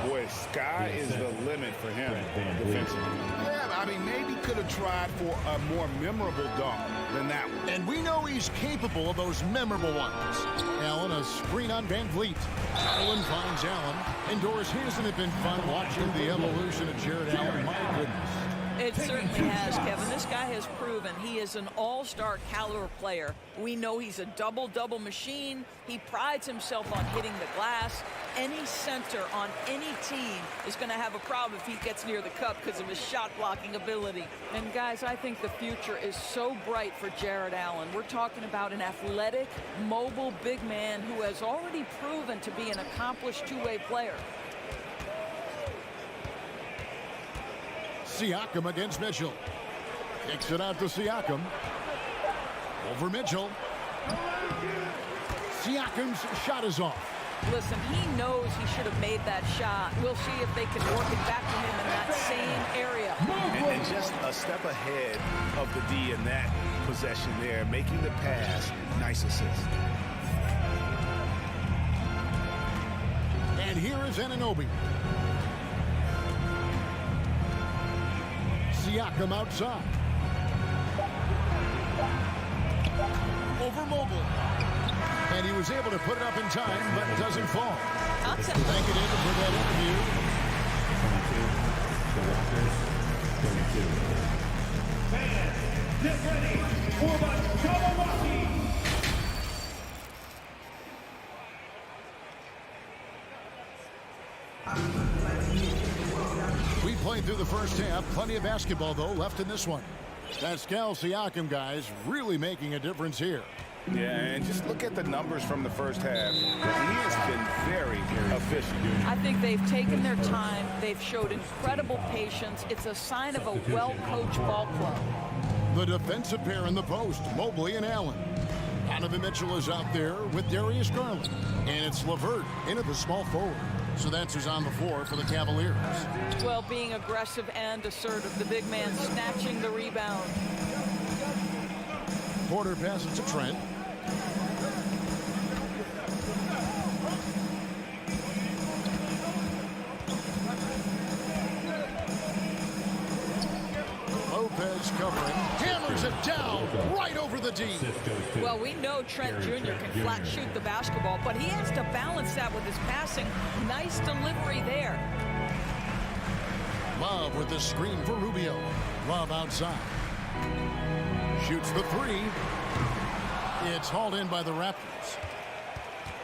Boy, sky is the limit for him defensively. Yeah, I mean, maybe could have tried for a more memorable dunk than that one. And we know he's capable of those memorable ones. Allen, a screen on Van Vliet. Allen finds Allen. Indoors, hasn't it been fun watching the evolution of Jared Allen? My goodness. It certainly has, Kevin. This guy has proven he is an all-star caliber player. We know he's a double-double machine. He prides himself on hitting the glass. Any center on any team is going to have a problem if he gets near the cup because of his shot-blocking ability. And, guys, I think the future is so bright for Jared Allen. We're talking about an athletic, mobile big man who has already proven to be an accomplished two-way player. Siakam against Mitchell. Kicks it out to Siakam. Over Mitchell. Siakam's shot is off. Listen, he knows he should have made that shot. We'll see if they can work it back to him in that same area. And just a step ahead of the D in that possession there, making the pass. Nice assist. And here is Anunoby. Siakam outside. Over Mobley. And he was able to put it up in time, but it doesn't fall. Awesome. Thank you, David, for that interview. 22, the Raptors, 32. Fans, get ready for the Cavaliers. We played through the first half. Plenty of basketball, though, left in this one. Pascal Siakam, guys, really making a difference here. Yeah, and just look at the numbers from the first half. He has been very efficient. I think they've taken their time. They've showed incredible patience. It's a sign of a well-coached ball club. The defensive pair in the post, Mobley and Allen. Donovan Mitchell is out there with Darius Garland. And it's LeVert into the small forward. So that's who's on the floor for the Cavaliers. Well, being aggressive and assertive. The big man snatching the rebound. Porter passes to Trent. Lopez covering. Hammers it down right over the D. Well, we know Trent Jr. can flat shoot the basketball, but he has to balance that with his passing. Nice delivery there. Love with the screen for Rubio. Love outside. Shoots the three. It's hauled in by the Raptors.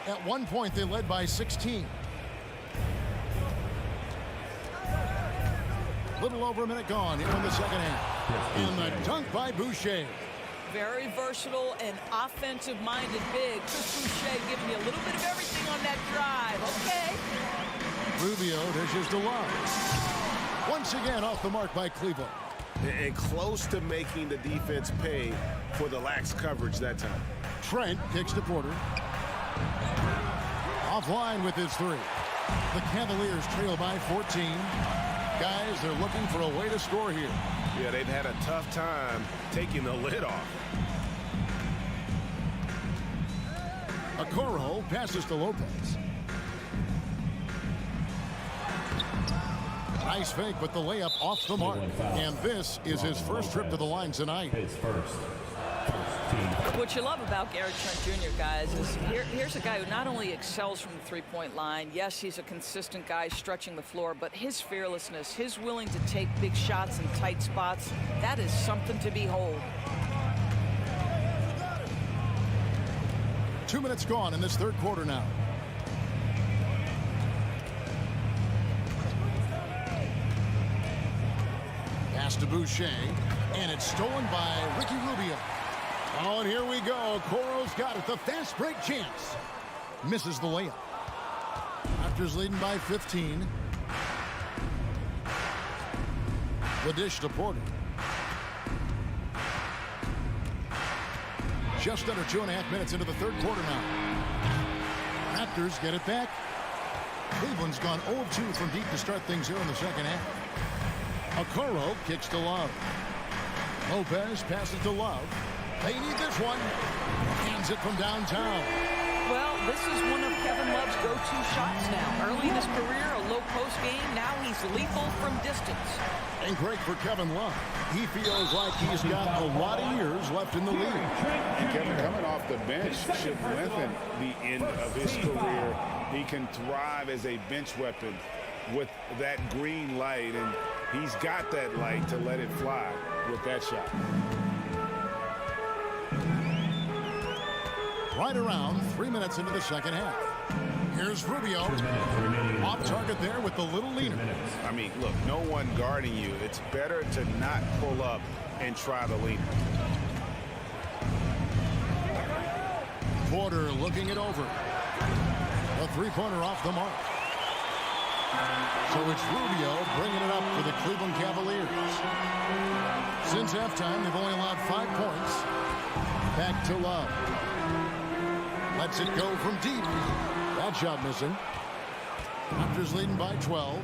At one point, they led by 16. Little over a minute gone here in the second half. And the dunk by Boucher. Very versatile and offensive-minded big. Chris Boucher giving you a little bit of everything on that drive. Okay. Rubio dishes to Love. Once again off the mark by Cleveland. And close to making the defense pay for the lax coverage that time. Trent kicks to Porter. Offline with his three. The Cavaliers trail by 14. Guys, they're looking for a way to score here. Yeah, they've had a tough time taking the lid off. Okoro passes to Lopez. Nice fake, but the layup off the mark. And this is his first trip to the line tonight. His first team. What you love about Gary Trent Jr., guys, is here's a guy who not only excels from the three-point line. Yes, he's a consistent guy stretching the floor, but his fearlessness, his willing to take big shots in tight spots, that is something to behold. 2 minutes gone in this third quarter now. Pass to Boucher, and it's stolen by Ricky Rubio. Oh, and here we go. Coro's got it. The fast break chance. Misses the layup. Raptors leading by 15. The dish to Porter. Just under 2.5 minutes into the third quarter now. Raptors get it back. Cleveland's gone 0-2 from deep to start things here in the second half. Okoro kicks to Love. Lopez passes to Love. They need this one. Hands it from downtown. Well, this is one of Kevin Love's go-to shots now. Early in his career, a low post game. Now he's lethal from distance. And great for Kevin Love. He feels like he's got a lot of years left in the league. And Kevin, coming off the bench, should lengthen the end of his career. He can thrive as a bench weapon with that green light, and he's got that light to let it fly with that shot. Right around 3 minutes into the second half. Here's Rubio. Off target there with the little leaner. I mean, look, no one guarding you. It's better to not pull up and try the leaner. Porter looking it over. A three-pointer off the mark. So it's Rubio bringing it up for the Cleveland Cavaliers. Since halftime, they've only allowed 5 points. Back to Love. Lets it go from deep. That shot missing. Raptors leading by 12.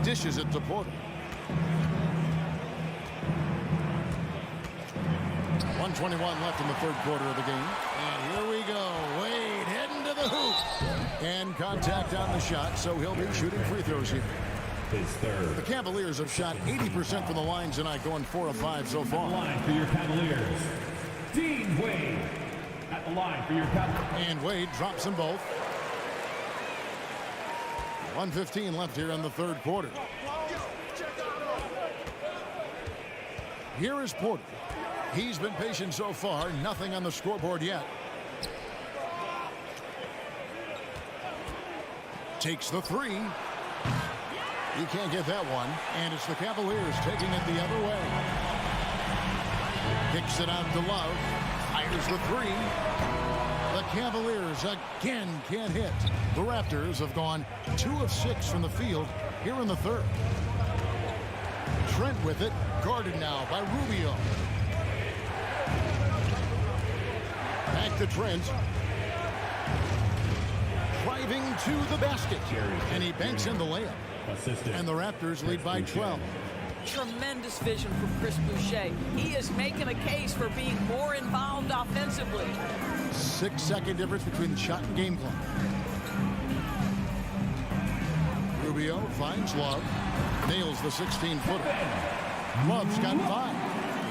Dishes it to Porter. 1:21 left in the third quarter of the game. And here we go. Wade heading to the hoop. And contact on the shot, so he'll be shooting free throws here. His third. The Cavaliers have shot 80% from the line tonight, going 4 of 5 so far. Line for your Cavaliers. Dean Wade at the line for your Cavaliers. And Wade drops them both. 1:15 left here in the third quarter. Here is Porter. He's been patient so far. Nothing on the scoreboard yet. Takes the three. He can't get that one. And it's the Cavaliers taking it the other way. Kicks it out to Love. Fires the three. The Cavaliers again can't hit. The Raptors have gone 2 of 6 from the field here in the third. Trent with it. Guarded now by Rubio. Back to Trent. Driving to the basket. And he banks in the layup. And the Raptors lead by 12. Tremendous vision from Chris Boucher. He is making a case for being more involved offensively. 6-second difference between shot and game clock. Rubio finds Love. Nails the 16-footer. Love's got 5.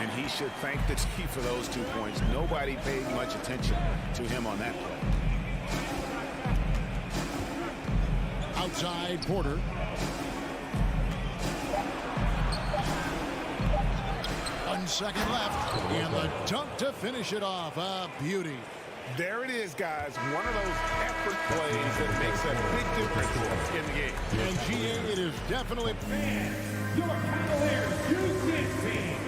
And he should thank the team for those 2 points. Nobody paid much attention to him on that play. Outside Porter. One second left. And the dunk to finish it off. A beauty. There it is, guys. One of those effort plays that makes a big difference in the game. And GA, it is definitely... Your Cavaliers use this team.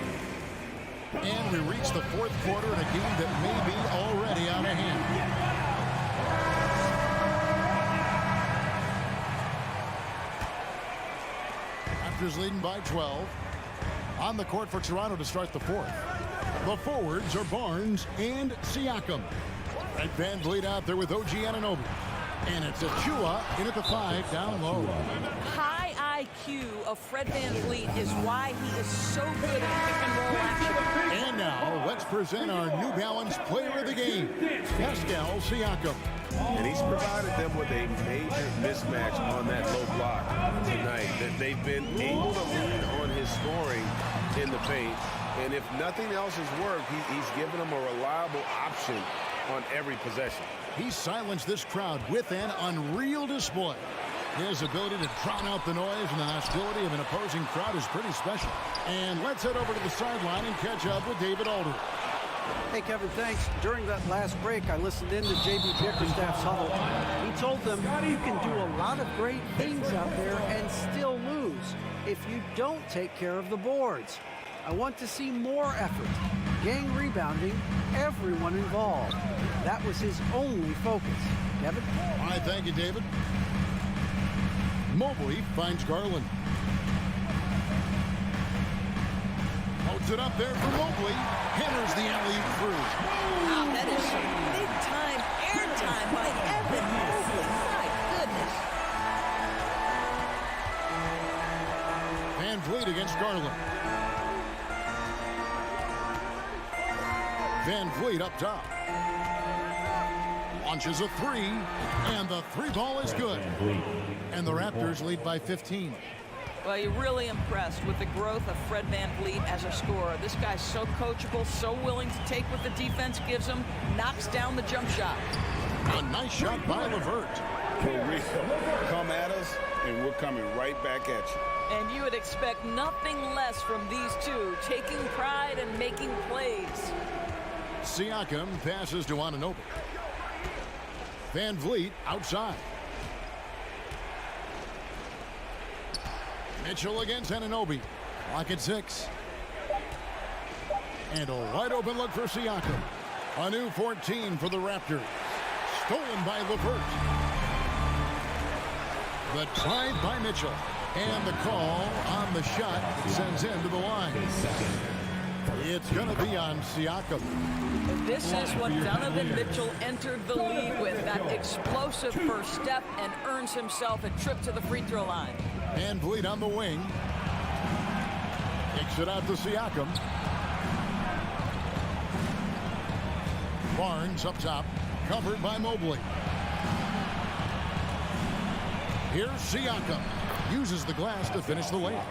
And we reach the fourth quarter in a game that may be already out of hand. Raptors leading by 12. On the court for Toronto to start the fourth. The forwards are Barnes and Siakam. Red Van Vliet out there with OG Anunoby. And it's Achua in at the 5 down low. High IQ of Fred VanVleet is why he is so good at pick and roll action. And now let's present our New Balance player of the game, Pascal Siakam. And he's provided them with a major mismatch on that low block tonight. That they've been able to lean on his scoring in the paint. And if nothing else has worked, he's given them a reliable option on every possession. He silenced this crowd with an unreal display. His ability to drown out the noise and the hostility of an opposing crowd is pretty special. And let's head over to the sideline and catch up with David Alder. Hey, Kevin, thanks. During that last break, I listened in to J.B. Bickerstaff's huddle. He told them you can do a lot of great things out there and still lose if you don't take care of the boards. I want to see more effort, gang rebounding, everyone involved. That was his only focus. Kevin? All right, thank you, David. Mobley finds Garland. Holds it up there for Mobley. Hammers the alley-oop through. Wow, that is some big-time airtime by Evan Mobley. My goodness. VanVleet against Garland. VanVleet up top. Launches a three, and the three ball is good. And the Raptors lead by 15. Well, you're really impressed with the growth of Fred VanVleet as a scorer. This guy's so coachable, so willing to take what the defense gives him, knocks down the jump shot. A nice shot by LeVert. For real. Come at us, and we're coming right back at you. And you would expect nothing less from these two, taking pride and making plays. Siakam passes to Anunoby. VanVleet outside. Mitchell against Anunoby. Lock at 6. And a wide open look for Siakam. A new 14 for the Raptors. Stolen by LeVert. The drive by Mitchell. And the call on the shot that sends him to the line. It's going to be on Siakam. This is what Donovan Mitchell entered the league with, that explosive first step, and earns himself a trip to the free throw line. VanVleet on the wing. Kicks it out to Siakam. Barnes up top, covered by Mobley. Here's Siakam. Uses the glass to finish the layup.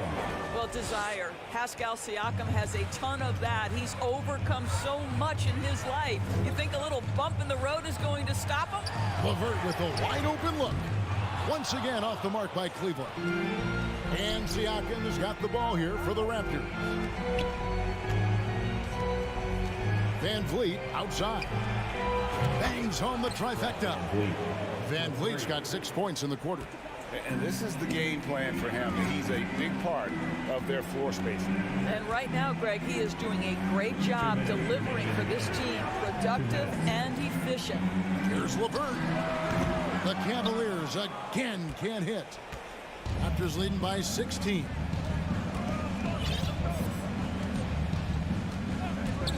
Well, desire. Pascal Siakam has a ton of that. He's overcome so much in his life. You think a little bump in the road is going to stop him? LeVert with a wide open look. Once again off the mark by Cleveland. And Siakam has got the ball here for the Raptors. VanVleet outside. Bangs home the trifecta. VanVleet's got 6 points in the quarter. And this is the game plan for him. He's a big part of their floor spacing. And right now, Greg, he is doing a great job delivering for this team. Productive and efficient. Here's LeVert. The Cavaliers again can't hit. Raptors leading by 16.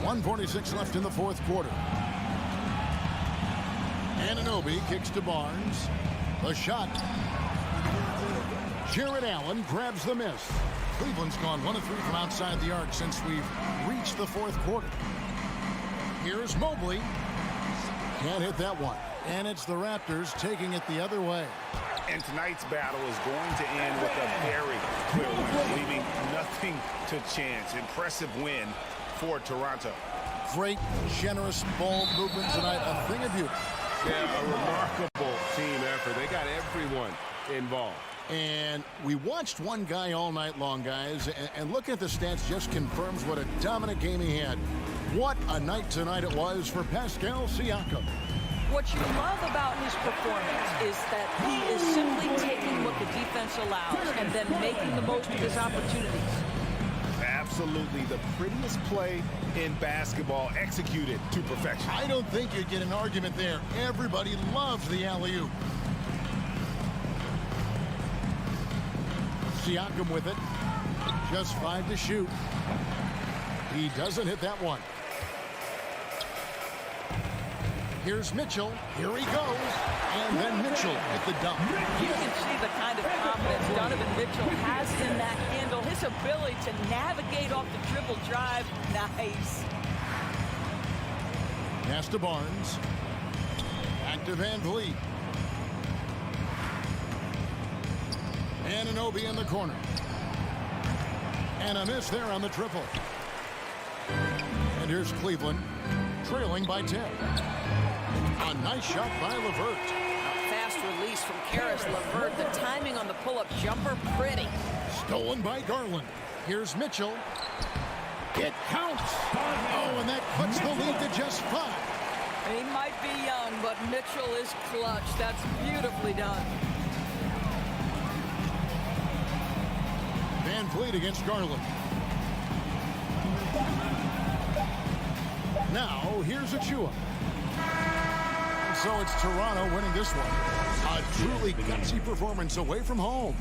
1:46 left in the fourth quarter. Anunoby kicks to Barnes. The shot. Jared Allen grabs the miss. Cleveland's gone 1 of 3 from outside the arc since we've reached the fourth quarter. Here's Mobley. Can't hit that one. And it's the Raptors taking it the other way. And tonight's battle is going to end with a very clear win, leaving nothing to chance. Impressive win for Toronto. Great, generous ball movement tonight. A thing of beauty. Yeah, a remarkable team effort. They got everyone involved. And we watched one guy all night long, guys, and looking at the stats just confirms what a dominant game he had. What a night tonight it was for Pascal Siakam. What you love about his performance is that he is simply taking what the defense allows and then making the most of his opportunities. Absolutely the prettiest play in basketball, executed to perfection. I don't think you'd get an argument there. Everybody loves the alley-oop. Siakam with it. Just 5 to shoot. He doesn't hit that one. Here's Mitchell. Here he goes. And then Mitchell with the dunk. You can see the kind of confidence Donovan Mitchell has in that handle. His ability to navigate off the dribble drive. Nice. Pass to Barnes. Back to Van Vliet. Anunoby in the corner. And a miss there on the triple. And here's Cleveland, trailing by 10. A nice shot by LeVert. A fast release from Karis LeVert. The timing on the pull-up jumper, pretty. Stolen by Garland. Here's Mitchell. It counts. Oh, and that cuts the lead to just 5. He might be young, but Mitchell is clutch. That's beautifully done. Van Vliet against Garland. Now, here's Achua. And so it's Toronto winning this one. A truly gutsy performance away from home.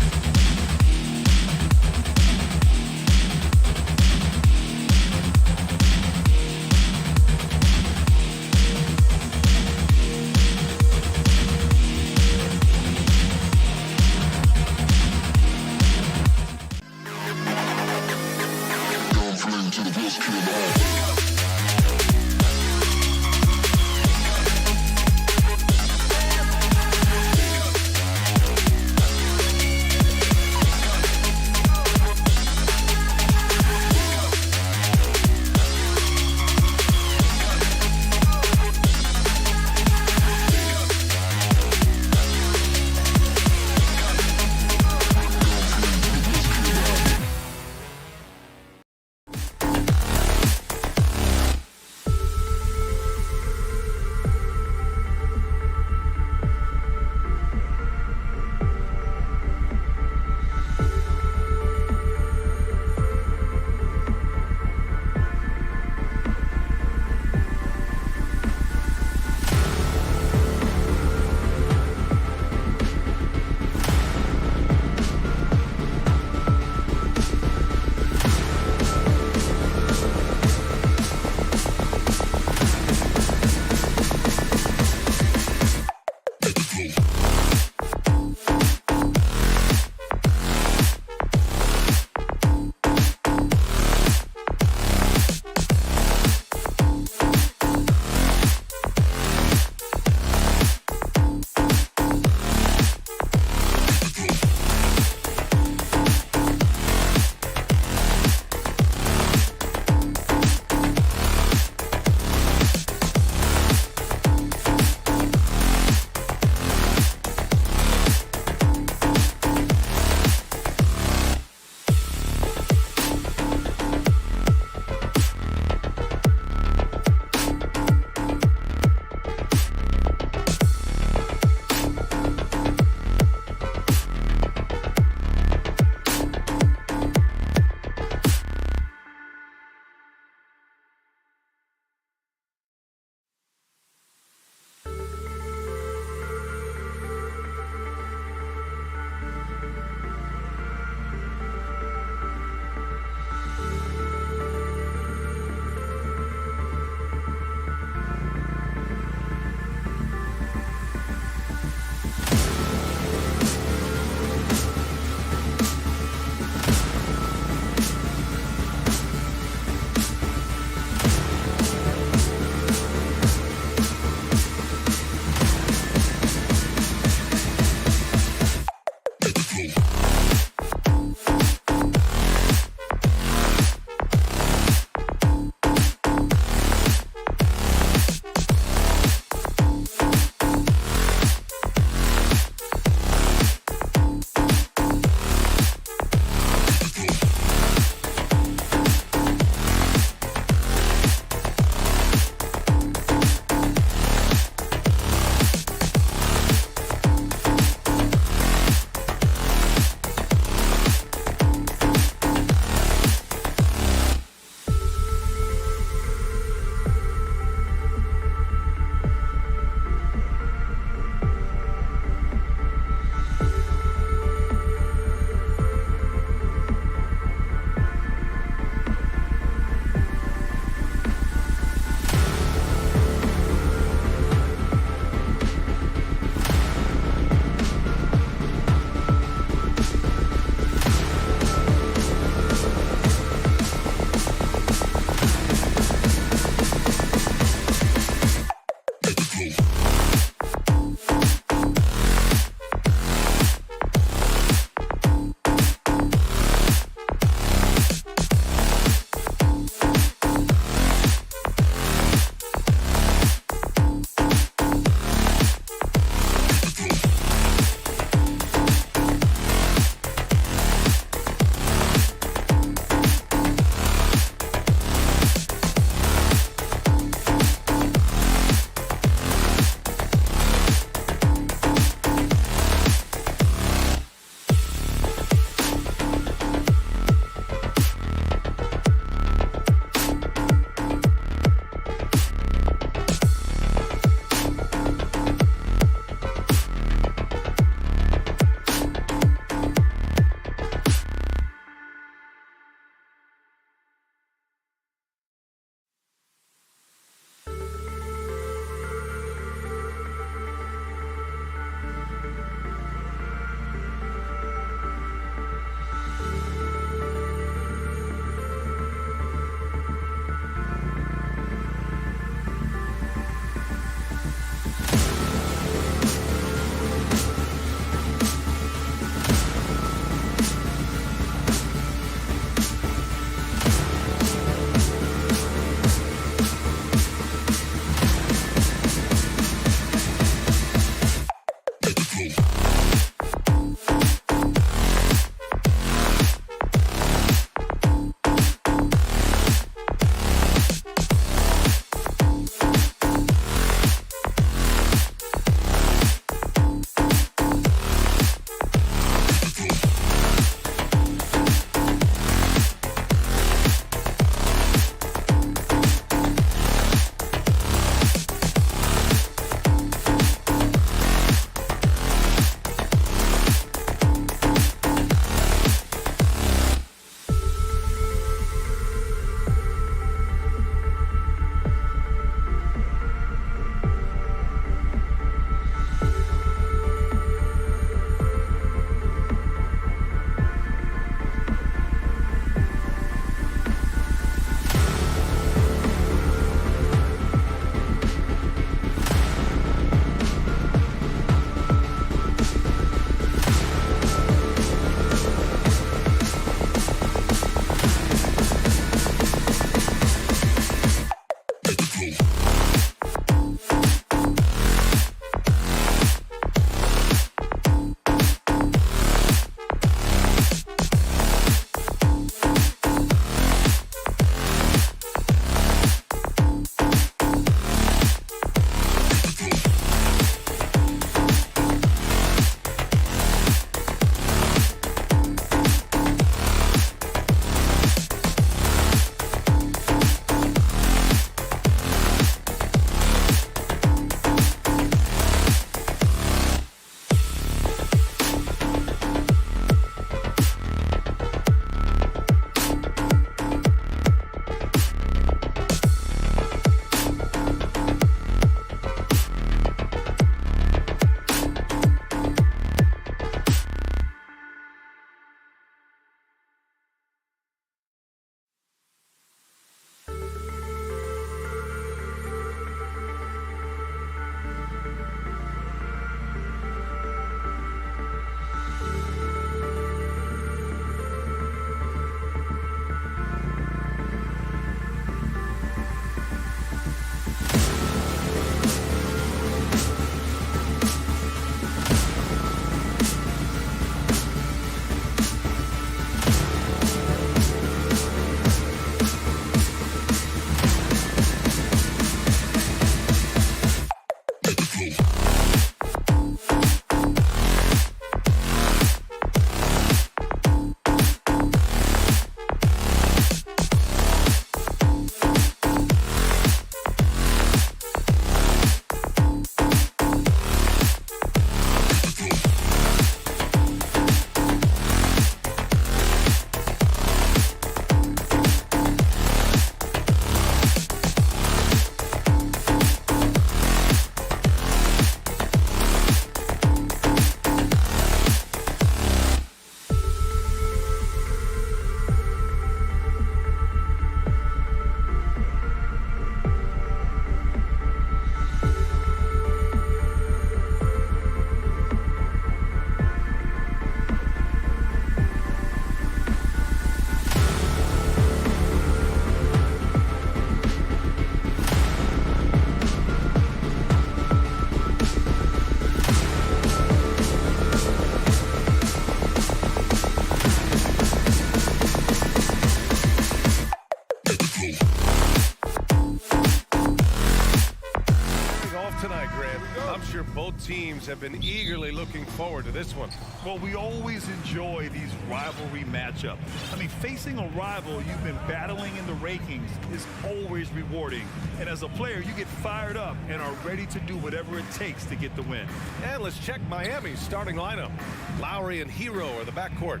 teams have been eagerly looking forward to this one. Well, we always enjoy these rivalry matchups. I mean, facing a rival you've been battling in the rankings is always rewarding. And as a player, you get fired up and are ready to do whatever it takes to get the win. And let's check Miami's starting lineup. Lowry and Hero are the backcourt.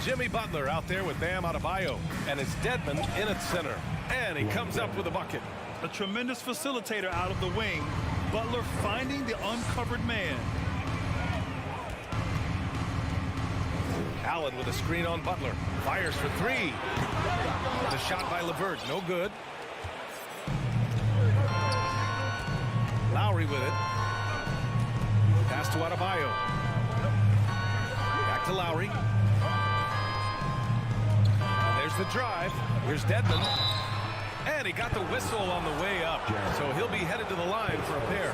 Jimmy Butler out there with Bam Adebayo. And it's Dedmon in at center. And he comes up with a bucket. A tremendous facilitator out of the wing. Butler finding the uncovered man. Allen with a screen on Butler. Fires for three. The shot by LeVert, no good. Lowry with it. Pass to Adebayo. Back to Lowry. And there's the drive. Here's Dedmon. And he got the whistle on the way up. So he'll be headed to the line for a pair.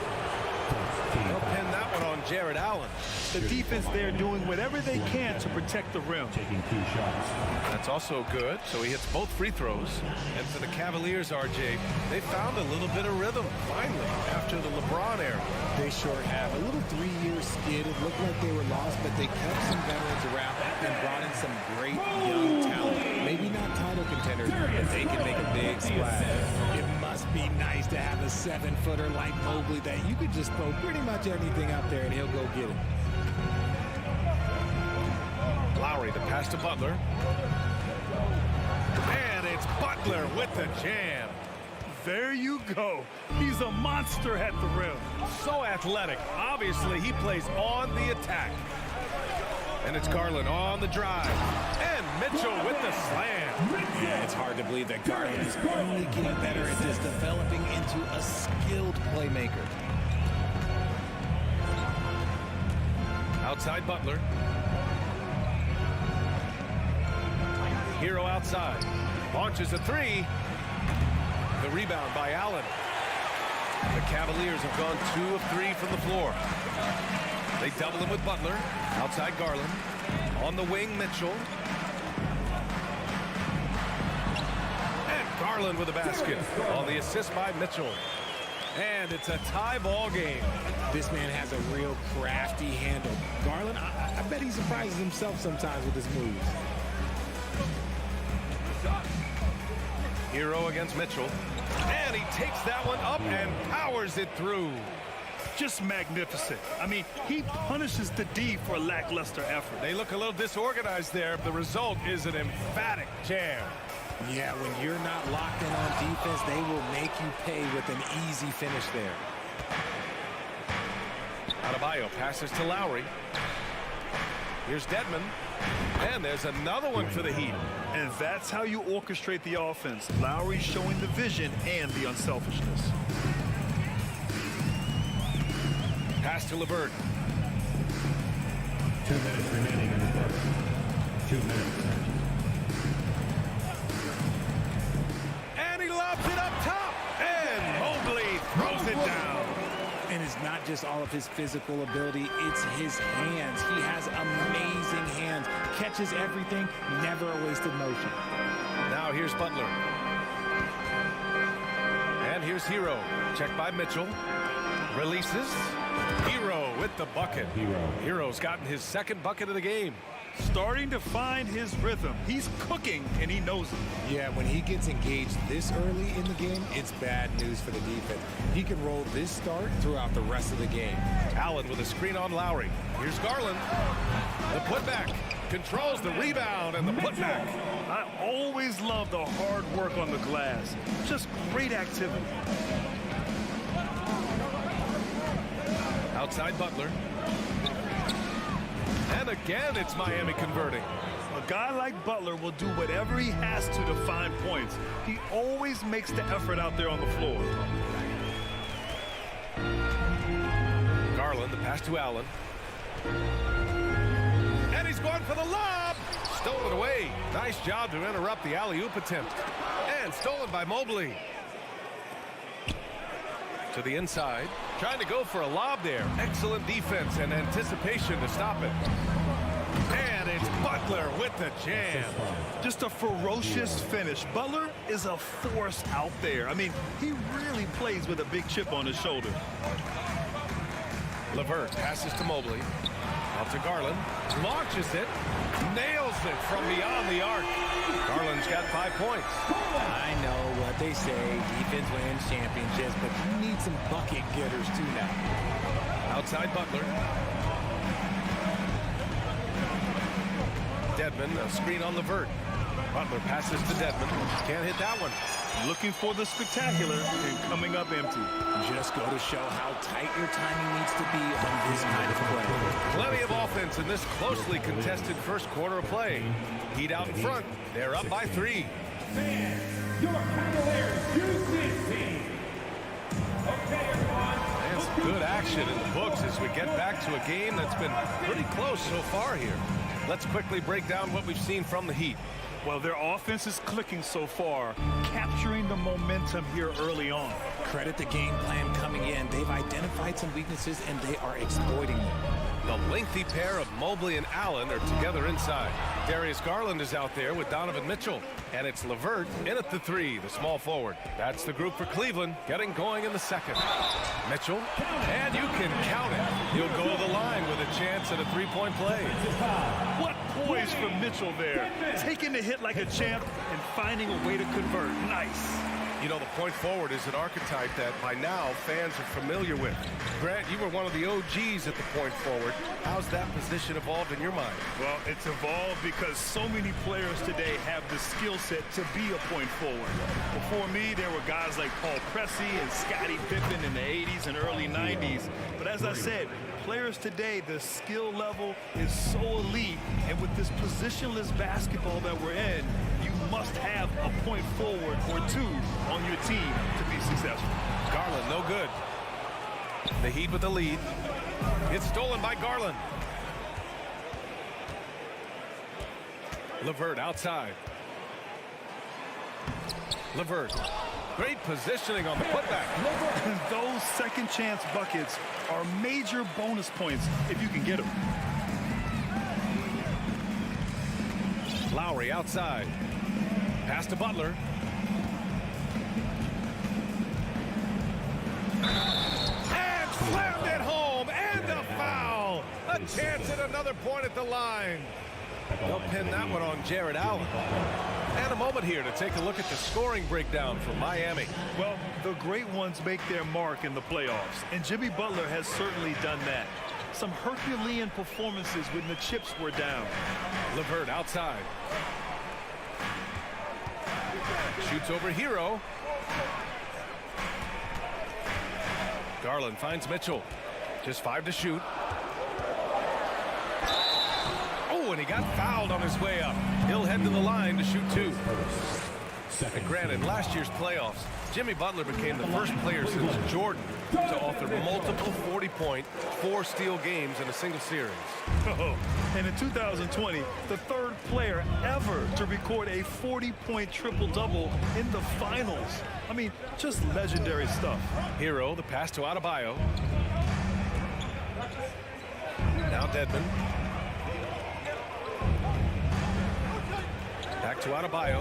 They'll pin that one one on Jared Allen. The defense there doing whatever they can to protect the rim. Taking 2 shots. That's also good. So he hits both free throws. And for the Cavaliers, RJ, they found a little bit of rhythm, finally, after the LeBron era. They sure have. A little 3-year skid. It looked like they were lost, but they kept some veterans around and brought in some great young talent. Maybe not title contenders, but they can make a big splash. It must be nice to have a 7-footer like Mobley that you could just throw pretty much anything out there and he'll go get it. Lowry, the pass to Butler. And it's Butler with the jam. There you go. He's a monster at the rim. So athletic. Obviously, he plays on the attack. And it's Garland on the drive. And Mitchell with the slam. Yeah, it's hard to believe that Garland is only getting better at this, developing into a skilled playmaker. Outside Butler. Hero outside. Launches a 3. The rebound by Allen. The Cavaliers have gone 2 of 3 from the floor. They double him with Butler. Outside Garland. On the wing, Mitchell. And Garland with a basket. On the assist by Mitchell. And it's a tie ball game. This man has a real crafty handle. Garland, I bet he surprises himself sometimes with his moves. Hero against Mitchell. And he takes that one up and powers it through. Just magnificent. I mean, he punishes the D for lackluster effort. They look a little disorganized there. The result is an emphatic jam. Yeah, when you're not locked in on defense, they will make you pay with an easy finish there. Adebayo passes to Lowry. Here's Dedmon. And there's another one for the Heat. And that's how you orchestrate the offense. Lowry showing the vision and the unselfishness. Pass to LeVert. 2 minutes remaining in the first. 2 minutes. And he lobs it up top. And Mobley throws it down. And it's not just all of his physical ability, it's his hands. He has amazing hands. Catches everything, never a wasted motion. Now here's Butler. And here's Hero. Checked by Mitchell. Releases. Hero with the bucket. Hero's gotten his second bucket of the game. Starting to find his rhythm. He's cooking, and he knows it. Yeah, when he gets engaged this early in the game, it's bad news for the defense. He can roll this start throughout the rest of the game. Allen with a screen on Lowry. Here's Garland. The putback. Controls the rebound and the putback. I always love the hard work on the glass. Just great activity. Outside Butler. And again, it's Miami converting. A guy like Butler will do whatever he has to find points. He always makes the effort out there on the floor. Garland, the pass to Allen. And he's going for the lob. Stolen away. Nice job to interrupt the alley-oop attempt. And stolen by Mobley. To the inside. Trying to go for a lob there. Excellent defense and anticipation to stop it. And it's Butler with the jam. Just a ferocious finish. Butler is a force out there. I mean, he really plays with a big chip on his shoulder. LeVert passes to Mobley. Out to Garland. Launches it. Nails it from beyond the arc. Garland's got 5 points. I know what they say. Defense wins championships, but you need some bucket getters too now. Outside Butler. Dedmon, a screen on LeVert. Butler passes to Dedmon. Can't hit that one. Looking for the spectacular and coming up empty. Just go to show how tight your timing needs to be on this kind of play. Plenty of offense in this closely contested first quarter of play. Heat out in front. They're up by 3. Your Cavaliers use this team. Okay, everyone. And some good action in the books as we get back to a game that's been pretty close so far here. Let's quickly break down what we've seen from the Heat. Well, their offense is clicking so far, capturing the momentum here early on. credit the game plan coming in. They've identified some weaknesses, and they are exploiting them. The lengthy pair of Mobley and Allen are together inside. Darius Garland is out there with Donovan Mitchell. And it's LeVert in at the 3, the small forward. That's the group for Cleveland, getting going in the second. Mitchell, and you can count it. He'll go to the line with a chance at a three-point play. What poise from Mitchell there. Taking the hit like a champ and finding a way to convert. Nice. You know, the point forward is an archetype that by now fans are familiar with. Grant, you were one of the OGs at the point forward. How's that position evolved in your mind? Well, it's evolved because so many players today have the skill set to be a point forward. Before me, there were guys like Paul Pressey and Scottie Pippen in the 80s and early 90s. But as I said, players today, the skill level is so elite. And with this positionless basketball that we're in, you must have a point forward or two on your team to be successful. Garland, no good. The Heat with the lead. It's stolen by Garland. LeVert outside. LeVert. Great positioning on the putback. Those second chance buckets are major bonus points if you can get them. Lowry outside. Pass to Butler. And slammed it home. And a foul. A chance at another point at the line. They'll pin that one on Jared Allen. And a moment here to take a look at the scoring breakdown for Miami. Well, the great ones make their mark in the playoffs. And Jimmy Butler has certainly done that. Some Herculean performances when the chips were down. LeVert outside. Shoots over Hero. Garland finds Mitchell. Just 5 to shoot. Oh, and he got fouled on his way up. He'll head to the line to shoot 2. And granted, last year's playoffs, Jimmy Butler became the first player since Jordan to author multiple 40-point, 4-steal games in a single series. Oh, and in 2020, the third player ever to record a 40-point triple-double in the finals. I mean, just legendary stuff. Hero, the pass to Adebayo. Now Dedmon. Back to Adebayo.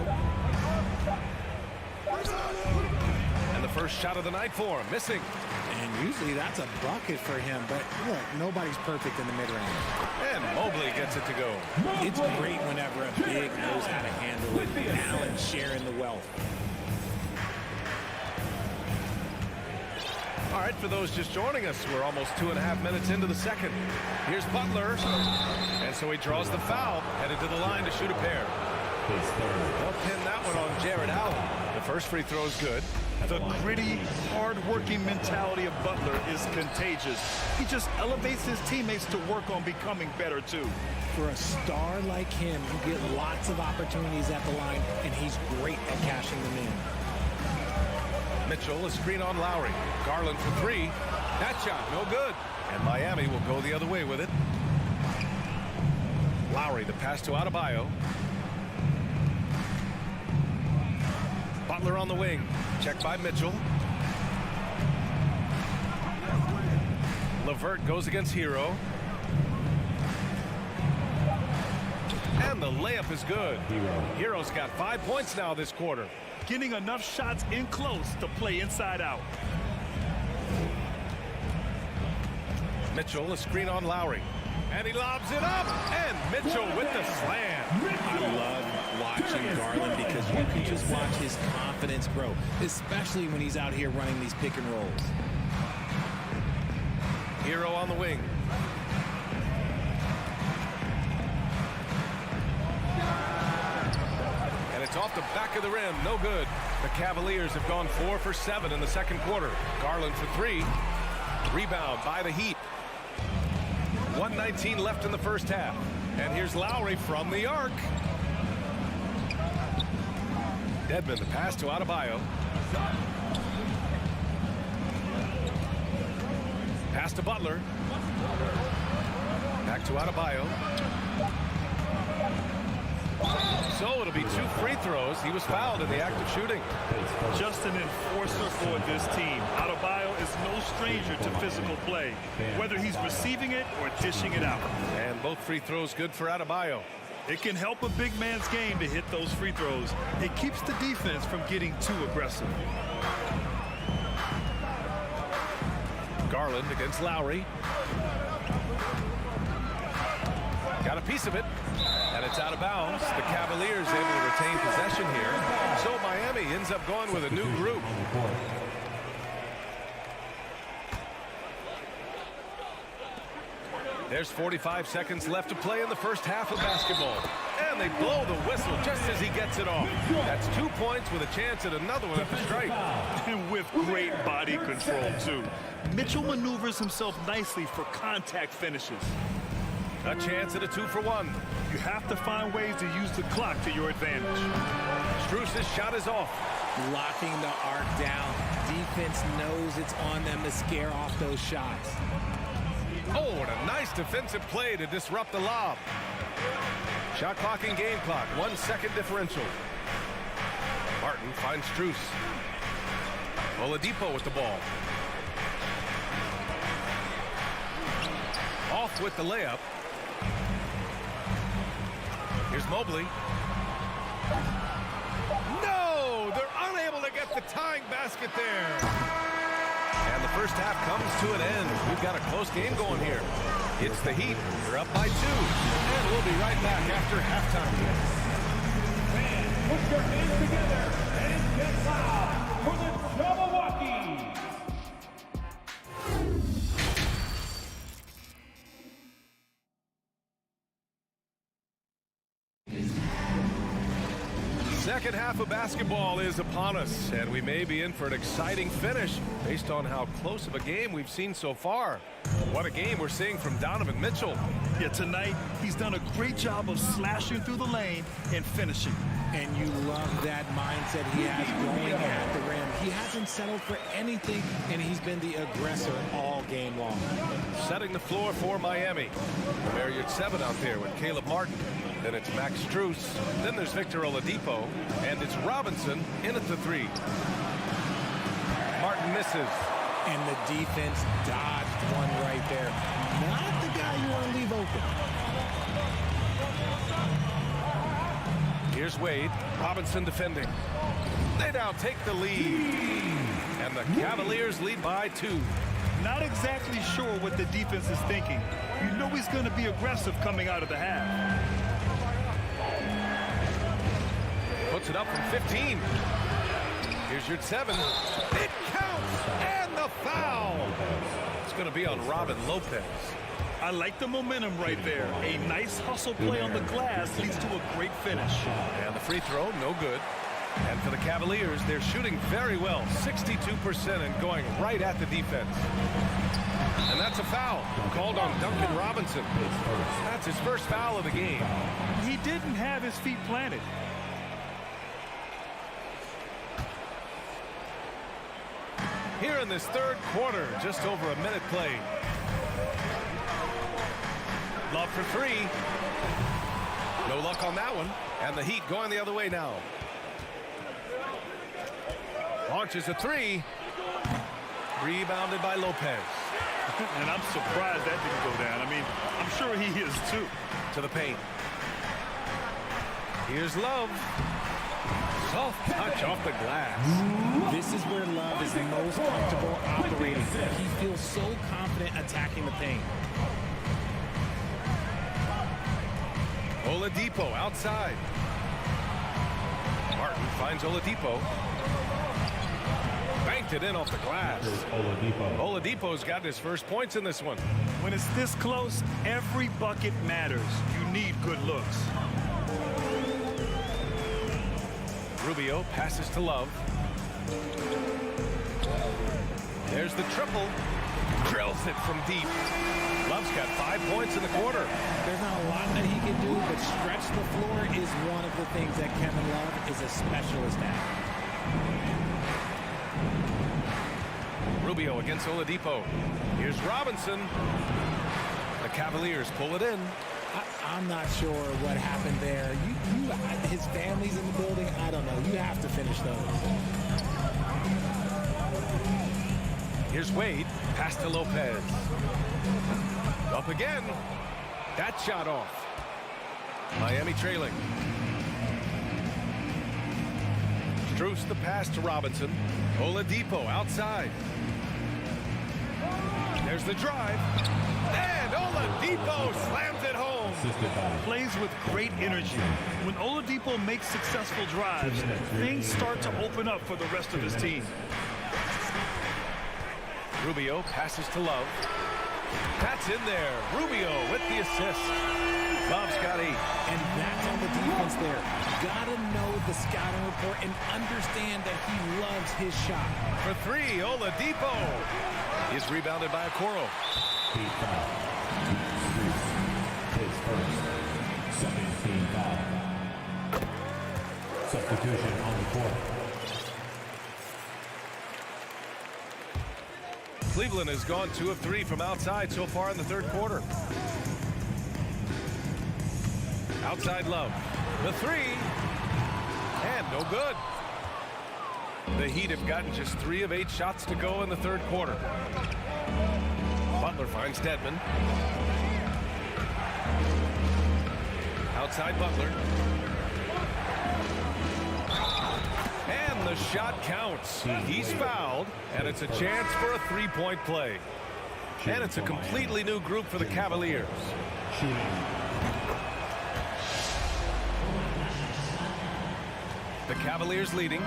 And the first shot of the night for him, missing. And usually that's a bucket for him, but look, nobody's perfect in the mid-range. And Mobley gets it to go. It's great whenever a big knows how to handle it. Allen sharing the wealth. All right, for those just joining us, we're almost 2.5 minutes into the second. Here's Butler. And so he draws the foul, headed to the line to shoot a pair. They'll pin that one on Jared Allen. The first free throw is good. The gritty, hard-working mentality of Butler is contagious. He just elevates his teammates to work on becoming better, too. For a star like him, you get lots of opportunities at the line, and he's great at cashing them in. Mitchell, a screen on Lowry. Garland for 3. That shot, no good. And Miami will go the other way with it. Lowry, the pass to Adebayo. Butler on the wing. Checked by Mitchell. LeVert goes against Hero. And the layup is good. Hero's got 5 points now this quarter. Getting enough shots in close to play inside out. Mitchell, a screen on Lowry. And he lobs it up. And Mitchell with the slam. I love watching Garland because you can just watch his confidence grow, especially when he's out here running these pick and rolls. Hero on the wing. And it's off the back of the rim. No good. The Cavaliers have gone 4 for 7 in the second quarter. Garland for 3. Rebound by the Heat. 1:19 left in the first half. And here's Lowry from the arc. Dedmon, the pass to Adebayo. Pass to Butler. Back to Adebayo. So it'll be 2 free throws. He was fouled in the act of shooting. Just an enforcer for this team. Adebayo is no stranger to physical play, whether he's receiving it or dishing it out. And both free throws good for Adebayo. It can help a big man's game to hit those free throws. It keeps the defense from getting too aggressive. Garland against Lowry. Got a piece of it, and it's out of bounds. The Cavaliers able to retain possession here. So Miami ends up going with a new group. There's 45 seconds left to play in the first half of basketball. And they blow the whistle just as he gets it off. That's 2 points with a chance at another one at the stripe. And with great body control, too. Mitchell maneuvers himself nicely for contact finishes. A chance at a 2-for-1. You have to find ways to use the clock to your advantage. Strus's shot is off. Locking the arc down. Defense knows it's on them to scare off those shots. Oh, and a nice defensive play to disrupt the lob. Shot clock and game clock, 1 second differential. Martin finds Strus. Oladipo with the ball. Off with the layup. Here's Mobley. No! They're unable to get the tying basket there. And the first half comes to an end. We've got a close game going here. It's the Heat. They're up by 2. And we'll be right back after halftime. Fans, put your hands together and get loud for the Jabberwocky. Second half of basketball is upon us, and we may be in for an exciting finish based on how close of a game we've seen so far. What a game we're seeing from Donovan Mitchell. Yeah, tonight he's done a great job of slashing through the lane and finishing. And you love that mindset he has going at the rim. He hasn't settled for anything, and he's been the aggressor all game long. Setting the floor for Miami. Marriott 7 out there with Caleb Martin. Then it's Max Strus. Then there's Victor Oladipo. And it's Robinson in at the 3. Martin misses. And the defense dodged one right there. Not the guy you want to leave open. Here's Wade. Robinson defending. They now take the lead. And the Cavaliers lead by 2. Not exactly sure what the defense is thinking. You know he's going to be aggressive coming out of the half. Puts it up from 15. Here's your 7. It counts! And the foul! It's going to be on Robin Lopez. I like the momentum right there. A nice hustle play on the glass leads to a great finish. And the free throw, no good. And for the Cavaliers, they're shooting very well, 62% and going right at the defense. And that's a foul called on Duncan Robinson. That's his first foul of the game. He didn't have his feet planted. Here in this third quarter, just over a minute played. Love for 3. No luck on that one. And the Heat going the other way now. Launches a 3. Rebounded by Lopez. And I'm surprised that didn't go down. I mean, I'm sure he is too. To the paint. Here's Love. Soft touch off the glass. This is where Love is the most comfortable operating. He feels so confident attacking the paint. Oladipo outside. Martin finds Oladipo. Banked it in off the glass. Oladipo's got his first points in this one. When it's this close, every bucket matters. You need good looks. Rubio passes to Love. There's the triple. Drills it from deep. Love's got 5 points in the quarter. There's not a lot that he can do, but stretch the floor is one of the things that Kevin Love is a specialist at. Rubio against Oladipo. Here's Robinson. The Cavaliers pull it in. I'm not sure what happened there. His family's in the building. I don't know. You have to finish those. Here's Wade. Pass to Lopez. Up again. That shot off. Miami trailing. Struce the pass to Robinson. Oladipo outside. There's the drive. And Oladipo slams it home. Plays with great energy. When Oladipo makes successful drives, things start to open up for the rest of his team. Rubio passes to Love. That's in there. Rubio with the assist. Love, Scotty. And that's on the defense there. Gotta know the scouting report and understand that he loves his shot. For three, Oladipo. He's rebounded by Okoro. His first. Second team foul. Substitution on the court. Cleveland has gone 2 of 3 from outside so far in the third quarter. Outside Love. The three. And no good. The Heat have gotten just 3 of 8 shots to go in the third quarter. Butler finds Dedmon. Outside Butler. And the shot counts. He's fouled, and it's a chance for a three-point play. And it's a completely new group for the Cavaliers. The Cavaliers leading.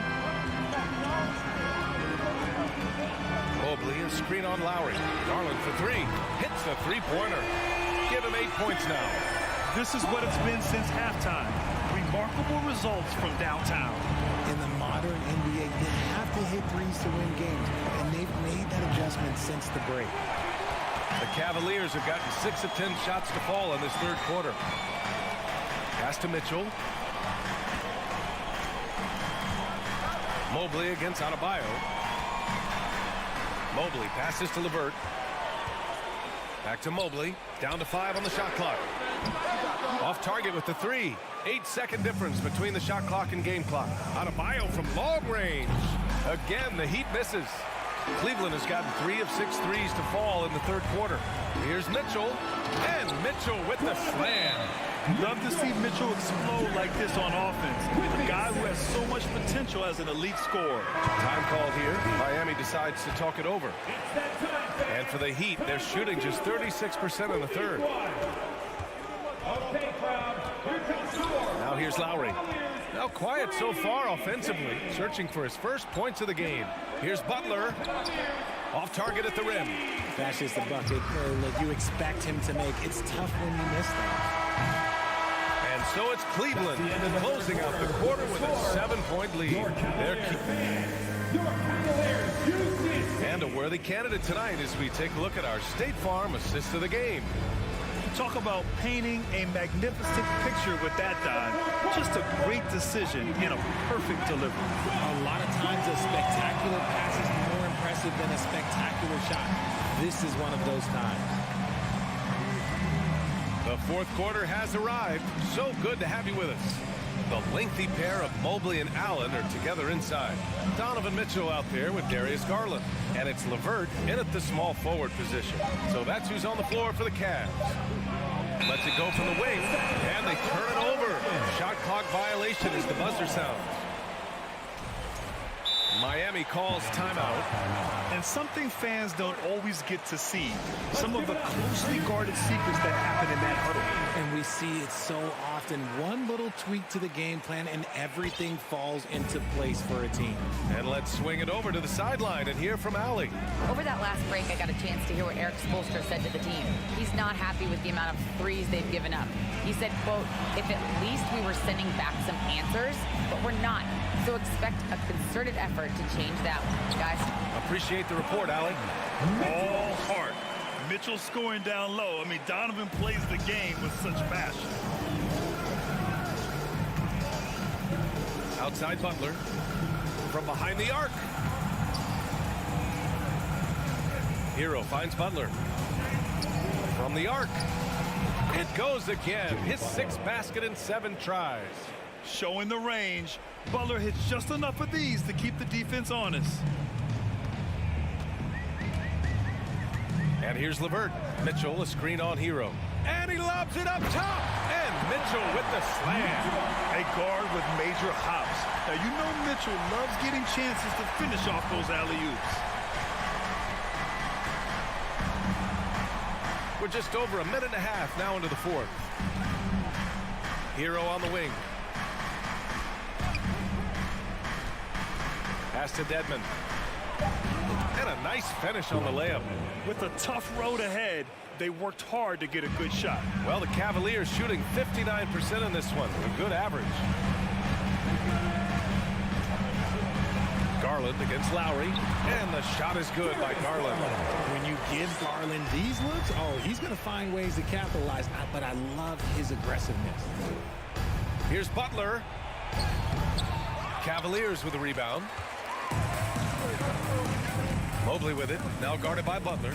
Mobley, a screen on Lowry. Garland for three. Hits the three-pointer. Give him 8 points now. This is what it's been since halftime. Remarkable results from downtown. In the modern NBA, they have to hit threes to win games, and they've made that adjustment since the break. The Cavaliers have gotten 6 of 10 shots to fall in this third quarter. Pass to Mitchell. Mobley against Adebayo. Mobley passes to LeVert. Back to Mobley. Down to 5 on the shot clock. Off target with the three. 8-second difference between the shot clock and game clock. Adebayo from long range. Again, the Heat misses. Cleveland has gotten 3 of 6 threes to fall in the third quarter. Here's Mitchell. And Mitchell with the slam. Love to see Mitchell explode like this on offense. A guy who has so much potential as an elite scorer. Time called here. Miami decides to talk it over. And for the Heat, they're shooting just 36% in the third. Now here's Lowry. Now quiet so far offensively, searching for his first points of the game. Here's Butler. Off target at the rim. That's just the bucket that you expect him to make. It's tough when you miss that. And so it's Cleveland closing out the quarter with a 7-point lead. And a worthy candidate tonight as we take a look at our State Farm assist of the game. Talk about painting a magnificent picture with that dive. Just a great decision and a perfect delivery. A lot of times a spectacular pass is more impressive than a spectacular shot. This is one of those times. The fourth quarter has arrived. So good to have you with us. The lengthy pair of Mobley and Allen are together inside. Donovan Mitchell out there with Darius Garland. And it's LeVert in at the small forward position. So that's who's on the floor for the Cavs. Lets it go from the wing, and they turn it over. Shot clock violation as the buzzer sounds. Miami calls timeout. And something fans don't always get to see. Some of the closely guarded secrets that happen in that huddle. And we see it so often. One little tweak to the game plan and everything falls into place for a team. And let's swing it over to the sideline and hear from Allie. Over that last break, I got a chance to hear what Eric Spoelstra said to the team. He's not happy with the amount of threes they've given up. He said, quote, if at least we were sending back some answers, but we're not. So expect a concerted effort to change that one, guys. Appreciate the report, Allie. All heart. Mitchell scoring down low. I mean, Donovan plays the game with such passion. Outside Butler. From behind the arc. Hero finds Butler. From the arc. It goes again. His 6th basket in 7 tries. Showing the range. Butler hits just enough of these to keep the defense honest. And here's LeVert. Mitchell, a screen on Hero. And he lobs it up top. And Mitchell with the slam. A guard with major hops. Now, you know Mitchell loves getting chances to finish off those alley-oops. We're just over a minute and a half now into the 4th. Hero on the wing. Pass to Dedmon. And a nice finish on the layup. With a tough road ahead, they worked hard to get a good shot. Well, the Cavaliers shooting 59% in this one. A good average. Garland against Lowry. And the shot is good by Garland. When you give Garland these looks, oh, he's going to find ways to capitalize. But I love his aggressiveness. Here's Butler. Cavaliers with a rebound. Mobley with it, now guarded by Butler.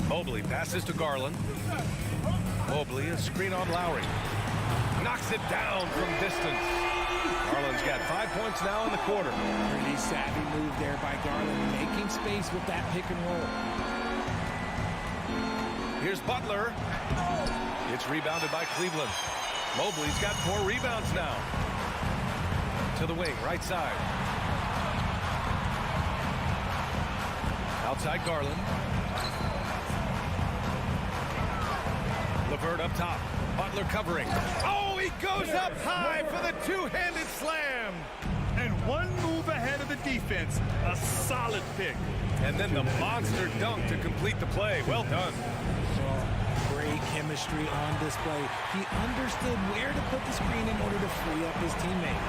Mobley passes to Garland. Mobley, a screen on Lowry. Knocks it down from distance. Garland's got 5 points now in the quarter. Pretty savvy move there by Garland, making space with that pick and roll. Here's Butler. It's rebounded by Cleveland. Mobley's got 4 rebounds now. To the wing, right side. Outside Garland. LeVert up top. Butler covering. Oh, he goes up high for the 2-handed slam. And one move ahead of the defense. A solid pick. And then the monster dunk to complete the play. Well done. Great chemistry on display. He understood where to put the screen in order to free up his teammate.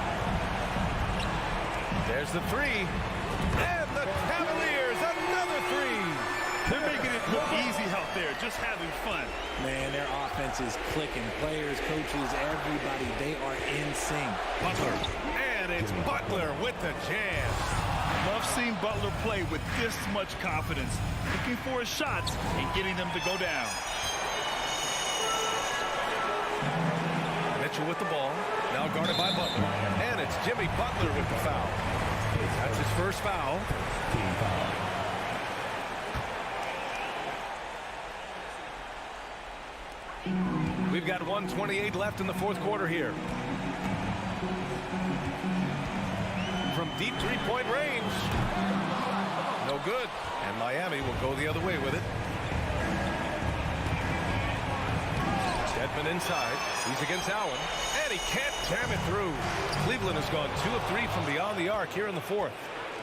There's the 3. And the Cavaliers, another 3. They're making it look easy out there, just having fun. Man, their offense is clicking. Players, coaches, everybody, they are in sync. Butler. And it's Butler with the jam. Love seeing Butler play with this much confidence, looking for his shots and getting them to go down. Mitchell with the ball, now guarded by Butler. And it's Jimmy Butler with the foul. That's his first foul. We've got 1:28 left in the 4th quarter here. From deep 3-point range. No good. And Miami will go the other way with it. Dedmon inside. He's against Allen. And he can't jam it through. Cleveland has gone 2 of 3 from beyond the arc here in the 4th.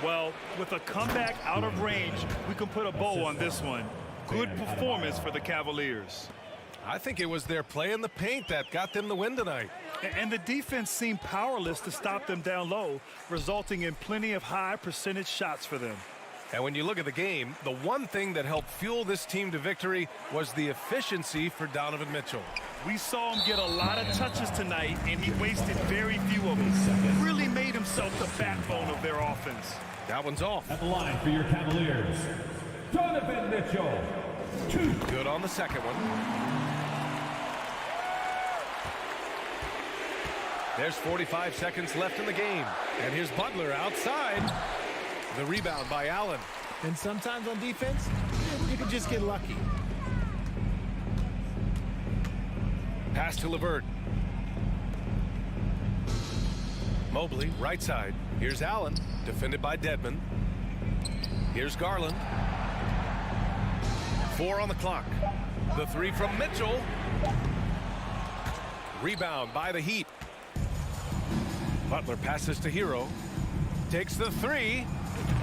Well, with a comeback out of range, we can put a bow on this one. Good performance for the Cavaliers. I think it was their play in the paint that got them the win tonight. And the defense seemed powerless to stop them down low, resulting in plenty of high percentage shots for them. And when you look at the game, the one thing that helped fuel this team to victory was the efficiency for Donovan Mitchell. We saw him get a lot of touches tonight, and he wasted very few of them. Really made himself the backbone of their offense. That one's off. At the line for your Cavaliers, Donovan Mitchell. 2. Good on the second one. There's 45 seconds left in the game. And here's Butler outside. The rebound by Allen. And sometimes on defense, you can just get lucky. Pass to LeVert. Mobley, right side. Here's Allen, defended by Dedmon. Here's Garland. 4 on the clock. The 3 from Mitchell. Rebound by the Heat. Butler passes to Hero. Takes the 3.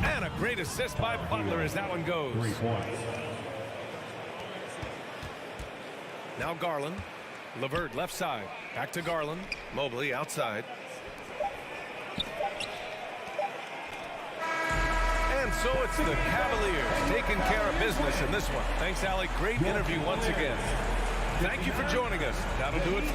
And a great assist by Butler as that one goes. 3 points. Now Garland. LeVert left side. Back to Garland. Mobley outside. And so it's the Cavaliers taking care of business in this one. Thanks, Allie. Great interview once again. Thank you for joining us. That'll do it.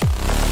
Bye.